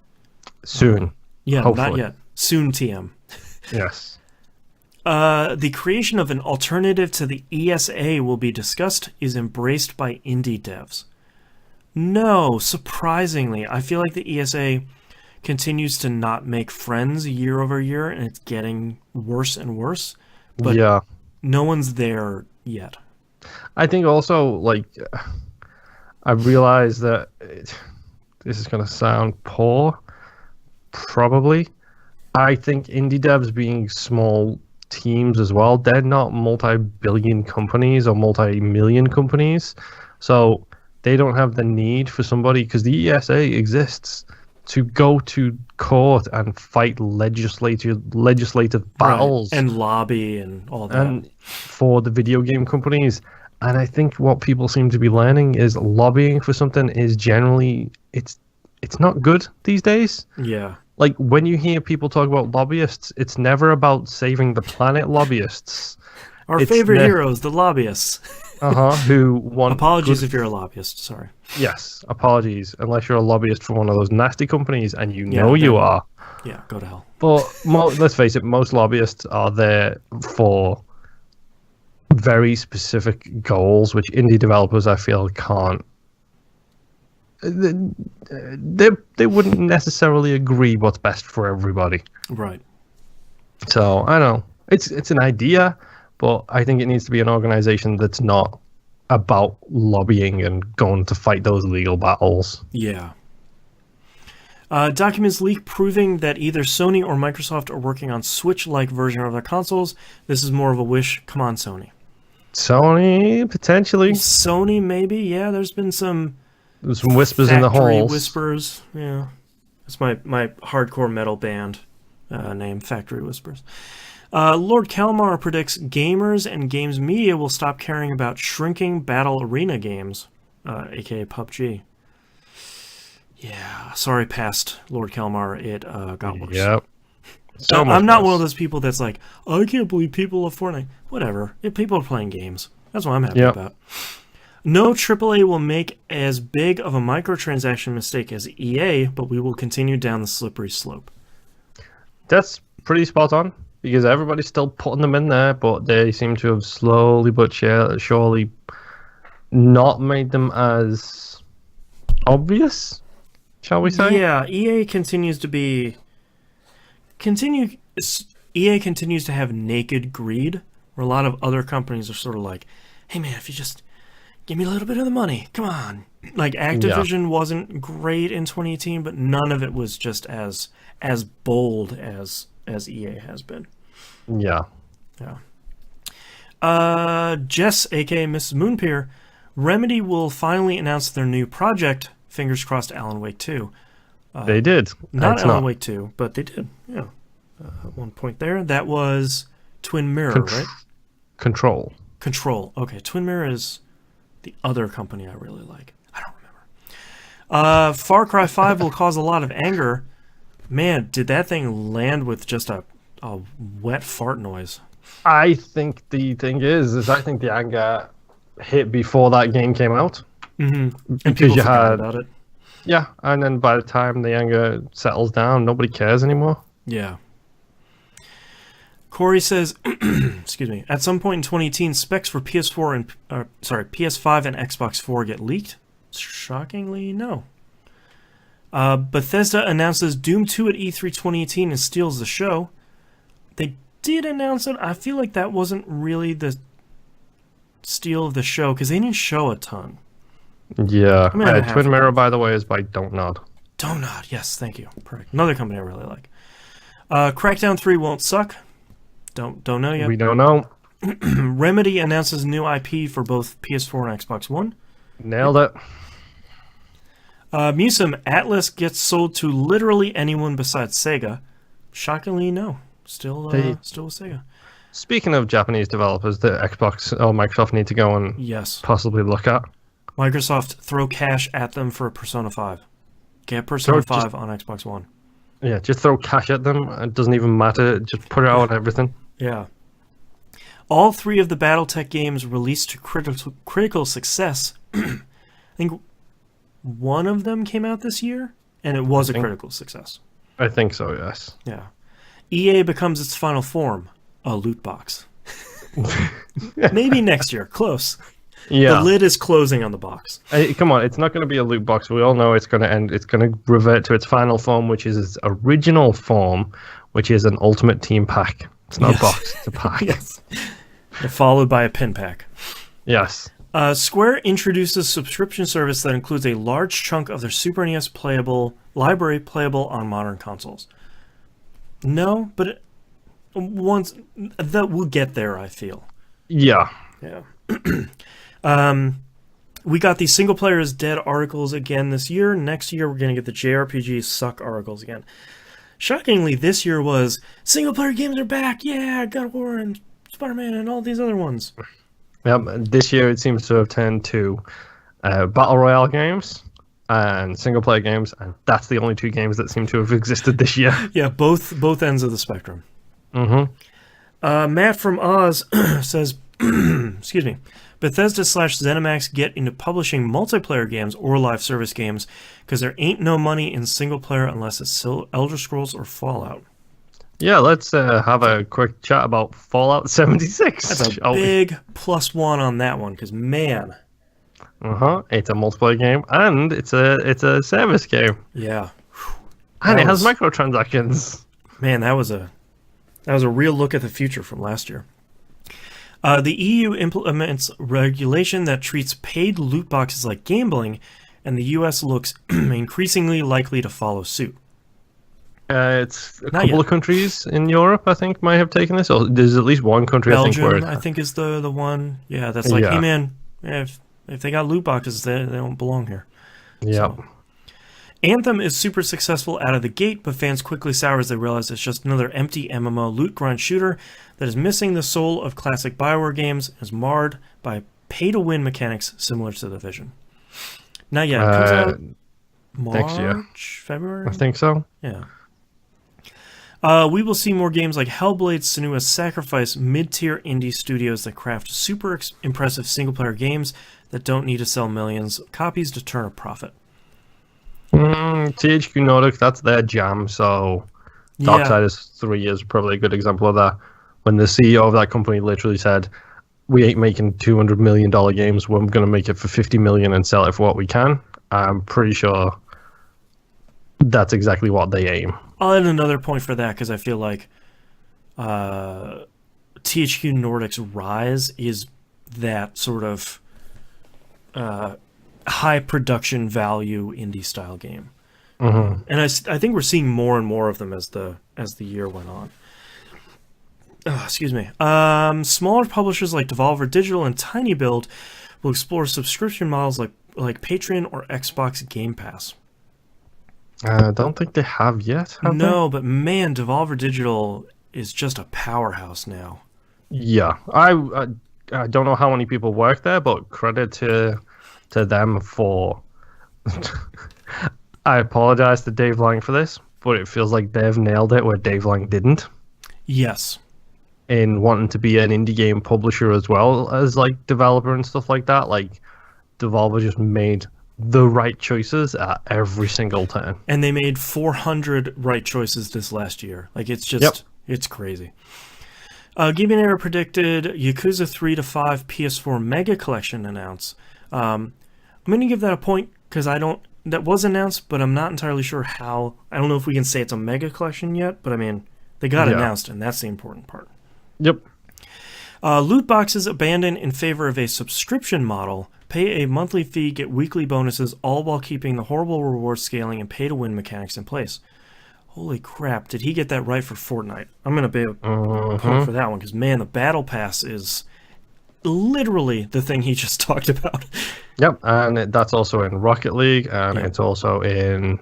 Soon. Yeah, hopefully. Not yet. Soon, TM. Yes. The creation of an alternative to the ESA will be discussed, is embraced by indie devs. No, surprisingly, I feel like the ESA continues to not make friends year over year, and it's getting worse and worse. But yeah. No one's there yet. I think also, I realize that this is going to sound poor, probably. I think indie devs being small teams as well, they're not multi-billion companies or multi-million companies, so they don't have the need for somebody, because the ESA exists to go to court and fight legislative battles, right. And lobby and all that, and for the video game companies. And I think what people seem to be learning is lobbying for something is generally it's not good these days. Yeah. Like, when you hear people talk about lobbyists, it's never about saving the planet lobbyists. Our favorite heroes, the lobbyists. Who want... Apologies if you're a lobbyist, sorry. Yes, apologies, unless you're a lobbyist for one of those nasty companies, and you are. Yeah, go to hell. But let's face it, most lobbyists are there for very specific goals, which indie developers, I feel, can't they wouldn't necessarily agree what's best for everybody. Right. So I don't know. It's an idea, but I think it needs to be an organization that's not about lobbying and going to fight those legal battles. Yeah. Documents leak proving that either Sony or Microsoft are working on Switch-like version of their consoles. This is more of a wish. Come on, Sony. Sony, potentially. Sony, maybe. Yeah, there's been some whispers in the halls. Whispers. Yeah. That's my hardcore metal band name, Factory Whispers. Lord Kalmar predicts gamers and games media will stop caring about shrinking battle arena games, aka PUBG. Yeah, sorry, past Lord Kalmar, it got worse. Yep. I'm not one of those people that's like, oh, I can't believe people love Fortnite. Whatever. If people are playing games. That's what I'm happy about. No AAA will make as big of a microtransaction mistake as EA, but we will continue down the slippery slope. That's pretty spot on, because everybody's still putting them in there, but they seem to have slowly but surely not made them as obvious, shall we say? Yeah, EA continues to have naked greed, where a lot of other companies are sort of like, hey man, if you just give me a little bit of the money, come on. Like Activision wasn't great in 2018, but none of it was just as bold as EA has been. Yeah. Jess, aka Mrs. Moonpier, Remedy will finally announce their new project. Fingers crossed, Alan Wake 2. They did. Not Alan Wake 2, but they did. Yeah. At one point there. That was Twin Mirror, right? Control. Okay, Twin Mirror is the other company I really like. I don't remember. Far Cry 5 will cause a lot of anger. Man, did that thing land with just a wet fart noise? I think the thing is I think the anger hit before that game came out. Mm-hmm. Because you had about it. Yeah, and then by the time the anger settles down, nobody cares anymore. Yeah. Corey says, excuse me, at some point in 2018, specs for PS5 and Xbox 4 get leaked? Shockingly, no. Bethesda announces Doom 2 at E3 2018 and steals the show. They did announce it. I feel like that wasn't really the steal of the show, because they didn't show a ton. Yeah. Twin Mirror, by the way, is by Don't Nod. Don't Nod, yes, thank you. Perfect. Another company I really like. Crackdown 3 won't suck. Don't know yet. We don't know. Remedy announces new IP for both PS4 and Xbox One. Nailed it. Musum, Atlas gets sold to literally anyone besides Sega. Shockingly, no. Still with Sega. Speaking of Japanese developers that Xbox or Microsoft need to go and possibly look at. Microsoft, throw cash at them for Persona 5. Get Persona 5 on Xbox One. Yeah, just throw cash at them. It doesn't even matter. Just put it out on everything. Yeah. All three of the BattleTech games released to critical success. I think one of them came out this year, and it was a critical success. I think so, yes. Yeah. EA becomes its final form, a loot box. Maybe next year. Close. Yeah. The lid is closing on the box. Come on, it's not going to be a loot box. We all know it's going to end. It's going to revert to its final form, which is its original form, which is an Ultimate Team pack. It's not a box, it's a pack. Yes. Followed by a pin pack. Yes. Square introduces a subscription service that includes a large chunk of their Super NES library playable on modern consoles. No, but once that we'll get there, I feel. Yeah. Yeah. We got these single player is dead articles again this year. Next year, we're going to get the JRPG suck articles again. Shockingly, this year was single player games are back. Yeah, God of War and Spider-Man and all these other ones. Yep. This year, it seems to have turned to battle royale games and single player games, and that's the only two games that seem to have existed this year. Yeah, both ends of the spectrum. Mm-hmm. Matt from Oz says, excuse me, Bethesda/ZeniMax get into publishing multiplayer games or live service games because there ain't no money in single player unless it's Elder Scrolls or Fallout. Yeah, let's have a quick chat about Fallout 76. That's a big +1 on that one, because man, It's a multiplayer game, and it's a service game, Yeah. and That it has was- microtransactions. Man, that was a real look at the future from last year. The EU implements regulation that treats paid loot boxes like gambling, and the US looks increasingly likely to follow suit. It's a Not couple yet. of countries in Europe, I think, might have taken this. Or there's at least one country, Belgium, I think, I where think, is the one. Yeah, that's like, Yeah. hey man, if they got loot boxes, they don't belong here. yeah. So. Anthem is super successful out of the gate, but fans quickly sour as they realize it's just another empty MMO loot grind shooter that is missing the soul of classic Bioware games and is marred by pay-to-win mechanics similar to The Division. Not yet. It comes out next year. March, February? I think so. Yeah. We will see more games like Hellblade, Senua's Sacrifice, mid-tier indie studios that craft super impressive single-player games that don't need to sell millions of copies to turn a profit. THQ Nordic, that's their jam. So Darksiders 3 is probably a good example of that. When the CEO of that company literally said, "We ain't making $200 million games. We're going to make it for $50 million and sell it for what we can." I'm pretty sure that's exactly what they aim. I'll add another point for that because I feel like THQ Nordic's rise is that sort of high production value indie style game, and I think we're seeing more and more of them as the year went on. Excuse me. Smaller publishers like Devolver Digital and Tiny Build will explore subscription models like Patreon or Xbox Game Pass. I don't think they have yet. Have No, but man, Devolver Digital is just a powerhouse now. they? Yeah, I don't know how many people work there, but credit to them for. I apologize to Dave Lang for this, but it feels like they've nailed it where Dave Lang didn't, Yes. in wanting to be an indie game publisher as well as like developer and stuff like that. Like Devolver just made the right choices at every single turn. And they made 400 right choices this last year. Like, it's just, It's crazy. Gaming Era predicted Yakuza 3 to 5 PS4 Mega Collection announce. I'm going to give that a point because that was announced, but I'm not entirely sure how. I don't know if we can say it's a Mega Collection yet, but I mean, they got announced, and that's the important part. Yep. Loot boxes abandoned in favor of a subscription model. Pay a monthly fee, get weekly bonuses, all while keeping the horrible reward scaling and pay-to-win mechanics in place. Holy crap, did he get that right for Fortnite? I'm going to be a point for that one, because, man, the Battle Pass is literally the thing he just talked about. Yep, and that's also in Rocket League, and it's also in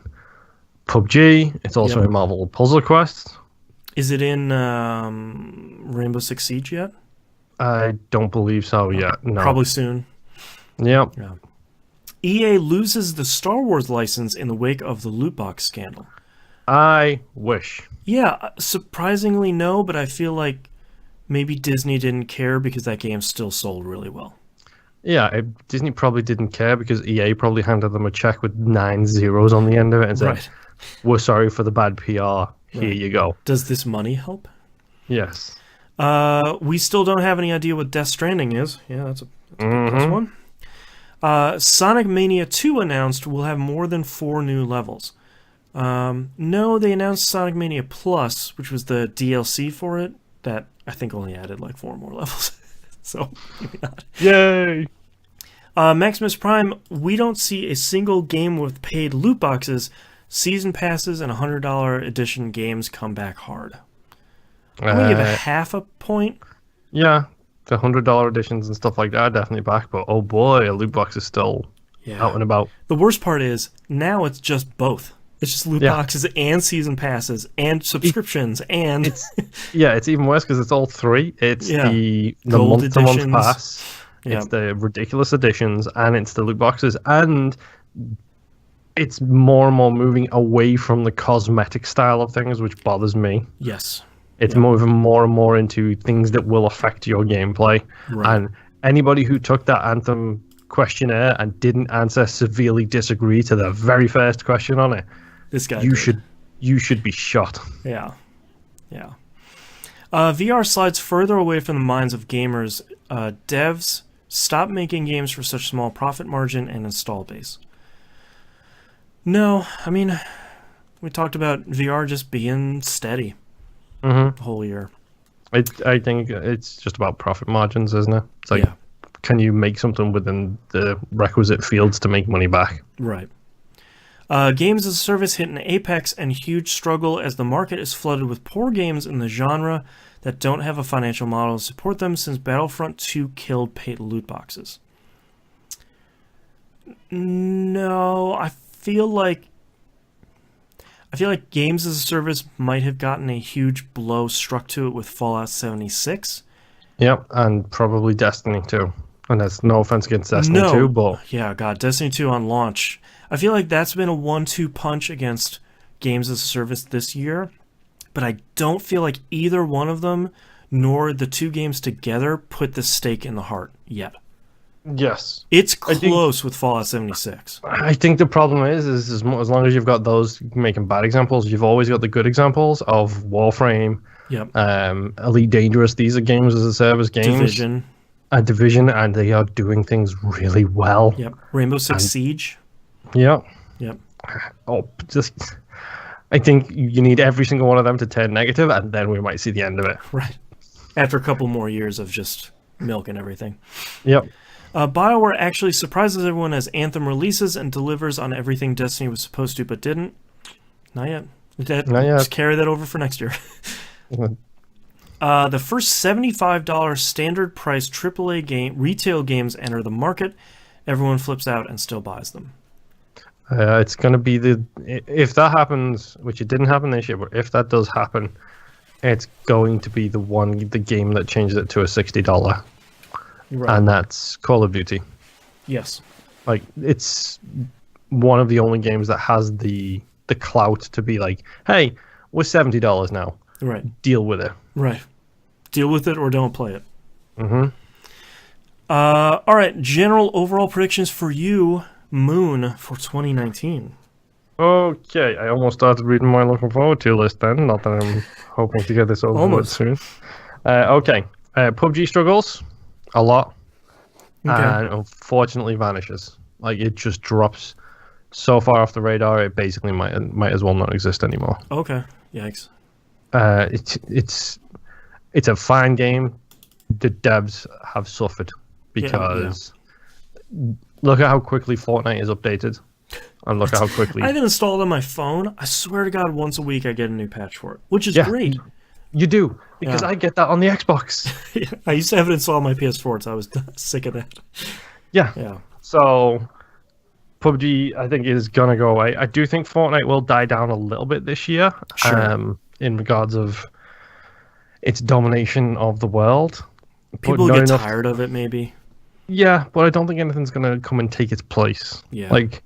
PUBG. It's also in Marvel Puzzle Quest. Is it in Rainbow Six Siege yet? I don't believe so yet. No. Probably soon. Yep. Yeah. EA loses the Star Wars license in the wake of the loot box scandal. I wish. Yeah, surprisingly no, but I feel like maybe Disney didn't care because that game still sold really well. Yeah, Disney probably didn't care because EA probably handed them a check with 9 zeros on the end of it and said, Right. "We're sorry for the bad PR. Here you go." Does this money help? Yes. We still don't have any idea what Death Stranding is. Yeah, that's a good plus one. Sonic Mania 2 announced will have more than 4 new levels. No, they announced Sonic Mania Plus, which was the DLC for it, that I think only added like 4 more levels. So, maybe not. Yay! Maximus Prime, we don't see a single game with paid loot boxes. Season passes and $100 edition games come back hard. I'm going to give it half a point. Yeah, the $100 editions and stuff like that are definitely back, but oh boy, a loot box is still out and about. The worst part is, now it's just both. It's just loot boxes and season passes and subscriptions and... It's even worse because it's all 3. It's the Gold month-to-month editions. pass, it's the ridiculous editions, and it's the loot boxes, and it's more and more moving away from the cosmetic style of things, which bothers me. Yes. It's moving more and more into things that will affect your gameplay. Right. And anybody who took that Anthem questionnaire and didn't answer severely disagree to the very first question on it, This guy you should be shot. Yeah. VR slides further away from the minds of gamers. Devs Stop making games for such small profit margin and install base. No, I mean, we talked about VR just being steady the whole year. I think it's just about profit margins, isn't it? It's like, can you make something within the requisite fields to make money back? Right. Games as a service hit an apex and huge struggle as the market is flooded with poor games in the genre that don't have a financial model to support them since Battlefront 2 killed paid loot boxes. No, I feel like games as a service might have gotten a huge blow struck to it with Fallout 76. Yep, and probably Destiny 2. And that's no offense against Destiny 2, but... Yeah, God, Destiny 2 on launch. I feel like that's been a 1-2 punch against games as a service this year, but I don't feel like either one of them, nor the two games together, put the stake in the heart yet. Yes. It's close with Fallout 76. I think the problem is as long as you've got those making bad examples, you've always got the good examples of Warframe, Elite Dangerous. These are games as a service games. Division, and they are doing things really well. Yep. Rainbow Six Siege. Yep. Yep. I think you need every single one of them to turn negative, and then we might see the end of it. Right. After a couple more years of just milk and everything. Yep. BioWare actually surprises everyone as Anthem releases and delivers on everything Destiny was supposed to, but didn't. Not yet. Just carry that over for next year. The first $75 standard price AAA retail games enter the market. Everyone flips out and still buys them. It's going to be if that happens, which it didn't happen this year, but if that does happen, it's going to be the game that changes it to a $60. Right. And that's Call of Duty. Yes. Like, it's one of the only games that has the clout to be like, hey, we're $70 now. Right. Deal with it. Right. Deal with it or don't play it. Mm-hmm. All right. General overall predictions for you, Moon, for 2019. Okay. I almost started reading my looking forward to list then. Not that I'm hoping to get this over with soon. Okay. PUBG struggles a lot. Okay. And unfortunately vanishes. Like, it just drops so far off the radar, it basically might as well not exist anymore. Okay. Yikes. It's a fine game. The devs have suffered because look at how quickly Fortnite is updated, and look at how quickly I have it installed on my phone. I swear to God, once a week I get a new patch for it, which is great. You do, because I get that on the Xbox. I used to have it installed on my PS4, so I was sick of that. Yeah. So PUBG, I think, is gonna go away. I do think Fortnite will die down a little bit this year. Sure. In regards of its domination of the world. People get tired of it, maybe. Yeah, but I don't think anything's going to come and take its place. Yeah. Like,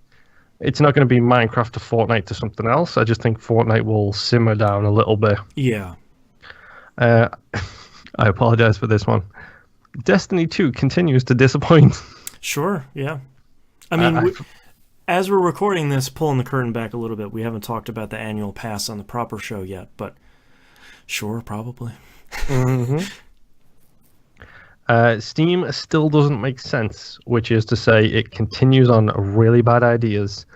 it's not going to be Minecraft to Fortnite to something else. I just think Fortnite will simmer down a little bit. Yeah. I apologize for this one. Destiny 2 continues to disappoint. Sure, yeah. I mean, as we're recording this, pulling the curtain back a little bit, we haven't talked about the annual pass on the proper show yet, but sure, probably. Mm-hmm. Steam still doesn't make sense, which is to say it continues on really bad ideas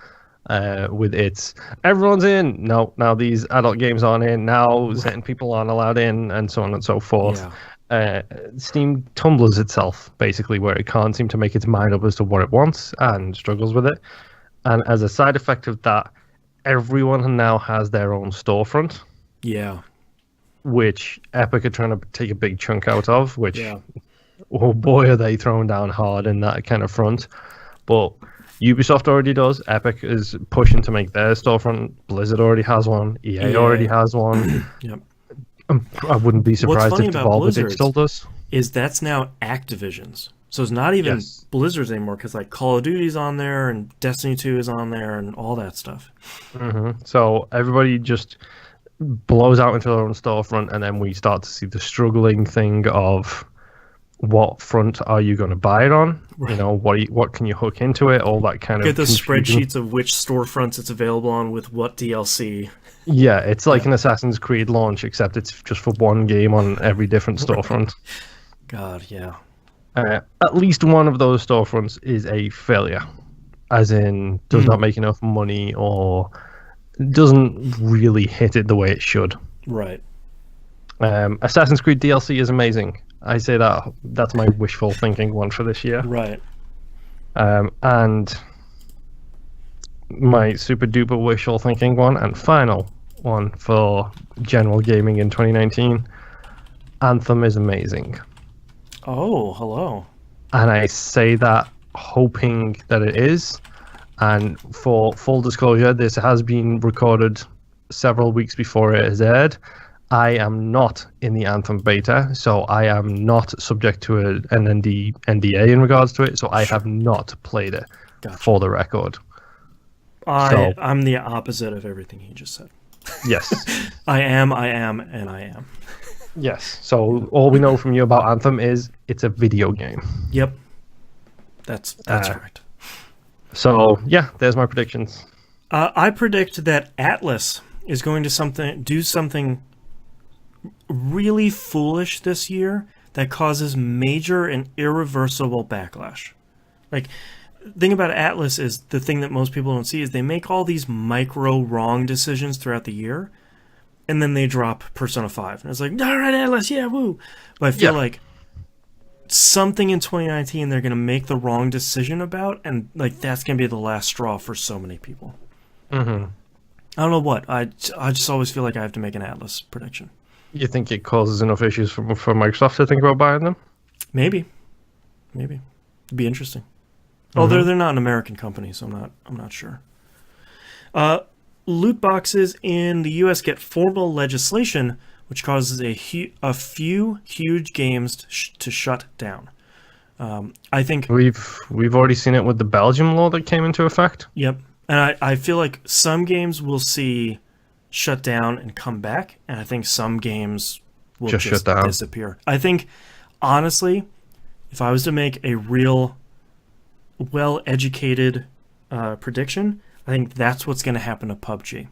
with its everyone's in. No, now these adult games aren't in. Now certain people aren't allowed in, and so on and so forth. Yeah. Steam tumbles itself, basically, where it can't seem to make its mind up as to what it wants and struggles with it. And as a side effect of that, everyone now has their own storefront. Yeah. Which Epic are trying to take a big chunk out of, which, oh boy, are they throwing down hard in that kind of front. But Ubisoft already does. Epic is pushing to make their storefront. Blizzard already has one. EA already has one. Yep. I wouldn't be surprised if Devolver Digital does. Is that's now Activision's. So it's not even Blizzard's anymore, because like Call of Duty's on there and Destiny 2 is on there and all that stuff. Mm-hmm. So everybody just blows out into their own storefront, and then we start to see the struggling thing of what front are you going to buy it on? Right. You know, what can you hook into it? All that kind of get the spreadsheets of which storefronts it's available on with what DLC. Yeah, it's like an Assassin's Creed launch, except it's just for one game on every different storefront. God, yeah. At least one of those storefronts is a failure, as in does not make enough money or doesn't really hit it the way it should. Right. Assassin's Creed DLC is amazing. I say that's my wishful thinking one for this year. Right. And my super duper wishful thinking one and final one for general gaming in 2019, Anthem is amazing. Oh, hello. And I say that hoping that it is. And for full disclosure, this has been recorded several weeks before it has aired. I am not in the Anthem beta, so I am not subject to an NDA in regards to it, so I have not played it, for the record. I'm the opposite of everything he just said. Yes. I am, and I am. Yes. So all we know from you about Anthem is it's a video game. Yep. That's correct. So yeah, there's my predictions. I predict that Atlas is going to do something really foolish this year that causes major and irreversible backlash. Like, the thing about Atlas is the thing that most people don't see is they make all these micro wrong decisions throughout the year, and then they drop Persona 5. And it's like, all right, Atlas, yeah, woo. But I feel like something in 2019 they're going to make the wrong decision about, and like that's going to be the last straw for so many people. Mm-hmm. I don't know what. I just always feel like I have to make an Atlas prediction. You think it causes enough issues for Microsoft to think about buying them? Maybe. It'd be interesting. Although they're not an American company, so I'm not sure. Loot boxes in the U.S. get formal legislation, which causes a few huge games to shut down. I think we've already seen it with the Belgium law that came into effect. Yep, and I feel like some games will see shut down and come back, and I think some games will just shut down, disappear. I think, honestly, if I was to make a real well-educated prediction, I think that's what's going to happen to PUBG.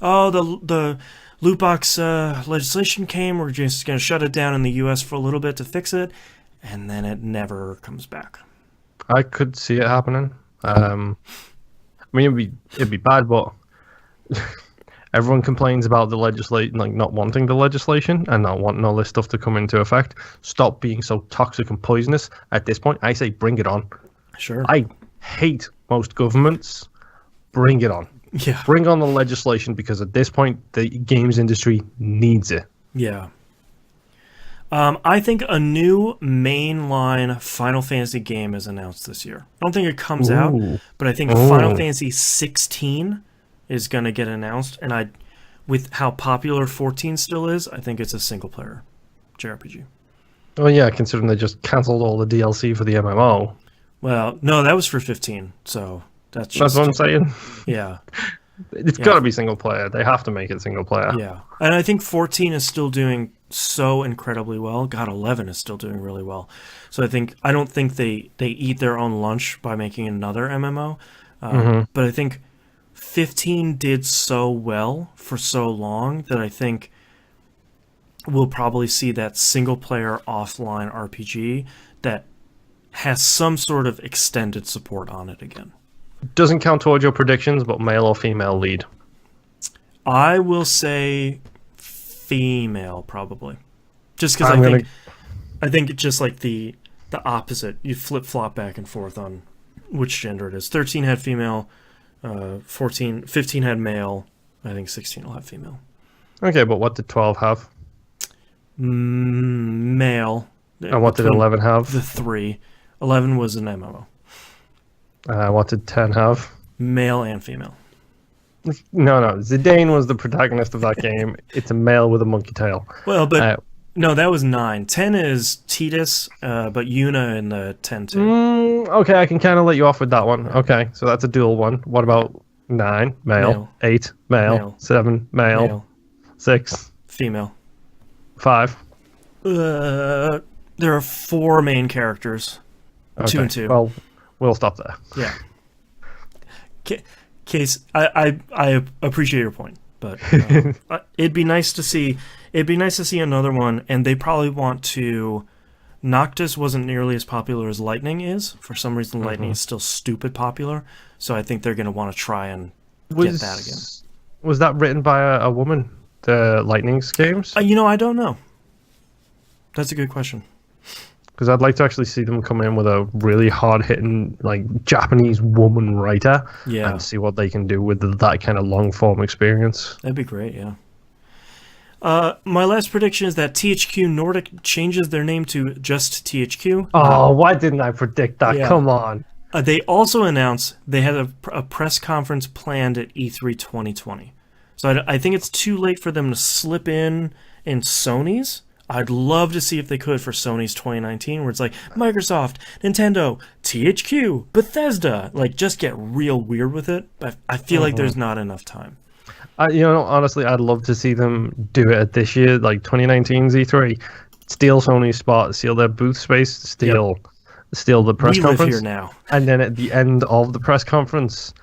Oh, the loot box legislation came. We're just going to shut it down in the U.S. for a little bit to fix it, and then it never comes back. I could see it happening. I mean, it'd be bad, but everyone complains about the legislation, like not wanting the legislation and not wanting all this stuff to come into effect. Stop being so toxic and poisonous. At this point, I say bring it on. Sure. I hate most governments. Bring it on. Yeah. Bring on the legislation, because at this point, the games industry needs it. Yeah. I think a new mainline Final Fantasy game is announced this year. I don't think it comes out, but I think Final Fantasy 16 is going to get announced. And with how popular 14 still is, I think it's a single-player JRPG. Oh, yeah, considering they just cancelled all the DLC for the MMO. Well, no, that was for 15, so that's what I'm saying. Yeah. It's got to be single player. They have to make it single player. Yeah. And I think 14 is still doing so incredibly well. God, 11 is still doing really well. So I don't think they eat their own lunch by making another MMO. But I think 15 did so well for so long that I think we'll probably see that single player offline RPG that has some sort of extended support on it again. Doesn't count towards your predictions, but male or female lead? I will say female, probably. Just because I think it's just like the opposite. You flip-flop back and forth on which gender it is. 13 had female, 15 had male. I think 16 will have female. Okay, but what did 12 have? Male. And what did 11 have? The 3. 11 was an MMO. What did 10 have? Male and female. No. Zidane was the protagonist of that game. It's a male with a monkey tail. Well, but no, that was 9. 10 is Titus, but Yuna in the 10 too. Okay, I can kind of let you off with that one. Okay, so that's a dual one. What about 9? Male. 8? Male. 7? Male. 6? Female. 5? There are 4 main characters. Okay. 2 and 2. Well, we'll stop there. Yeah. Case, I appreciate your point, but it'd be nice to see another one, and they probably want to Noctis wasn't nearly as popular as Lightning is. For some reason, Lightning is still stupid popular. So I think they're going to want to try and get that again. Was that written by a woman, the Lightning's games? I don't know. That's a good question. Because I'd like to actually see them come in with a really hard-hitting, like, Japanese woman writer and see what they can do with that kind of long-form experience. That'd be great, yeah. My last prediction is that THQ Nordic changes their name to just THQ. Oh, why didn't I predict that? Yeah. Come on. They also announced they had a press conference planned at E3 2020. So I think it's too late for them to slip in Sony's. I'd love to see if they could for Sony's 2019, where it's like Microsoft, Nintendo, THQ, Bethesda. Like, just get real weird with it. But I feel like there's not enough time. Honestly, I'd love to see them do it at this year, like 2019's E3. Steal Sony's spot, steal their booth space, steal the press conference. We live here now. And then at the end of the press conference,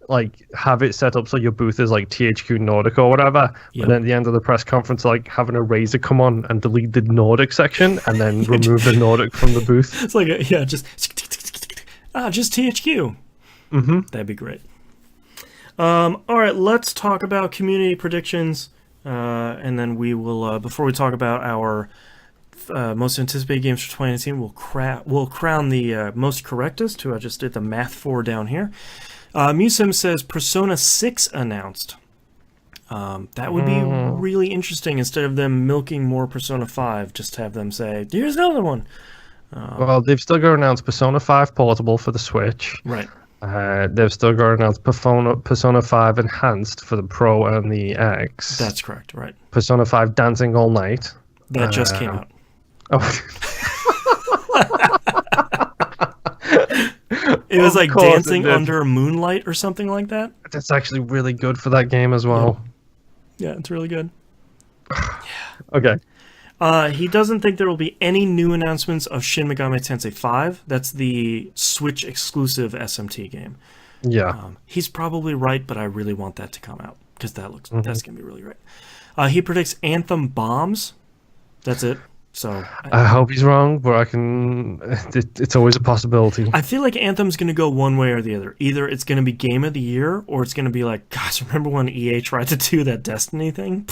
like, have it set up so your booth is like THQ Nordic or whatever. Yep. And then at the end of the press conference, like, have an eraser come on and delete the Nordic section and then remove the Nordic from the booth. It's like, just THQ. Mm-hmm. That'd be great. All right, let's talk about community predictions. And then we will, before we talk about our most anticipated games for 2019, we'll crown the most correctest, who I just did the math for down here. Musim says Persona 6 announced. That would be really interesting. Instead of them milking more Persona 5, just have them say, here's another one. Well, they've still got to announce Persona 5 Portable for the Switch. Right. They've still got to announce Persona 5 Enhanced for the Pro and the X. That's correct, right. Persona 5 Dancing All Night. That just came out. Oh. It was like dancing under moonlight or something like that. That's actually really good for that game as well. Yeah, it's really good. Okay. He doesn't think there will be any new announcements of Shin Megami Tensei 5. That's the Switch exclusive SMT game. Yeah. He's probably right, but I really want that to come out because that's going to be really great. He predicts Anthem bombs. That's it. So I hope he's wrong, but it's always a possibility. I feel like Anthem's going to go one way or the other. Either it's going to be Game of the Year, or it's going to be like, gosh, remember when EA tried to do that Destiny thing?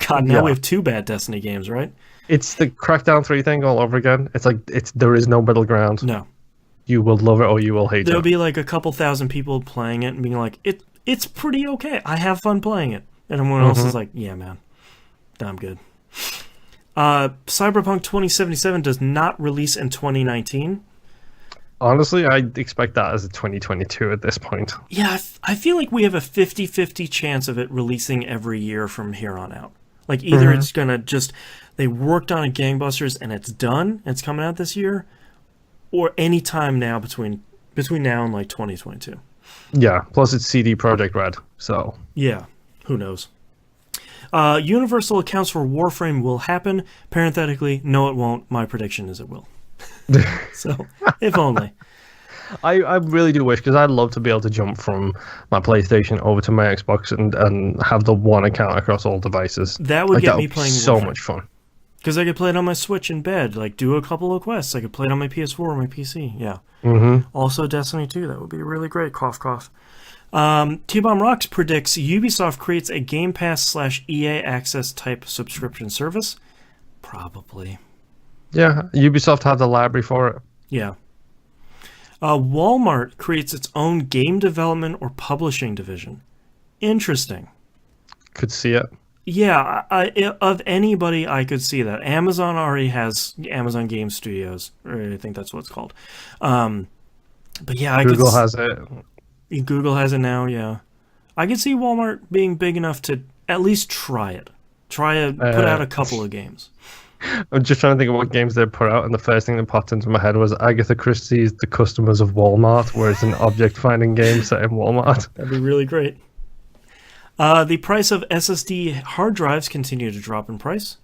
God, now we have 2 bad Destiny games, right? It's the Crackdown 3 thing all over again. It's like there is no middle ground. No. You will love it or you will hate There'll it. There'll be like a couple thousand people playing it and being like, it's pretty okay. I have fun playing it. And everyone else is like, yeah, man, I'm good. Cyberpunk 2077 does not release in 2019. Honestly, I expect that as a 2022 at this point. Yeah, I feel like we have a 50-50 chance of it releasing every year from here on out. Like, either it's going to just... They worked on it gangbusters and it's done, and it's coming out this year, or any time now between now and, like, 2022. Yeah, plus it's CD Projekt Red, so... Yeah, who knows? Universal accounts for Warframe will happen. Parenthetically, no, it won't. My prediction is it will. So, if only. I really do wish, because I'd love to be able to jump from my PlayStation over to my Xbox and have the one account across all devices. That would get me playing so Warframe. Much fun. Because I could play it on my Switch in bed, like do a couple of quests. I could play it on my PS4 or my PC. Yeah. Also Destiny 2. That would be really great. Cough, cough. T-Bomb Rocks predicts Ubisoft creates a Game Pass / EA Access type subscription service. Probably. Yeah, Ubisoft had the library for it. Yeah. Walmart creates its own game development or publishing division. Interesting. Could see it. Yeah, of anybody, I could see that. Amazon already has Amazon Game Studios, or I think that's what it's called. But yeah, Google has it. Google has it now, yeah. I could see Walmart being big enough to at least try it. Put out a couple of games. I'm just trying to think of what games they put out, and the first thing that popped into my head was Agatha Christie's The Customers of Walmart, where it's an object-finding game set in Walmart. That'd be really great. The price of SSD hard drives continue to drop in price.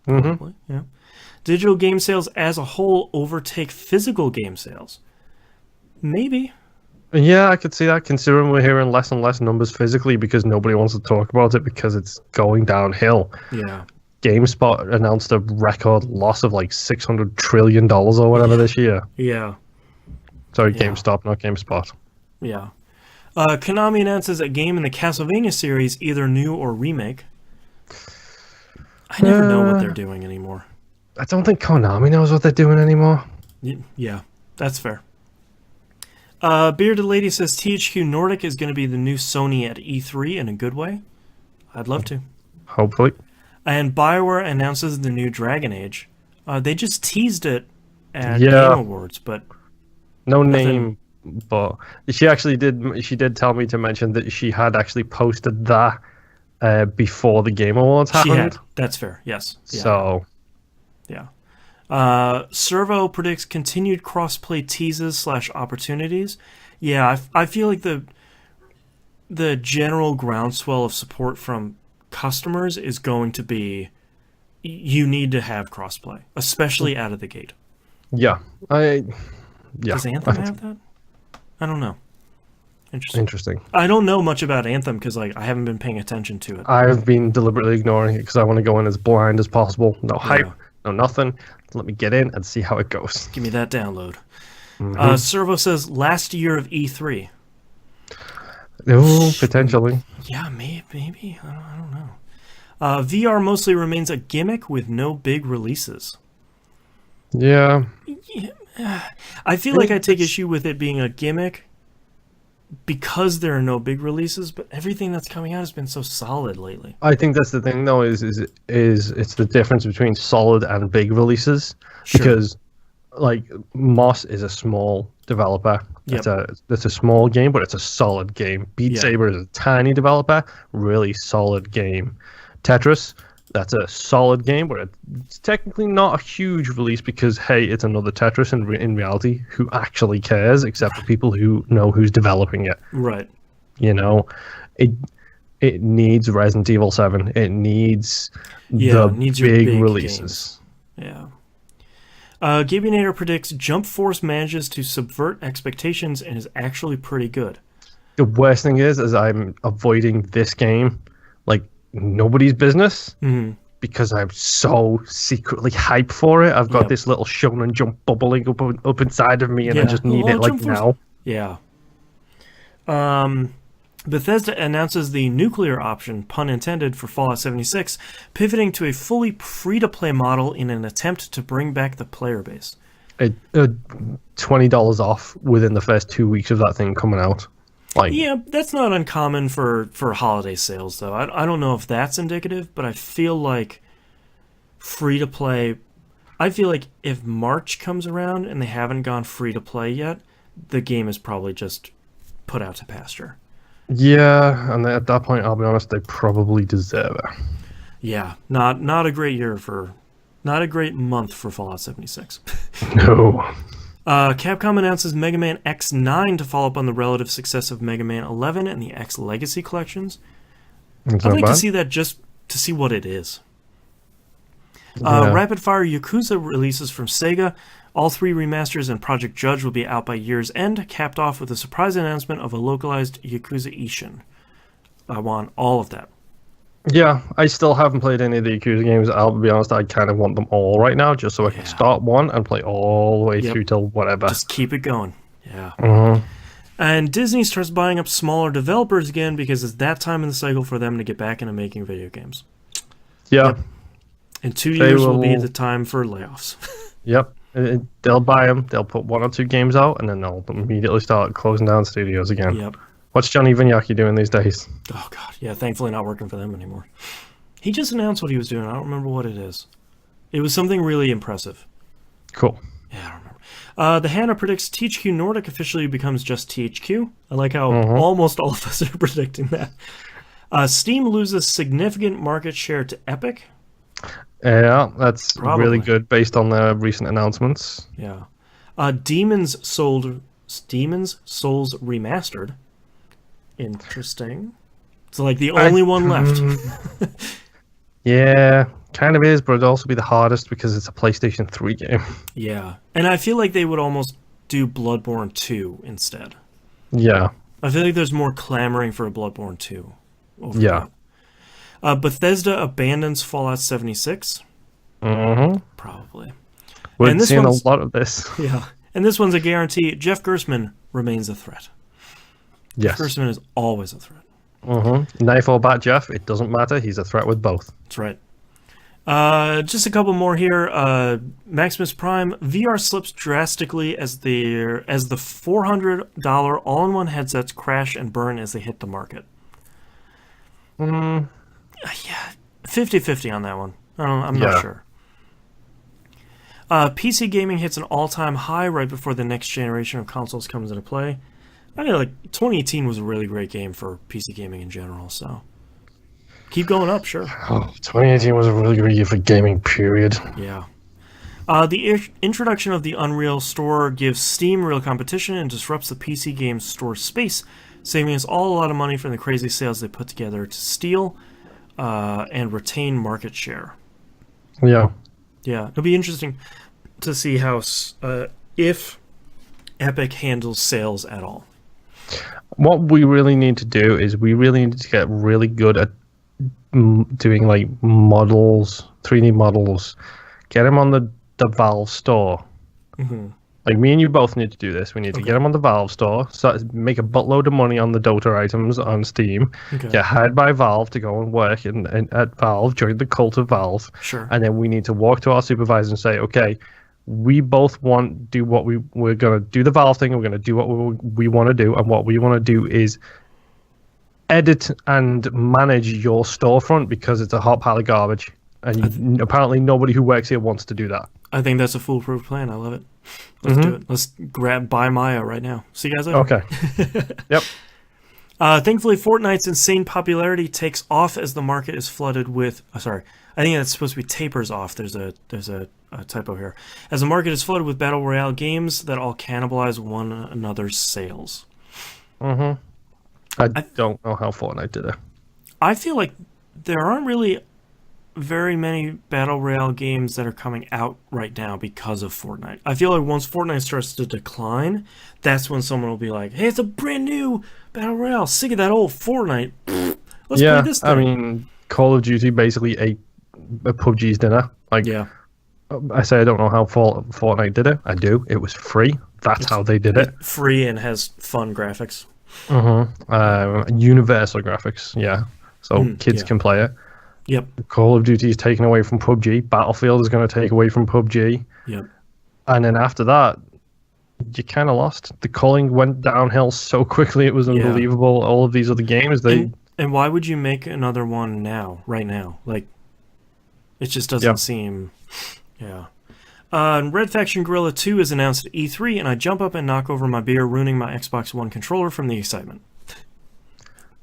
Probably, yeah. Digital game sales as a whole overtake physical game sales. Maybe. Yeah, I could see that, considering we're hearing less and less numbers physically because nobody wants to talk about it because it's going downhill. Yeah. GameSpot announced a record loss of like $600 trillion or whatever this year. Yeah. Sorry, Yeah. GameStop, not GameSpot. Yeah. Konami announces a game in the Castlevania series, either new or remake. I never know what they're doing anymore. I don't think Konami knows what they're doing anymore. Yeah, that's fair. Bearded Lady says THQ Nordic is going to be the new Sony at E3 in a good way. I'd love to. Hopefully. And BioWare announces the new Dragon Age. They just teased it at Yeah. Game Awards, but No nothing. name, but she actually did. She did tell me to mention that she had actually posted that before the Game Awards She happened. had. That's fair. Yes. Yeah. So Yeah. Servo predicts continued crossplay teases / opportunities. Yeah, I feel like the general groundswell of support from customers is going to be you need to have crossplay, especially out of the gate. yeah, Does Anthem have that? I don't know. Interesting. I don't know much about Anthem because I haven't been paying attention to it. I've been deliberately ignoring it because I want to go in as blind as possible. No hype, no nothing. Let me get in and see how it goes. Give me that download. Mm-hmm. Servo says last year of E3. Oh, potentially. Yeah, maybe. I don't know. VR mostly remains a gimmick with no big releases. Yeah. I feel like I take issue with it being a gimmick because there are no big releases, but everything that's coming out has been so solid lately. I think that's the thing, though, is it's the difference between solid and big releases. Sure. Because, like, Moss is a small developer. Yep. It's a small game, but it's a solid game. Beat Saber is a tiny developer, really solid game. Tetris, that's a solid game, but it's technically not a huge release because, hey, it's another Tetris. In reality, who actually cares except for people who know who's developing it? Right. You know, it needs Resident Evil 7. It needs it needs your big big releases. Games. Yeah. Gabinator predicts Jump Force manages to subvert expectations and is actually pretty good. The worst thing is I'm avoiding this game like nobody's business because I'm so secretly hyped for it. I've got this little Shonen Jump bubbling up inside of me, and I just need it like now. Yeah. Bethesda announces the nuclear option, pun intended, for Fallout 76, pivoting to a fully free-to-play model in an attempt to bring back the player base. $20 off within the first 2 weeks of that thing coming out. Yeah, that's not uncommon for holiday sales, though. I don't know if that's indicative, but I feel like free-to-play... I feel like if March comes around and they haven't gone free-to-play yet, the game is probably just put out to pasture. Yeah, and at that point, I'll be honest, they probably deserve it. Yeah, not a great year not a great month for Fallout 76. No. Capcom announces Mega Man X9 to follow up on the relative success of Mega Man 11 and the X Legacy collections. I'd like to see that just to see what it is. Rapid Fire Yakuza releases from Sega. All 3 remasters and Project Judge will be out by year's end, capped off with a surprise announcement of a localized Yakuza Ishin. I want all of that. Yeah, I still haven't played any of the Yakuza games. I'll be honest, I kind of want them all right now, just so I can start one and play all the way through till whatever. Just keep it going. Yeah. And Disney starts buying up smaller developers again because it's that time in the cycle for them to get back into making video games. Yeah. Yep. In 2 years will be the time for layoffs. Yep. They'll buy them, they'll put 1 or 2 games out, and then they'll immediately start closing down studios again. Yep. What's Johnny Vignacchi doing these days? Oh, God. Yeah, thankfully not working for them anymore. He just announced what he was doing. I don't remember what it is. It was something really impressive. Cool. Yeah, I don't remember. The Hannah predicts THQ Nordic officially becomes just THQ. I like how almost all of us are predicting that. Steam loses significant market share to Epic. Yeah, that's really good based on their recent announcements. Yeah. Demon's Souls Remastered. Interesting. It's like the only one left. Yeah, kind of is, but it'd also be the hardest because it's a PlayStation 3 game. Yeah. And I feel like they would almost do Bloodborne 2 instead. Yeah. I feel like there's more clamoring for a Bloodborne 2. Bethesda abandons Fallout 76. Mm-hmm. Probably. We're seeing a lot of this. Yeah. And this one's a guarantee. Jeff Gerstmann remains a threat. Yes. Jeff Gerstmann is always a threat. Mm-hmm. Knife or bat, Jeff, it doesn't matter. He's a threat with both. That's right. Just a couple more here. Maximus Prime VR slips drastically as the $400 all-in-one headsets crash and burn as they hit the market. Yeah, 50-50 on that one. I'm not sure. PC gaming hits an all-time high right before the next generation of consoles comes into play. I mean, 2018 was a really great game for PC gaming in general, so keep going up, sure. Oh, 2018 was a really great year for gaming, period. Yeah. The introduction of the Unreal Store gives Steam real competition and disrupts the PC game store space, saving us all a lot of money from the crazy sales they put together to steal and retain market share. Yeah. Yeah, it'll be interesting to see how if Epic handles sales at all. What we really need to do is we really need to get really good at doing models, 3D models, get them on the Valve store. Mm-hmm. Like me and you both need to do this. We need to get them on the Valve store, make a buttload of money on the Dota items on Steam, get hired by Valve to go and work at Valve, join the cult of Valve. Sure. And then we need to walk to our supervisor and say, okay, we both want to do what we're going to do the Valve thing, and we're going to do what we want to do, and what we want to do is edit and manage your storefront because it's a hot pile of garbage. And apparently nobody who works here wants to do that. I think that's a foolproof plan. I love it. Let's do it. Let's buy Maya right now. See you guys later. Okay. Yep. Thankfully, Fortnite's insane popularity takes off as the market is flooded with... I think that's supposed to be tapers off. There's a typo here. As the market is flooded with Battle Royale games that all cannibalize one another's sales. Mm-hmm. I don't know how Fortnite did it. I feel like there aren't really very many Battle Royale games that are coming out right now because of Fortnite. I feel like once Fortnite starts to decline, that's when someone will be like, hey, it's a brand new Battle Royale. Sick of that old Fortnite. Let's play this thing. I mean, Call of Duty basically ate PUBG's dinner. Yeah. I say I don't know how Fortnite did it. I do. It was free. That's how they did it. Free and has fun graphics. Mm-hmm. Universal graphics, yeah. So kids can play it. Yep. Call of Duty is taken away from PUBG. Battlefield is going to take away from PUBG. Yep. And then after that, you kind of lost. The culling went downhill so quickly. It was unbelievable. Yeah. All of these other games, And why would you make another one right now? It just doesn't seem... Yeah. Red Faction Guerrilla 2 is announced at E3, and I jump up and knock over my beer, ruining my Xbox One controller from the excitement.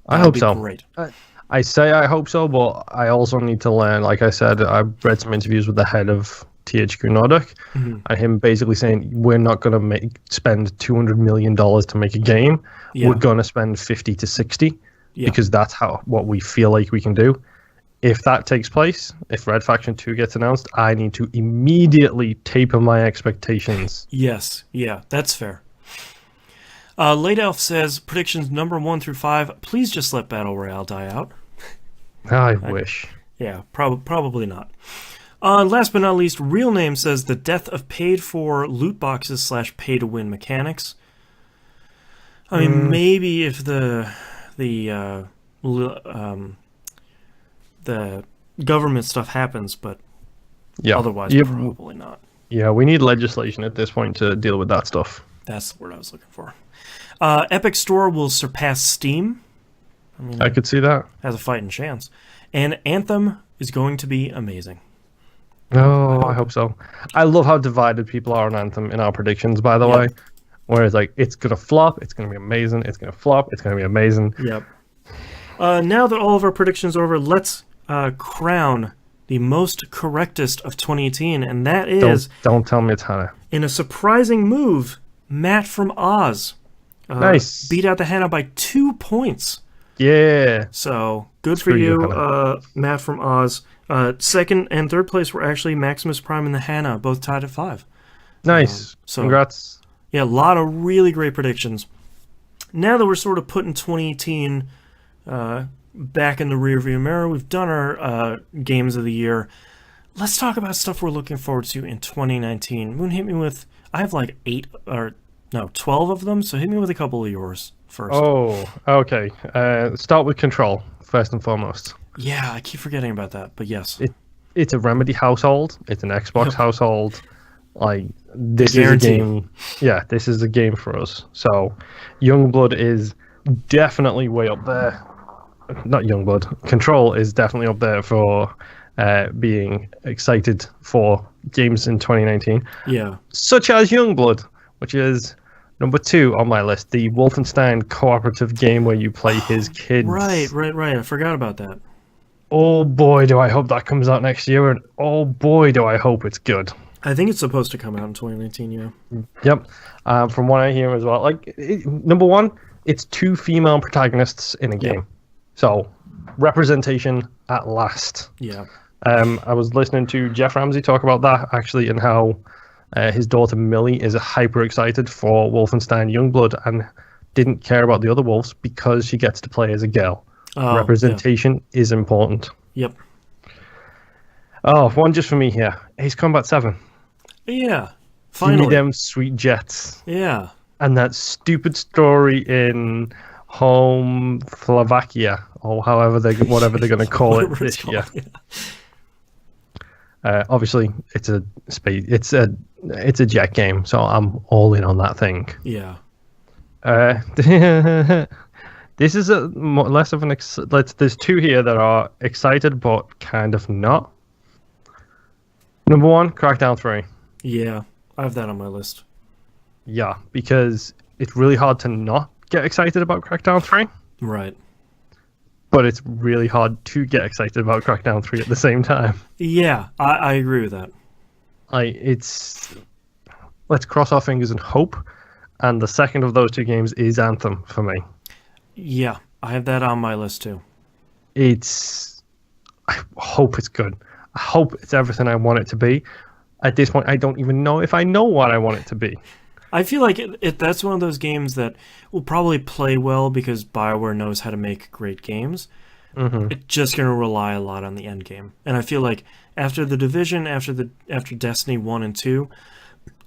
I hope so. Great. I say I hope so, but I also need to learn. Like I said, I read some interviews with the head of THQ Nordic, and him basically saying, we're not going to spend $200 million to make a game. Yeah. We're going to spend 50 to 60 because that's what we feel like we can do. If that takes place, if Red Faction 2 gets announced, I need to immediately taper my expectations. Yes, yeah, that's fair. Late Elf says, predictions number 1 through 5, please just let Battle Royale die out. I wish. Yeah, probably not. Last but not least, Real Name says, the death of paid-for loot boxes / pay-to-win mechanics. I mean, maybe if the government stuff happens, but otherwise probably not. Yeah, we need legislation at this point to deal with that stuff. That's the word I was looking for. Epic Store will surpass Steam. I could see that. Has a fighting chance. And Anthem is going to be amazing. Oh, I hope so. I love how divided people are on Anthem in our predictions, by the way. Whereas, it's going to flop, it's going to be amazing, it's going to flop, it's going to be amazing. Yep. Now that all of our predictions are over, let's crown the most correctest of 2018, and that is... Don't tell me it's Hannah. In a surprising move, Matt from Oz. Nice. Beat out the Hannah by 2 points. Yeah. So, good for you, Matt from Oz. Second and third place were actually Maximus Prime and the Hannah, both tied at 5. Nice. Congrats. Yeah, a lot of really great predictions. Now that we're sort of putting 2018 back in the rearview mirror. We've done our games of the year. Let's talk about stuff we're looking forward to in 2019. Moon, hit me with... I have like 12 of them, so hit me with a couple of yours first. Oh, okay. Start with Control, first and foremost. Yeah, I keep forgetting about that, but yes. It's a Remedy household. It's an Xbox household. Like, this Guarantee. is a game. Yeah, this is a game for us. So, Youngblood is definitely way up there. Not Youngblood. Control is definitely up there for being excited for games in 2019. Yeah. Such as Youngblood, which is number 2 on my list. The Wolfenstein cooperative game where you play his kids. Right. I forgot about that. Oh boy, do I hope that comes out next year, and oh boy, do I hope it's good. I think it's supposed to come out in 2019, yeah. Yep. From what I hear as well, number 1, it's 2 female protagonists in a game. Yep. So, representation at last. Yeah. I was listening to Jeff Ramsey talk about that, actually, and how his daughter Millie is hyper excited for Wolfenstein Youngblood and didn't care about the other wolves because she gets to play as a girl. Representation is important. Yep. Oh, one just for me here. Ace Combat 7. Yeah. Finally. Finally. Give me them sweet jets. Yeah. And that stupid story in Home Slovakia, or whatever they're going to call it this year. Yeah. Obviously, it's a jet game, so I'm all in on that thing. Yeah. This is less of an... There's 2 here that are excited, but kind of not. Number 1, Crackdown 3. Yeah, I have that on my list. Yeah, because it's really hard to not get excited about Crackdown 3. Right. But it's really hard to get excited about Crackdown 3 at the same time. Yeah, I agree with that. Let's cross our fingers and hope. And the second of those 2 games is Anthem for me. Yeah, I have that on my list too. I hope it's good. I hope it's everything I want it to be. At this point, I don't even know if I know what I want it to be. I feel like that's one of those games that will probably play well because BioWare knows how to make great games. Mm-hmm. It's just going to rely a lot on the end game. And I feel like after The Division, after Destiny 1 and 2,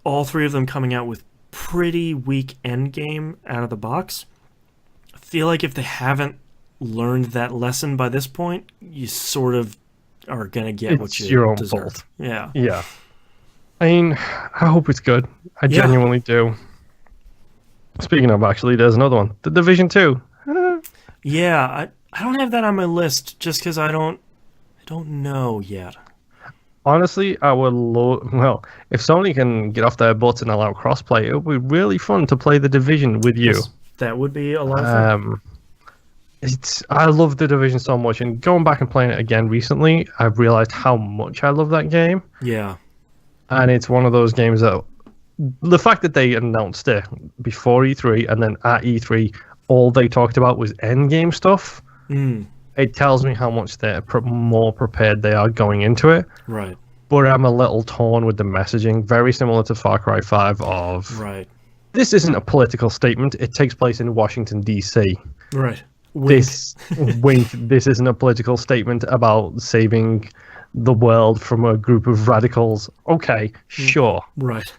all 3 of them coming out with pretty weak end game out of the box, I feel like if they haven't learned that lesson by this point, you sort of are going to get what you your own deserve. fault. Yeah. Yeah. I mean, I hope it's good. I genuinely do. Speaking of, actually, there's another one. The Division 2. Yeah, I don't have that on my list just because I don't know yet. Honestly, I would well, if Sony can get off their butts and allow crossplay, it would be really fun to play The Division with you. Yes, that would be a lot of fun. I love The Division so much, and going back and playing it again recently, I've realized how much I love that game. Yeah. And it's one of those games that the fact that they announced it before E3 and then at E3, all they talked about was endgame stuff. It tells me how much they're more prepared they are going into it. Right. But I'm a little torn with the messaging, very similar to Far Cry 5 of... Right. This isn't a political statement. It takes place in Washington, D.C. Right. Wink. This isn't a political statement about saving the world from a group of radicals. Okay, sure. Right.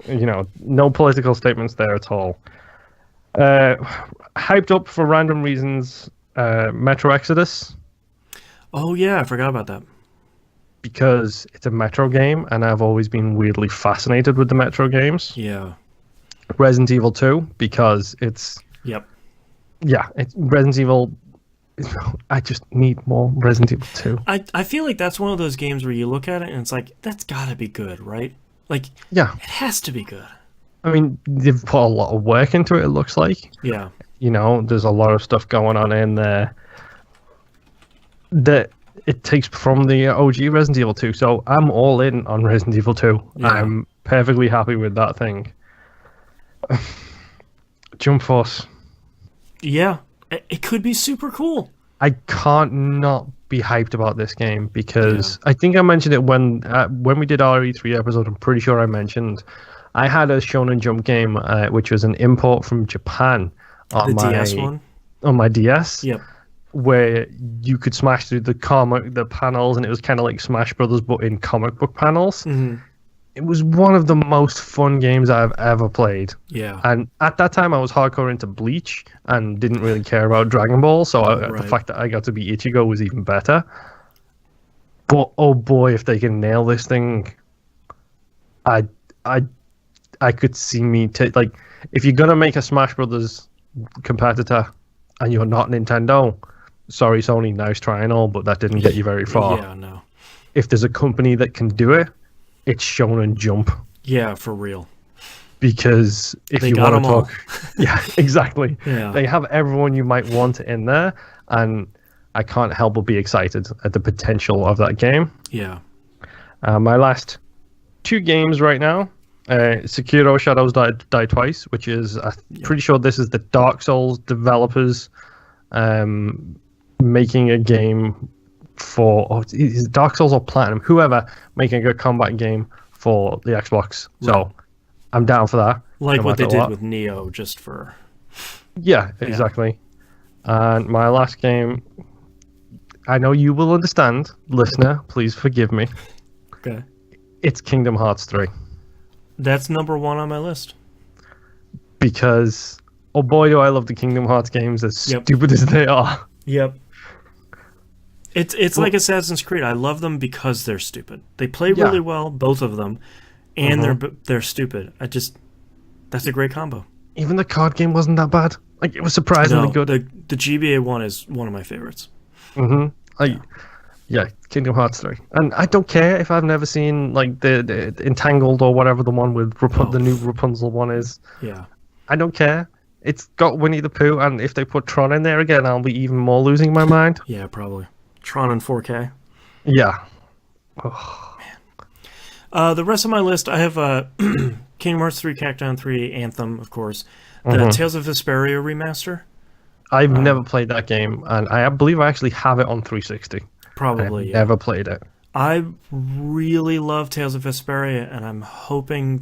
No political statements there at all. Hyped up for random reasons, Metro Exodus. Oh, yeah, I forgot about that. Because it's a Metro game, and I've always been weirdly fascinated with the Metro games. Yeah. Resident Evil 2, because it's... Yep. Yeah, it's Resident Evil... I just need more Resident Evil 2. I feel like that's one of those games where you look at it and it's like, that's gotta be good, right? Like, yeah, it has to be good. I mean, they've put a lot of work into it looks like. Yeah. There's a lot of stuff going on in there that it takes from the OG Resident Evil 2, so I'm all in on Resident Evil 2. Yeah. I'm perfectly happy with that thing. Jump Force. Yeah. It could be super cool. I can't not be hyped about this game because I think I mentioned it when we did our E3 episode. I'm pretty sure I mentioned I had a Shonen Jump game, which was an import from Japan on the DS one? On my DS. Yep. where you could smash through the panels, and it was kind of like Smash Brothers, but in comic book panels. Mm-hmm. It was one of the most fun games I've ever played. Yeah. And at that time, I was hardcore into Bleach and didn't really care about Dragon Ball, so the fact that I got to be Ichigo was even better. But oh boy, if they can nail this thing, I could see me like, if you're gonna make a Smash Brothers competitor and you're not Nintendo, sorry Sony, nice try and all, but that didn't get you very far. Yeah, no. If there's a company that can do it, it's Shonen Jump. Yeah, for real. Because if they you got want to them talk, all. yeah, exactly. Yeah. They have everyone you might want in there, and I can't help but be excited at the potential of that game. Yeah. My last 2 games right now, Sekiro Shadows Die Twice, which is, I'm pretty sure this is the Dark Souls developers making a game for, is it Dark Souls or Platinum? Whoever making a combat game for the Xbox. So I'm down for that. Like no what they did with Neo, just for... Yeah, exactly. And my last game, I know you will understand, listener, please forgive me. Okay. It's Kingdom Hearts 3. That's number 1 on my list. Because, oh boy, do I love the Kingdom Hearts games, as stupid as they are. Yep. It's like Assassin's Creed. I love them because they're stupid. They play really well, both of them, and they're stupid. That's a great combo. Even the card game wasn't that bad. Like, it was surprisingly good. The GBA one is one of my favorites. Yeah, Kingdom Hearts 3. And I don't care if I've never seen like the Entangled or whatever the one with the new Rapunzel one is. Yeah. I don't care. It's got Winnie the Pooh, and if they put Tron in there again, I'll be even more losing my mind. Yeah, probably. Tron in 4K. Yeah. Oh. Man. The rest of my list, I have Kingdom Hearts 3, Crackdown 3, Anthem, of course. The Tales of Vesperia remaster. I've never played that game, and I believe I actually have it on 360. Probably, I've never played it. I really love Tales of Vesperia, and I'm hoping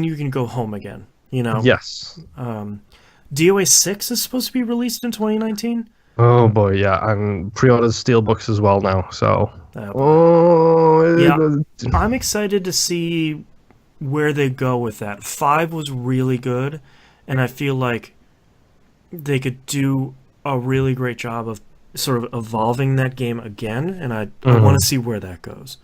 you can go home again, you know? Yes. DOA 6 is supposed to be released in 2019. Oh boy, yeah, and pre-orders Steelbooks as well now, so... I'm excited to see where they go with that. 5 was really good, and I feel like they could do a really great job of sort of evolving that game again, and I want to see where that goes.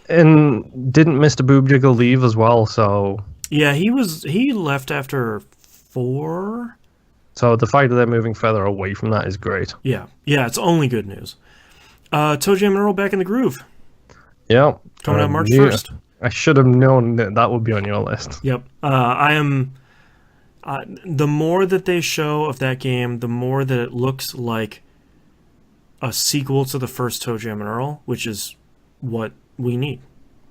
And didn't Mr. Boobjiggle leave as well, so... Yeah, he left after 4... So the fact that they're moving further away from that is great. Yeah, it's only good news. Toe Jam and Earl Back in the Groove. Yeah. Coming out March 1st. I should have known that would be on your list. Yep. I am... the more that they show of that game, the more that it looks like a sequel to the first Toe Jam and Earl, which is what we need.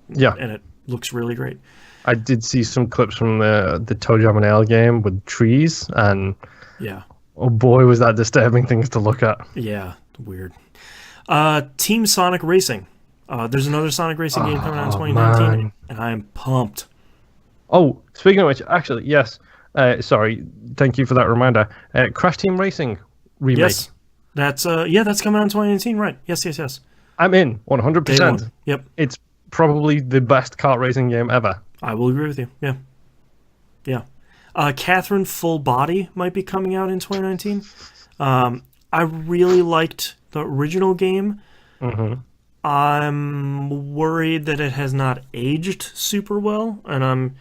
Yeah. And it looks really great. I did see some clips from the Toe Jam and Earl game with trees, and... Yeah. Oh boy, was that disturbing things to look at. Yeah, weird. Team Sonic Racing. There's another Sonic Racing game coming out in 2019, man. And I am pumped. Oh, speaking of which, actually, yes. Sorry, thank you for that reminder. Crash Team Racing remake. Yes, that's coming out in 2019, right? Yes. I'm in, 100%. Yep. It's probably the best kart racing game ever. I will agree with you. Yeah. Catherine Full Body might be coming out in 2019. I really liked the original game. I'm worried that it has not aged super well, and I'm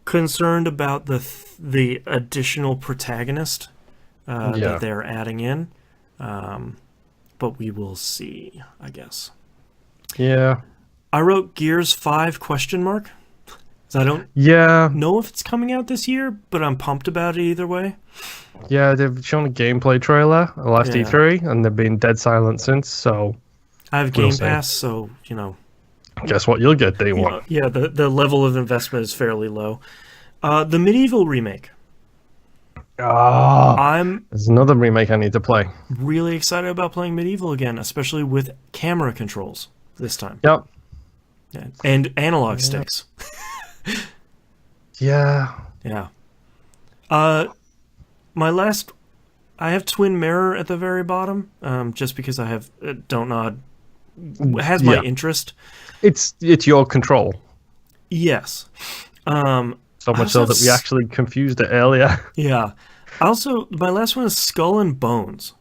concerned about the additional protagonist that they're adding in. But we will see, I guess. Yeah. I wrote Gears 5 ? I don't know if it's coming out this year, but I'm pumped about it either way. Yeah, they've shown a gameplay trailer last E3, and they've been dead silent since, so... I have Game Pass, so, you know... Guess what you'll get day one. Yeah, the level of investment is fairly low. The Medieval remake. There's another remake I need to play. Really excited about playing Medieval again, especially with camera controls this time. Yep. Yeah. And analog sticks. Yeah. My last I have Twin Mirror at the very bottom, just because I have Don't Nod has my Yeah. interest. It's your control. Yes. So I much also so that we have actually confused it earlier. Yeah. Also, my last one is Skull and Bones.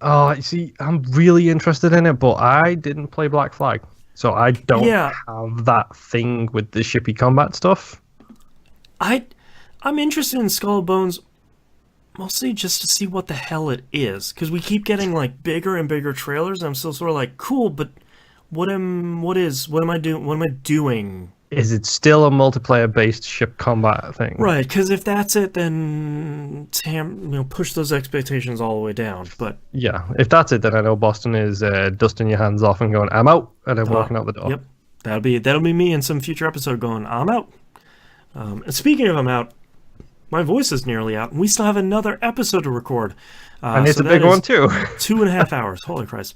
Oh, you see, I'm really interested in it, but I didn't play Black Flag, so I don't Yeah, have that thing with the shippy combat stuff. I'm interested in Skull and Bones mostly just to see what the hell it is, because we keep getting like bigger and bigger trailers. And I'm still sort of like, cool, but what am I doing? What am I doing? Is it still a multiplayer-based ship combat thing? Right, because if that's it, then push those expectations all the way down. But Yeah, if that's it, then I know Boston is dusting your hands off and going, "I'm out," and then walking out the door. Yep, that'll be me in some future episode going, I'm out. And speaking of I'm out, my voice is nearly out, and we still have another episode to record. And it's so a big that one is too. 2.5 hours. Holy Christ!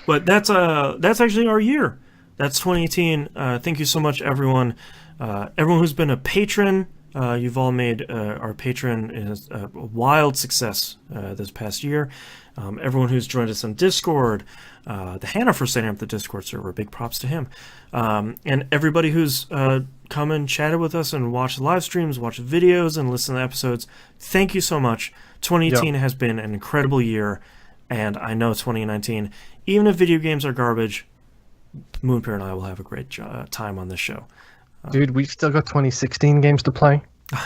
But that's actually our year. That's 2018. Thank you so much, everyone. Everyone who's been a patron. You've all made our Patreon is a wild success this past year. Everyone who's joined us on Discord, the Hannah for setting up the Discord server, big props to him. And everybody who's come and chatted with us and watched live streams, watched videos, and listened to episodes, thank you so much. 2018 has been an incredible year, and I know 2019, even if video games are garbage, Moonpear and I will have a great time on this show. Dude, we've still got 2016 games to play.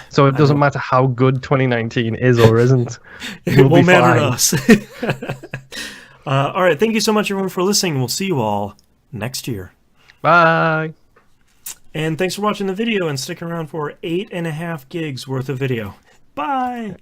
So it doesn't matter how good 2019 is or isn't. It won't matter to us. All right, thank you so much, everyone, for listening. We'll see you all next year. Bye. And thanks for watching the video and sticking around for 8.5 gigs worth of video. Bye.